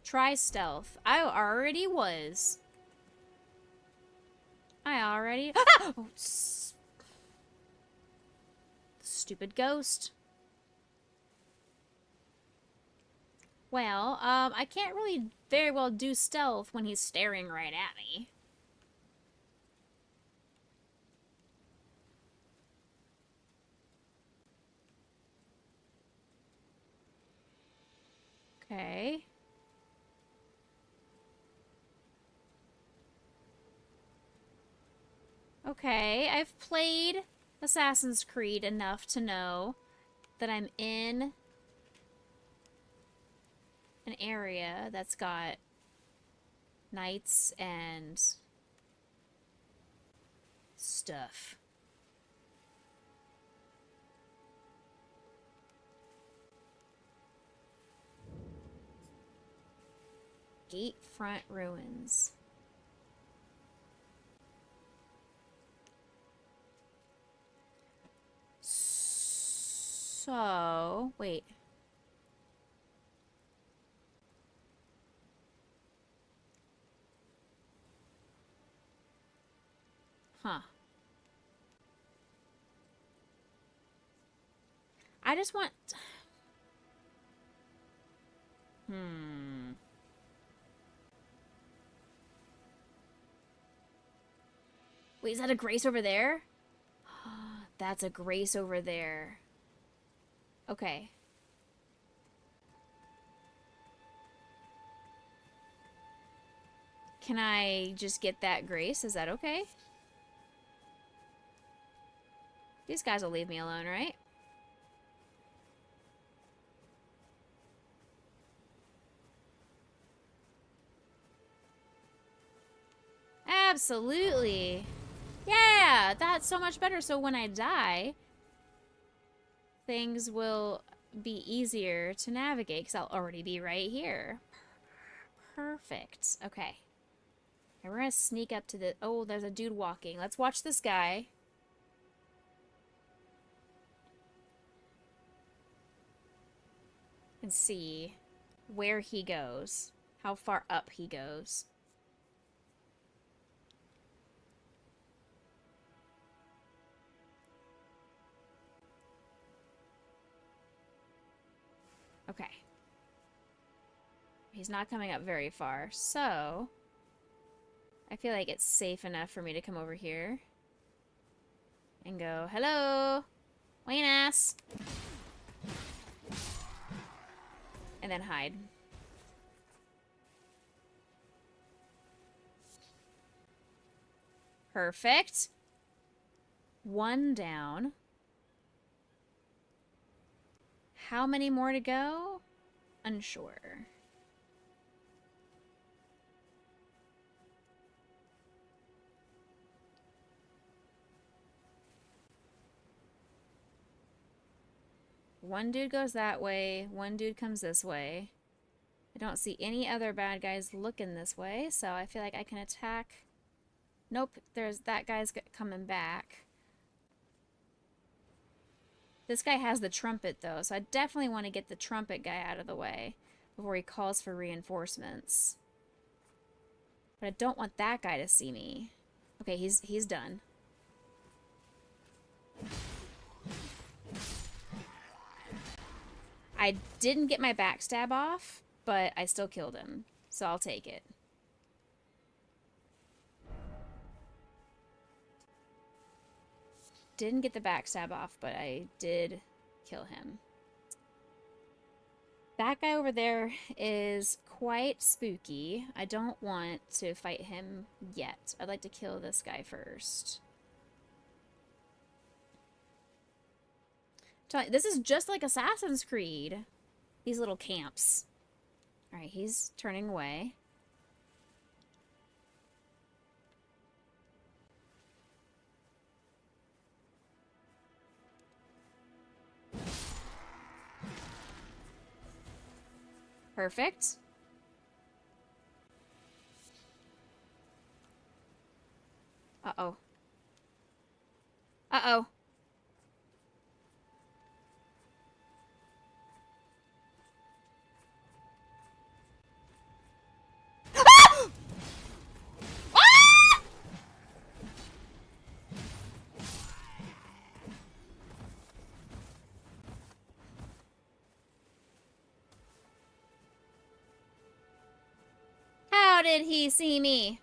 Try stealth. I already was. I already... Ah! Oh, stupid ghost. Well, I can't really very well do stealth when he's staring right at me. Okay. Okay, I've played Assassin's Creed enough to know that I'm in an area that's got knights and stuff. Gate front ruins. So, wait. Huh. I just want... Wait, is that a grace over there? That's a grace over there. Okay. Can I just get that grace? Is that okay? These guys will leave me alone, right? Absolutely. Yeah, that's so much better. So when I die, things will be easier to navigate because I'll already be right here. Perfect. Okay. And we're gonna sneak up to the... Oh, there's a dude walking. Let's watch this guy. And see where he goes. How far up he goes. Okay. He's not coming up very far, so... I feel like it's safe enough for me to come over here. And go, hello! Wayne ass! And then hide. Perfect. One down. How many more to go? Unsure. One dude goes that way, one dude comes this way. I don't see any other bad guys looking this way, so I feel like I can attack. Nope, there's that guy's coming back. This guy has the trumpet, though, so I definitely want to get the trumpet guy out of the way. before he calls for reinforcements. But I don't want that guy to see me. Okay, he's done. I didn't get my backstab off, but I still killed him, so I'll take it. Didn't get the backstab off, but I did kill him. That guy over there is quite spooky. I don't want to fight him yet. I'd like to kill this guy first. This is just like Assassin's Creed. These little camps. Alright, he's turning away. Perfect. Uh-oh. Uh-oh. How did he see me?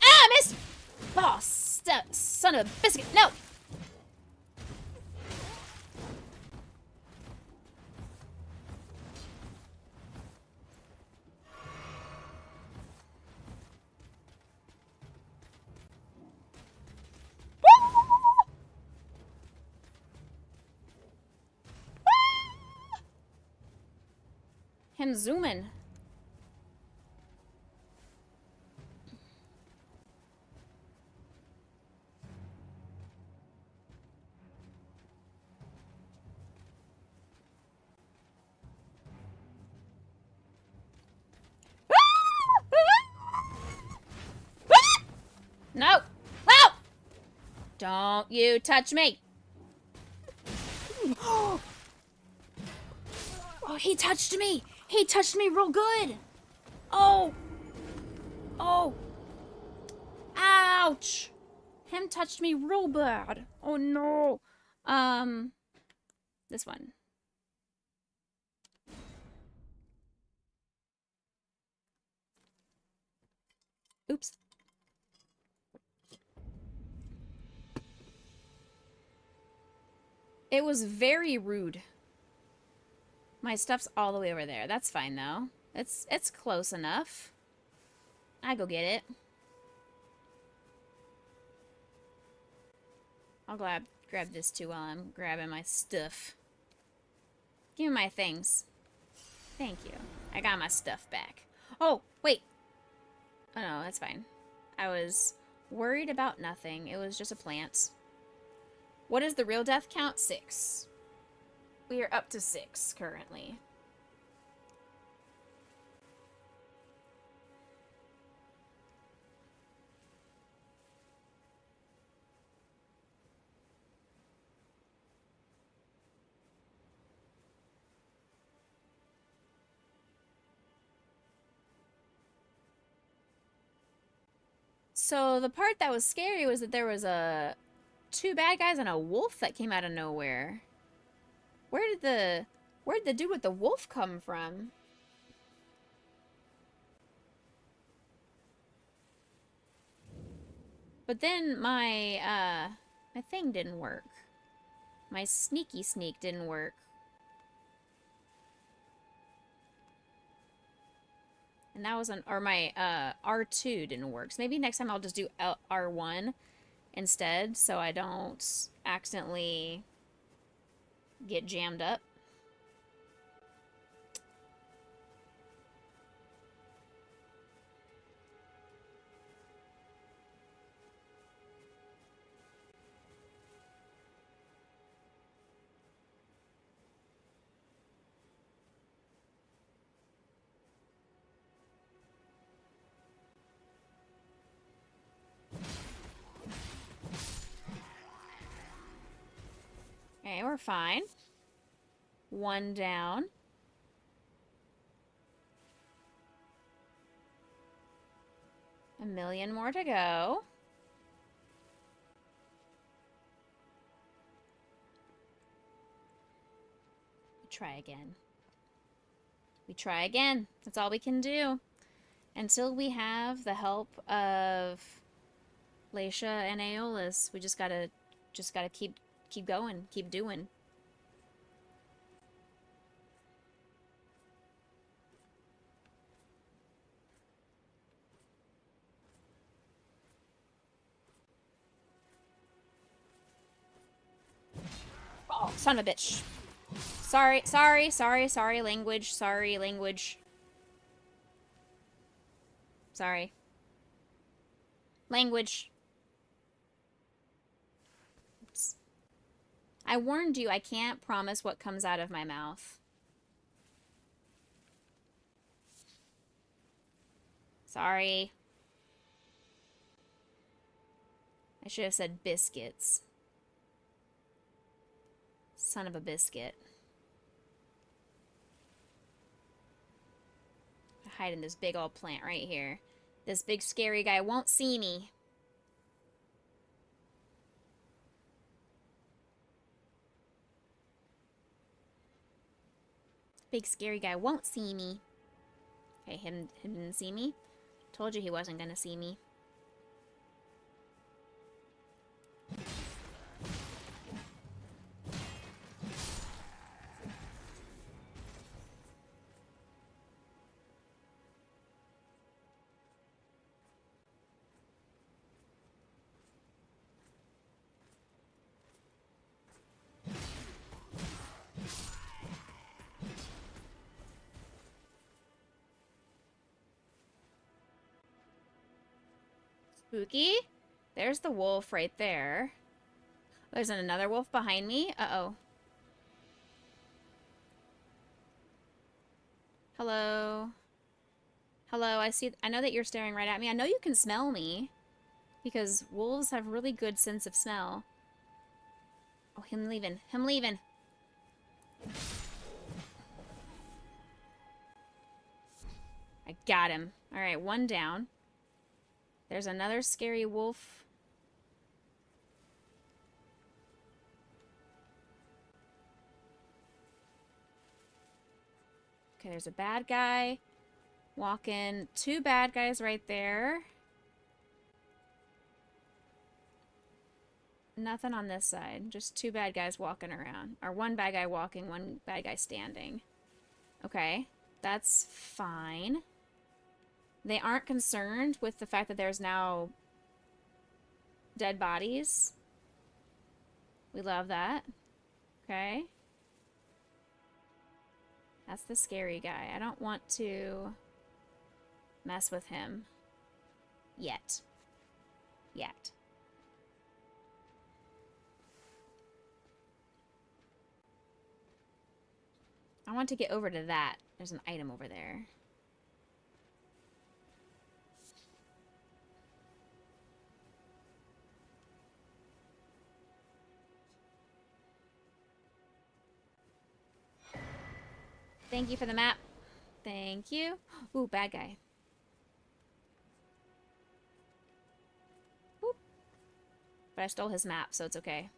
Ah, miss! Oh, son of a biscuit. No! Him zooming. No! No! Don't you touch me! Oh, he touched me! He touched me real good! Oh! Oh! Ouch! Him touched me real bad. Oh no! This one. Oops. It was very rude. My stuff's all the way over there. That's fine though. It's close enough. I go get it. I'll grab this too while I'm grabbing my stuff. Give me my things. Thank you. I got my stuff back. Oh, wait. Oh no, that's fine. I was worried about nothing. It was just a plant. What is the real death count? 6. We are up to 6 currently. So the part that was scary was that there was 2 bad guys and a wolf that came out of nowhere. Where did the dude with the wolf come from? But then my thing didn't work. My sneaky sneak didn't work. And that was or my R2 didn't work. So maybe next time I'll just do R1 instead so I don't accidentally get jammed up. we're fine. One down. A million more to go. Try again. We try again. That's all we can do. Until we have the help of Laisha and Aeolus, we just gotta keep going, keep doing. Oh, son of a bitch. Sorry, language. Sorry, language. Sorry. Language. Oops. I warned you, I can't promise what comes out of my mouth. Sorry. I should have said biscuits. Son of a biscuit. I hide in this big old plant right here. This big scary guy won't see me. Big scary guy won't see me. Okay, him didn't see me. Told you he wasn't gonna see me. Spooky? There's the wolf right there. There's another wolf behind me. Uh-oh. Hello? Hello, I know that you're staring right at me. I know you can smell me. Because wolves have really good sense of smell. Oh, him leaving. Him leaving. I got him. Alright, one down. There's another scary wolf. Okay, there's a bad guy walking. Two bad guys right there. Nothing on this side. Just two bad guys walking around. Or one bad guy walking, one bad guy standing. Okay, that's fine. They aren't concerned with the fact that there's now dead bodies. We love that. Okay. That's the scary guy. I don't want to mess with him. Yet. Yet. I want to get over to that. There's an item over there. Thank you for the map. Thank you. Ooh, bad guy. Boop. But I stole his map, so it's okay.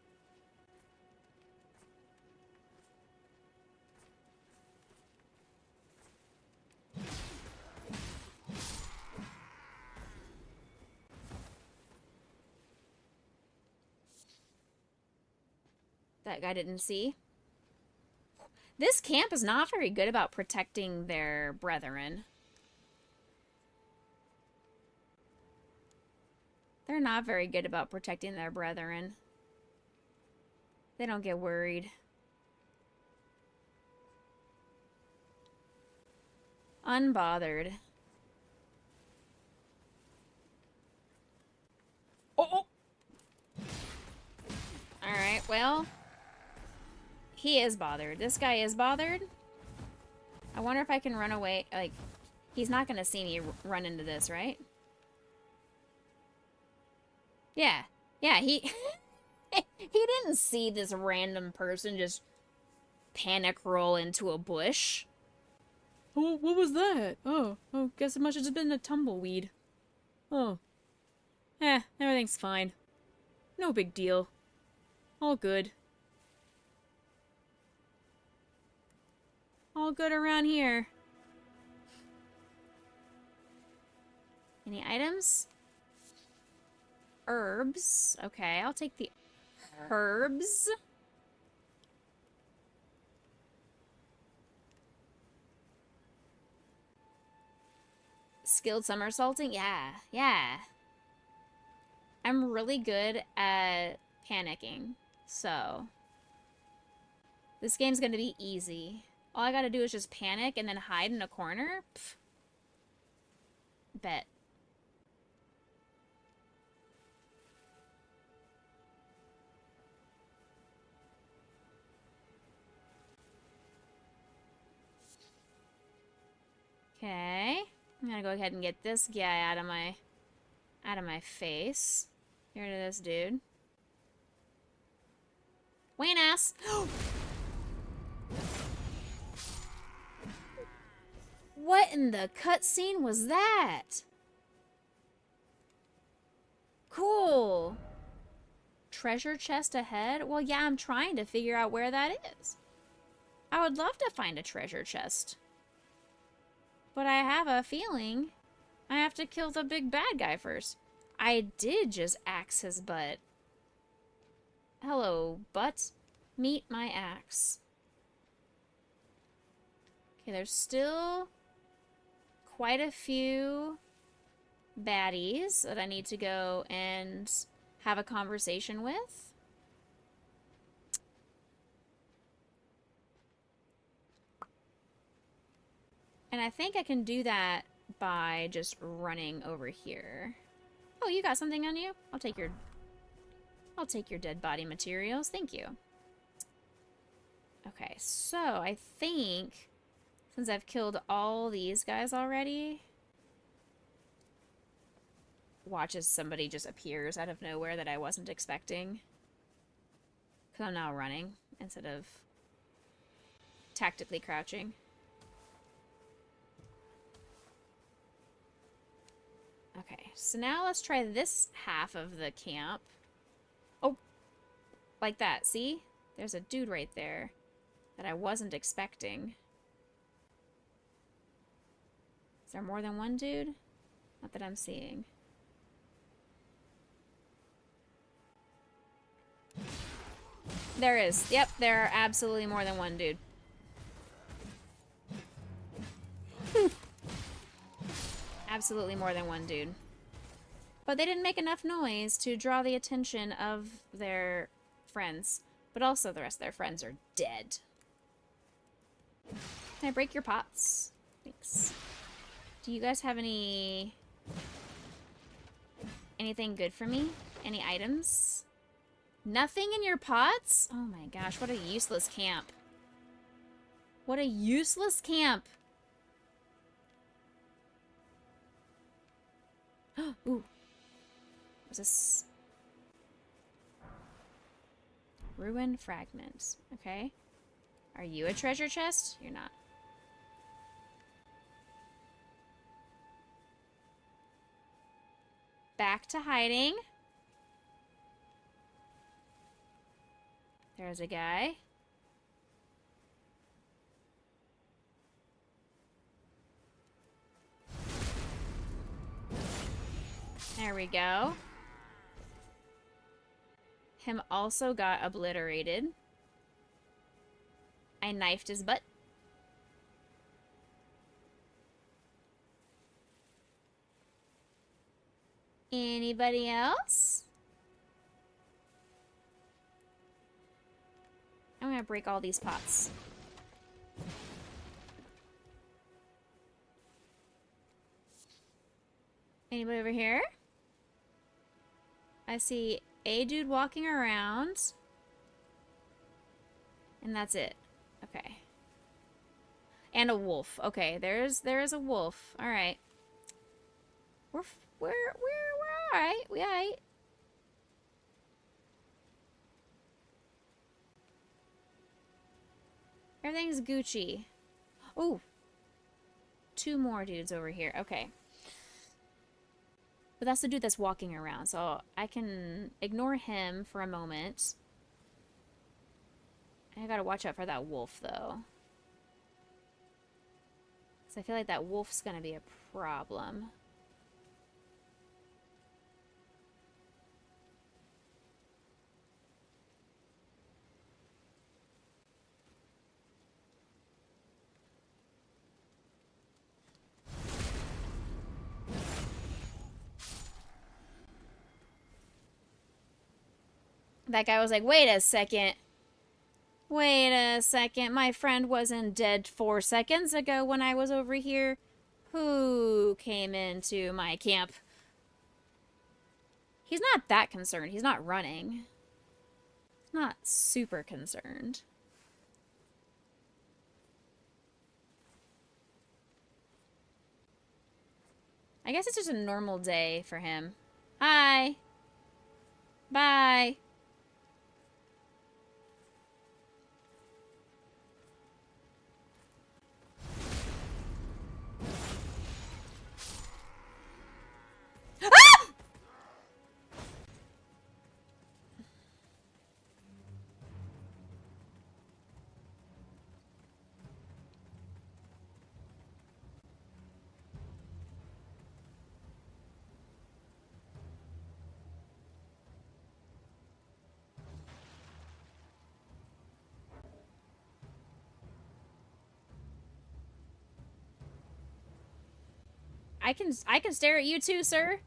That guy didn't see. This camp is not very good about protecting their brethren. They're not very good about protecting their brethren. They don't get worried. Unbothered. Oh! Alright, well... He is bothered. This guy is bothered. I wonder if I can run away. Like, he's not gonna see me run into this, right? Yeah. Yeah, he... He didn't see this random person just panic roll into a bush. Oh, what was that? Oh, guess it must have just been a tumbleweed. Oh. Everything's fine. No big deal. All good. All good around here. Any items? Herbs. Okay, I'll take the herbs. Skilled somersaulting? Yeah. I'm really good at panicking, so this game's gonna be easy. All I gotta do is just panic and then hide in a corner. Pff. Bet. Okay. I'm gonna go ahead and get this guy out of my face. Here to this dude. Wayne ass. What in the cutscene was that? Cool. Treasure chest ahead? Well, yeah, I'm trying to figure out where that is. I would love to find a treasure chest. But I have a feeling I have to kill the big bad guy first. I did just axe his butt. Hello, butt. Meet my axe. Okay, there's still quite a few baddies that I need to go and have a conversation with. And I think I can do that by just running over here. Oh, you got something on you? I'll take your dead body materials. Thank you. Okay, so I think since I've killed all these guys already, watch as somebody just appears out of nowhere that I wasn't expecting. Because I'm now running instead of tactically crouching. Okay, so now let's try this half of the camp. Oh, like that, see? There's a dude right there that I wasn't expecting. Is there more than one dude? Not that I'm seeing. There is. Yep, there are absolutely more than one dude. Absolutely more than one dude. But they didn't make enough noise to draw the attention of their friends. But also the rest of their friends are dead. Can I break your pots? Thanks. Do you guys have anything good for me? Any items? Nothing in your pots? Oh my gosh, what a useless camp. What a useless camp. Ooh. What's this? Ruined fragments. Okay. Are you a treasure chest? You're not. Back to hiding. There's a guy. There we go. Him also got obliterated. I knifed his butt. Anybody else? I'm gonna break all these pots. Anybody over here? I see a dude walking around. And that's it. Okay. And a wolf. Okay, there is a wolf. All right. We're all right. We all right. Everything's Gucci. Ooh. 2 more dudes over here. Okay. But that's the dude that's walking around, so I can ignore him for a moment. I gotta watch out for that wolf, though. Because I feel like that wolf's gonna be a problem. That guy was like, wait a second. Wait a second. My friend wasn't dead 4 seconds ago when I was over here. Who came into my camp? He's not that concerned. He's not running. He's not super concerned. I guess it's just a normal day for him. Hi. Bye. I can stare at you too, sir.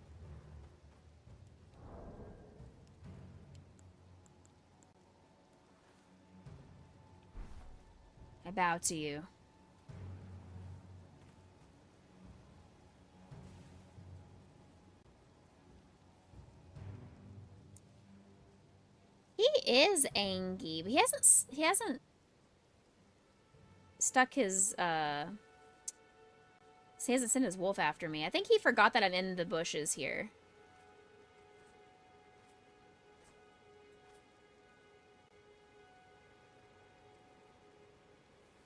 I bow to you. He is angry, but he hasn't stuck his he hasn't sent his wolf after me. I think he forgot that I'm in the bushes here.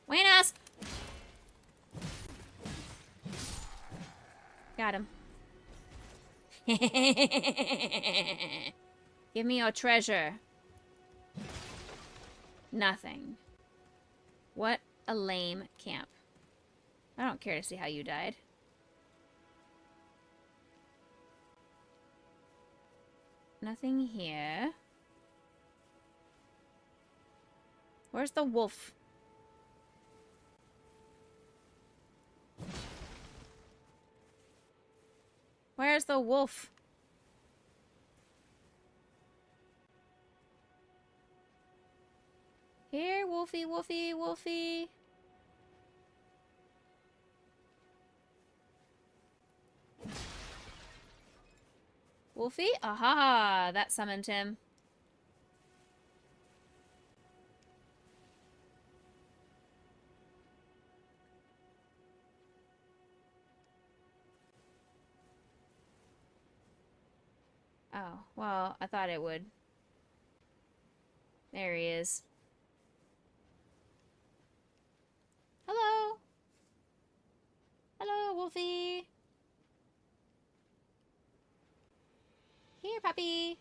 Buenas! Got him. Give me your treasure. Nothing. What a lame camp. I don't care to see how you died. Nothing here. Where's the wolf? Where's the wolf? Here, Wolfie, Wolfie, Wolfie. Wolfie? Aha! That summoned him. Oh, well, I thought it would. There he is. Hello! Hello, Wolfie! Here, puppy!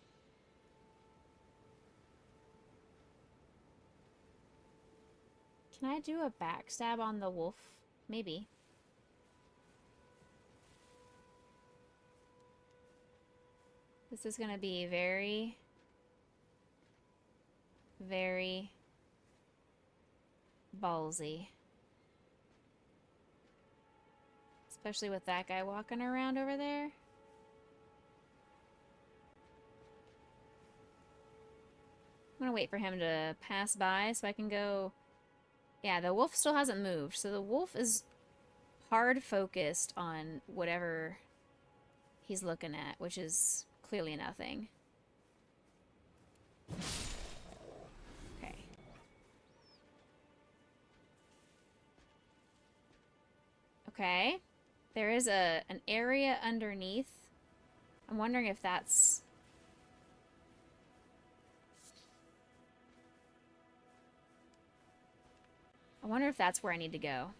Can I do a backstab on the wolf? Maybe. This is gonna be very, very ballsy. Especially with that guy walking around over there. I'm gonna wait for him to pass by so I can go... Yeah, the wolf still hasn't moved, so the wolf is hard focused on whatever he's looking at, which is clearly nothing. Okay. Okay. There is an area underneath. I'm wondering if that's... I wonder if that's where I need to go.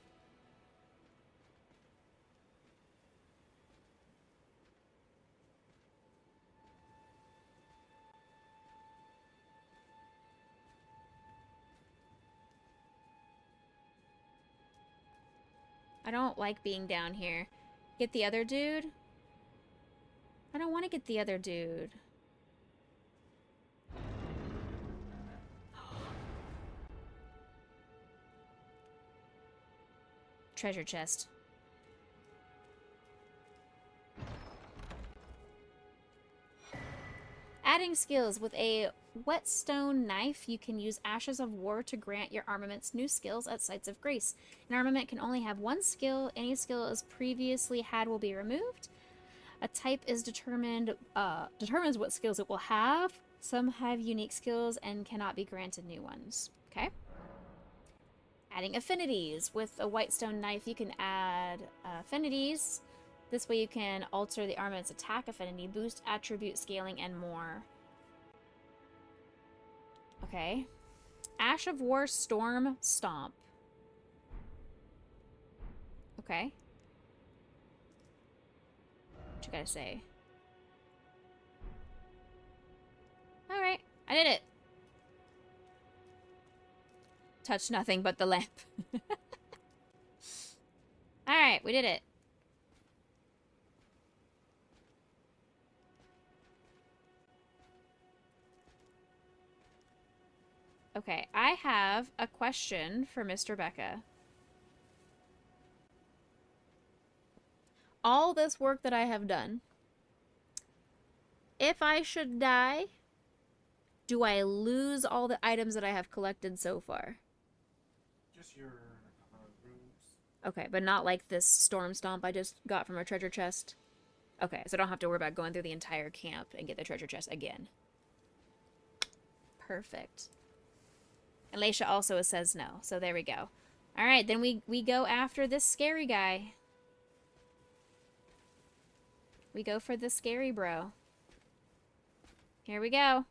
I don't like being down here. Get the other dude? I don't want to get the other dude. Treasure chest. Adding skills. With a whetstone knife, you can use Ashes of War to grant your armaments new skills at sites of grace. An armament can only have one skill. Any skill as previously had will be removed. A type is determines what skills it will have. Some have unique skills and cannot be granted new ones. Okay. Adding affinities. With a whitestone knife, you can add affinities. This way you can alter the armament's attack affinity, boost attribute scaling, and more. Okay. Ash of War Storm Stomp. Okay. What you gotta say? Alright, I did it. Touch nothing but the lamp. Alright, we did it. Okay, I have a question for Mr. Becca. All this work that I have done, if I should die, do I lose all the items that I have collected so far? Just your rooms. Okay, but not like this storm stomp I just got from a treasure chest. Okay, so I don't have to worry about going through the entire camp and get the treasure chest again. Perfect. And Leisha also says no, so there we go. Alright, then we go after this scary guy. We go for the scary bro. Here we go.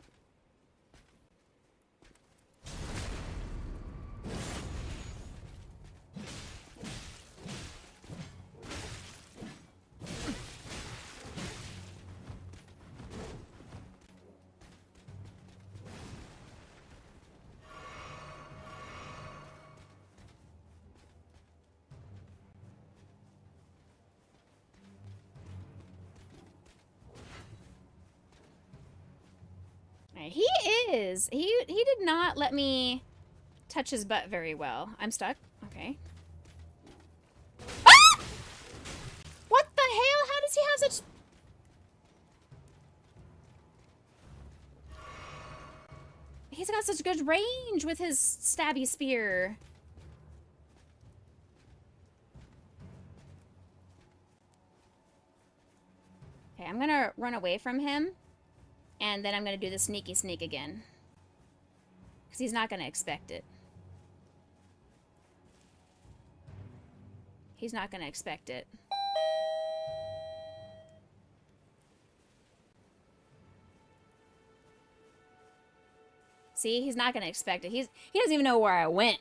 He is. He did not let me touch his butt very well. I'm stuck. Okay. Ah! What the hell? How does he have such... He's got such good range with his stabby spear. Okay, I'm gonna run away from him. And then I'm going to do the sneaky sneak again. Because he's not going to expect it. He's not going to expect it. See, he's not going to expect it. He doesn't even know where I went.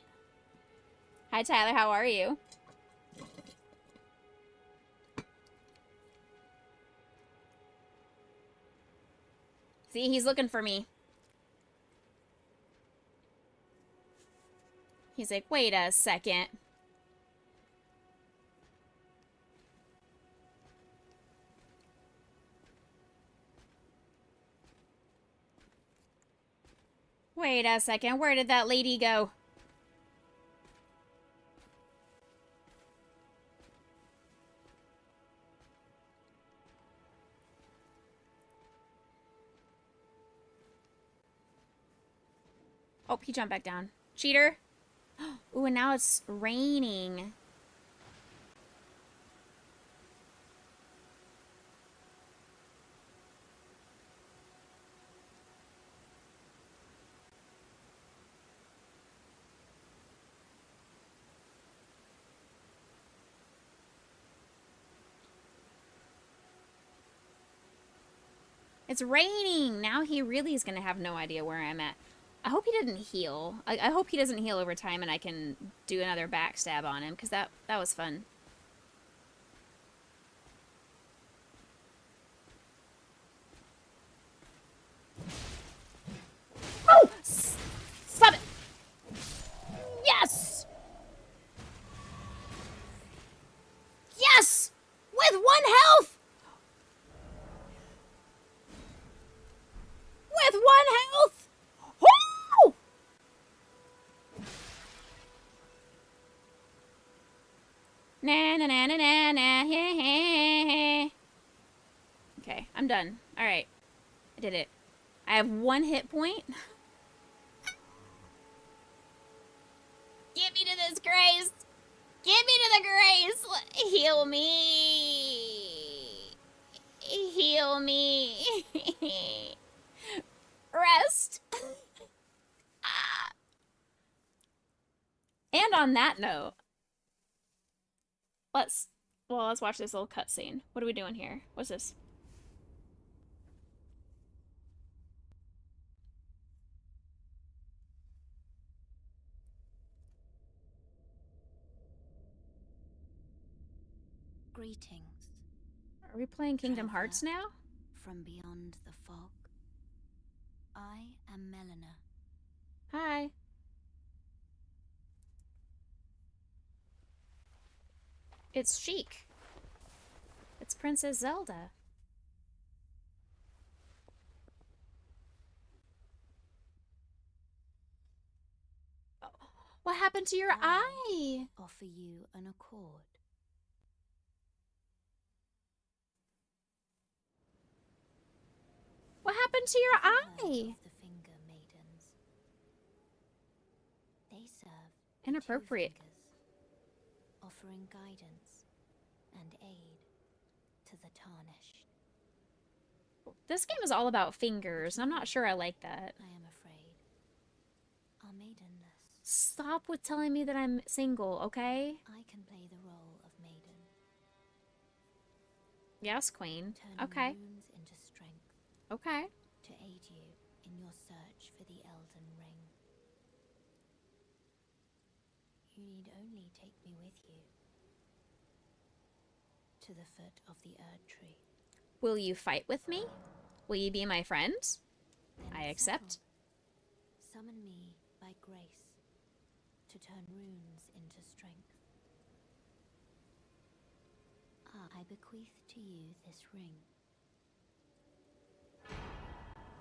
Hi, Tyler. How are you? See, he's looking for me. He's like, wait a second. Wait a second, where did that lady go? Oh, he jumped back down. Cheater. Ooh, and now it's raining. It's raining. Now he really is going to have no idea where I'm at. I hope he didn't heal. I hope he doesn't heal over time and I can do another backstab on him, because that was fun. Oh! Stop it! Yes! Yes! With 1 health! With 1 health! Woo! Na na na na na na. Okay, I'm done. Alright. I did it. I have 1 hit point. Get me to this grace! Get me to the grace! Heal me! Heal me! Rest! And on that note, let's watch this little cutscene. What are we doing here? What's this? Greetings. Are we playing Kingdom Hearts now? From beyond the fog. I am Melina. Hi. It's Sheik. It's Princess Zelda. What happened to your eye? Offer you an accord. What happened to your eye? The finger maidens. They serve Inappropriate. 2 fingers, offering guidance and aid to the tarnished. This game is all about fingers. I'm not sure I like that. I am afraid. Are maidenless. Stop with telling me that I'm single, okay? I can play the role of maiden. Yes, queen. Turning Okay. wounds into strength. Okay. To aid you in your search for the Elden Ring. You need only take me with you to the foot of the Erd Tree. Will you fight with me? Will you be my friend? Then I accept. Summon me by grace to turn runes into strength. I bequeath to you this ring.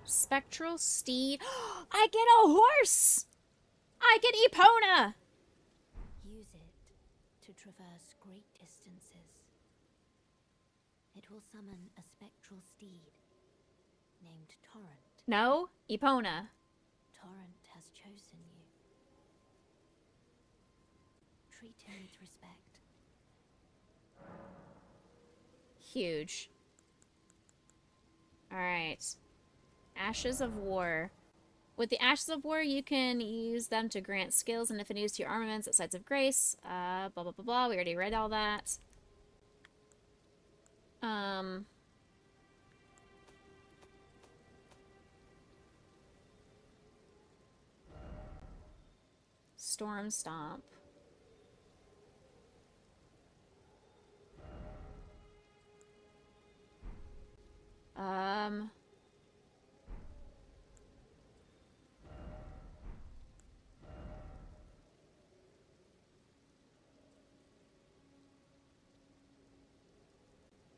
Spectral steed. I get a horse! I get Epona! Use it to traverse great distances. It will summon a spectral steed named Torrent. No, Epona. Torrent has chosen you. Treat him with respect. Huge. Alright. Ashes of War. With the Ashes of War, you can use them to grant skills and affinities to your armaments at sites of grace. Blah, blah, blah, blah. We already read all that. Storm Stomp.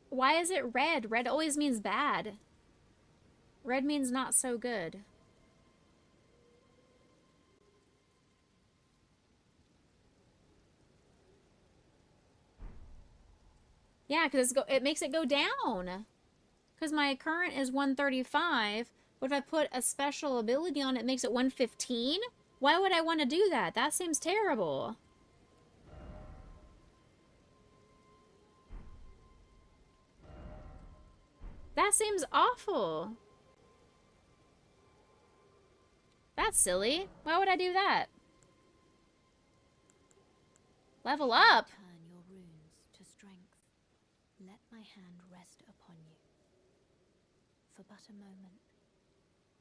Why is it red? Red always means bad. Red means not so good. Yeah, because it makes it go down. Because my current is 135, but if I put a special ability on it, it makes it 115? Why would I want to do that? That seems terrible. That seems awful. That's silly. Why would I do that? Level up? Turn your runes to strength. Let my hand rest upon you. For but a moment,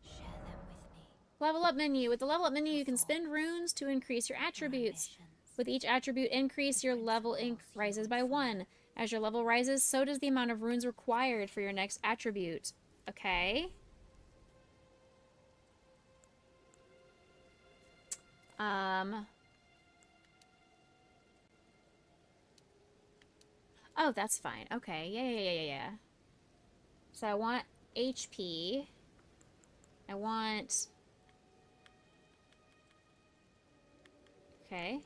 share them with me. Level up menu. With the level up menu, you can spend runes to increase your attributes. With each attribute increase, your level rises by 1. As your level rises, so does the amount of runes required for your next attribute. Okay. Oh, that's fine. Okay. Yeah. So I want HP. I want... Okay.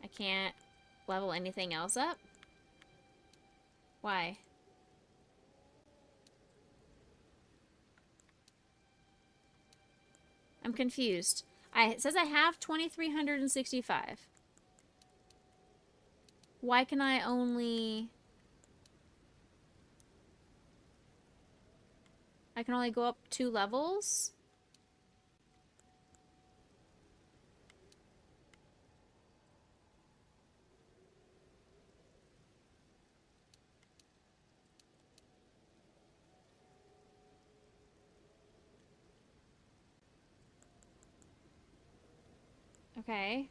I can't level anything else up? Why? I'm confused. It says I have 2,365. Why can I only... I can only go up 2 levels? Okay.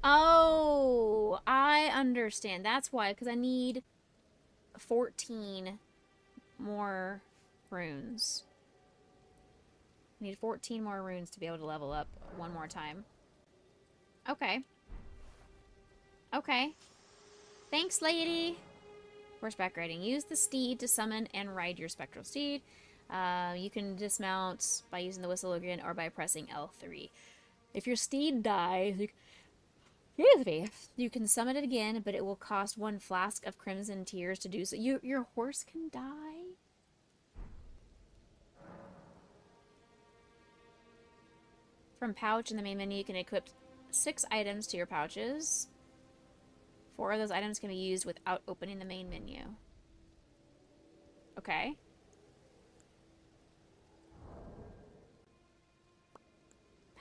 Oh, I understand. That's why, because I need 14 more runes. I need 14 more runes to be able to level up one more time. Okay. Okay. Thanks, lady. Horseback riding. Use the steed to summon and ride your spectral steed. You can dismount by using the whistle again or by pressing L3. If your steed dies, you can summon it again, but it will cost 1 flask of crimson tears to do so. Your horse can die? From pouch in the main menu, you can equip 6 items to your pouches. 4 of those items can be used without opening the main menu. Okay.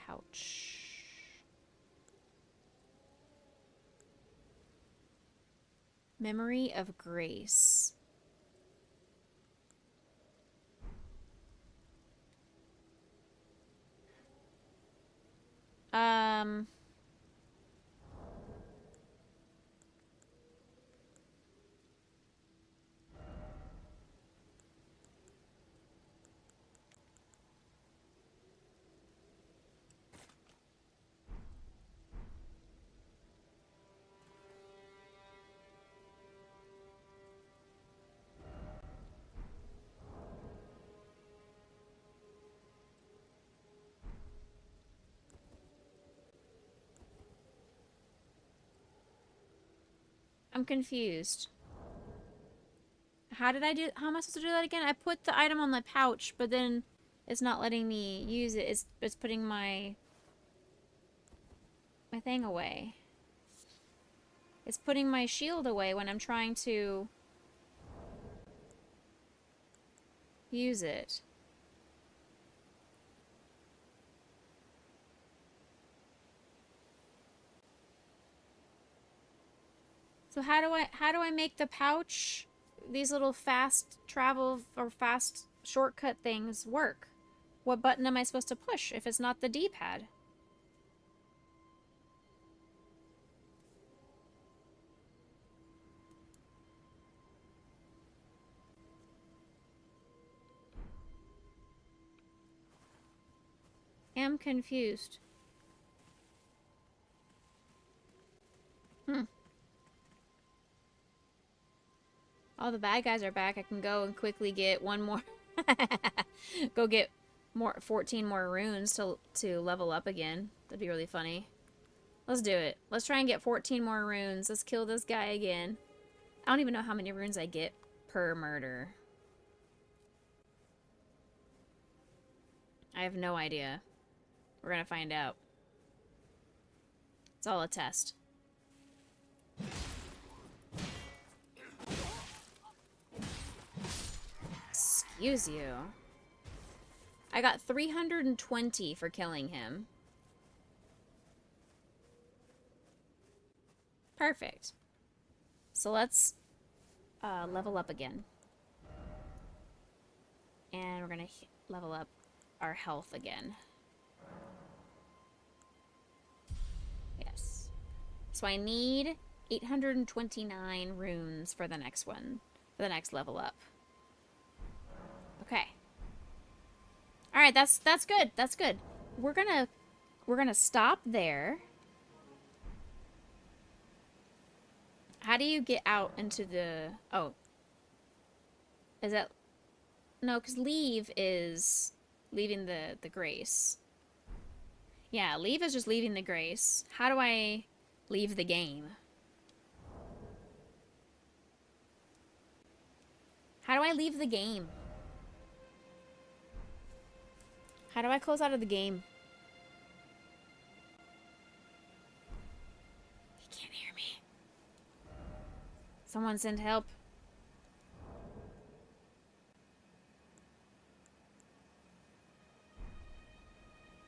Pouch. Memory of Grace. I'm confused. How am I supposed to do that again? I put the item on the pouch, but then it's not letting me use it. It's putting my thing away. It's putting my shield away when I'm trying to use it. So how do I make the pouch, these little fast travel or fast shortcut things work? What button am I supposed to push if it's not the D-pad? I'm confused. All the bad guys are back. I can go and quickly get one more. Go get 14 more runes to level up again. That'd be really funny. Let's do it. Let's try and get 14 more runes. Let's kill this guy again. I don't even know how many runes I get per murder. I have no idea. We're gonna find out. It's all a test. Excuse you. I got 320 for killing him. Perfect. So let's level up again. And we're gonna level up our health again. Yes. So I need 829 runes for the next one, for the next level up. Okay. All right, that's good. That's good. We're gonna stop there. How do you get out into the... Oh. Is that... No, because leave is leaving the grace. Yeah, leave is just leaving the grace. How do I leave the game? How do I leave the game? How do I close out of the game? He can't hear me. Someone send help.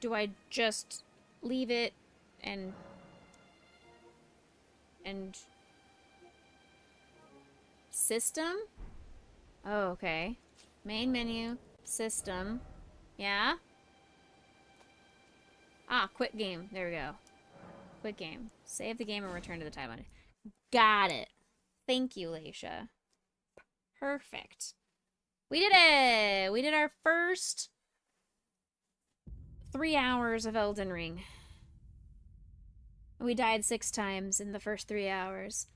Do I just leave it and system? Oh, okay. Main menu, system. Yeah? Ah, quit game. There we go. Quit game. Save the game and return to the timeline. Got it. Thank you, Laisha. Perfect. We did it! We did our first 3 hours of Elden Ring. We died 6 times in the first 3 hours.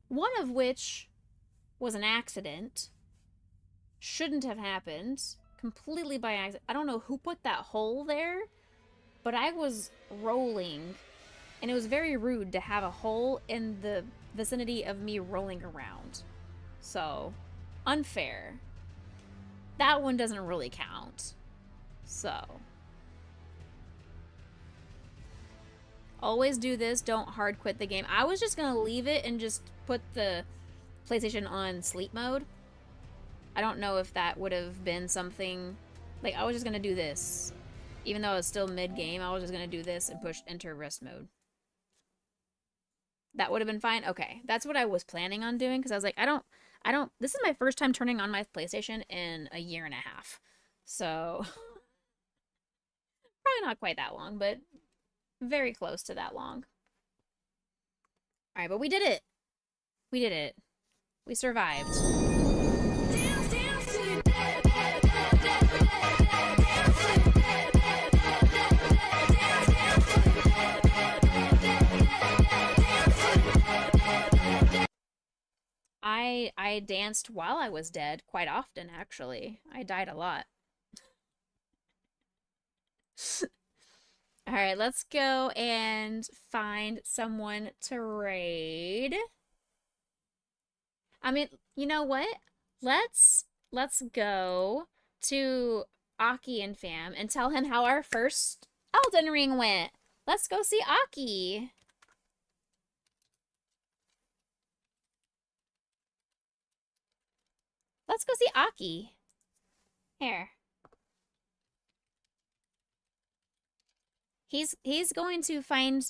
One of which was an accident. Shouldn't have happened. Completely by accident. I don't know who put that hole there, but I was rolling, and it was very rude to have a hole in the vicinity of me rolling around. So, unfair. That one doesn't really count. So. Always do this, don't hard quit the game. I was just gonna leave it and just put the PlayStation on sleep mode. I don't know if that would have been something... Like, I was just gonna do this. Even though I was still mid-game, I was just gonna do this and push enter rest mode. That would have been fine? Okay. That's what I was planning on doing, because I was like, I don't... This is my first time turning on my PlayStation in a year and a half. So... Probably not quite that long, but... very close to that long. Alright, but we did it! We did it. We survived. I danced while I was dead quite often, actually. I died a lot. Alright, let's go and find someone to raid. I mean, you know what? Let's go to Aki and fam and tell him how our first Elden Ring went. Let's go see Aki. Let's go see Aki. Here. He's going to find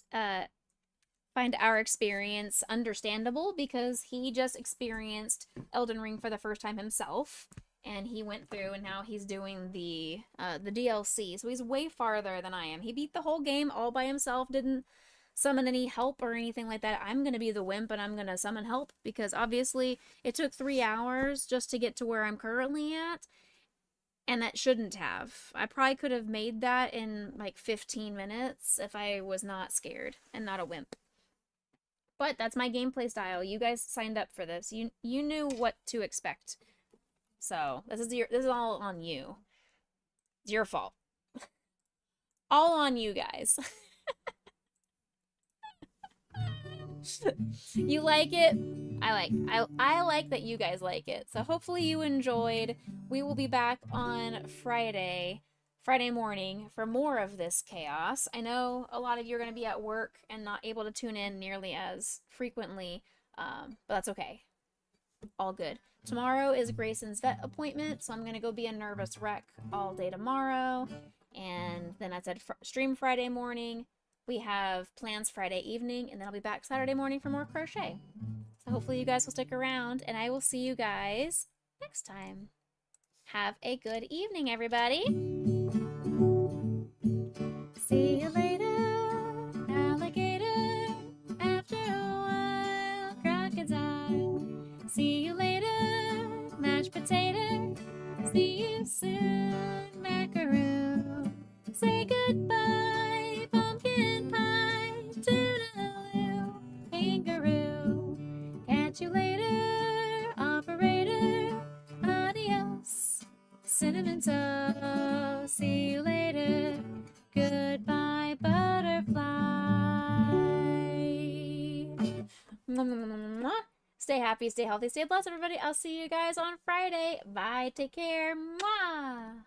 our experience understandable because he just experienced Elden Ring for the first time himself, and he went through and now he's doing the DLC. So he's way farther than I am. He beat the whole game all by himself, didn't summon any help or anything like that. I'm gonna be the wimp and I'm gonna summon help because obviously it took 3 hours just to get to where I'm currently at. And that shouldn't have. I probably could have made that in like 15 minutes if I was not scared and not a wimp. But that's my gameplay style. You guys signed up for this. You knew what to expect. So this is all on you. It's your fault. All on you guys. You like it? I like that you guys like it. So hopefully you enjoyed. We will be back on Friday morning for more of this chaos. I know a lot of you are going to be at work and not able to tune in nearly as frequently, but that's okay. All good. Tomorrow is Grayson's vet appointment, so I'm going to go be a nervous wreck all day tomorrow. And then I said stream Friday morning. We have plans Friday evening, and then I'll be back Saturday morning for more crochet. So So hopefully you guys will stick around, and I will see you guys next time. Have a good evening, everybody. See you later, alligator. After a while, crocodile. See you later, mashed potato. See you soon, macaroon. Say goodbye, pumpkin pie. Toodaloo, kangaroo. Catch you later, operator. Adios, cinnamon toast. See you later. Goodbye, butterfly. Stay happy, stay healthy, stay blessed, everybody. I'll see you guys on Friday. Bye. Take care. Mwah.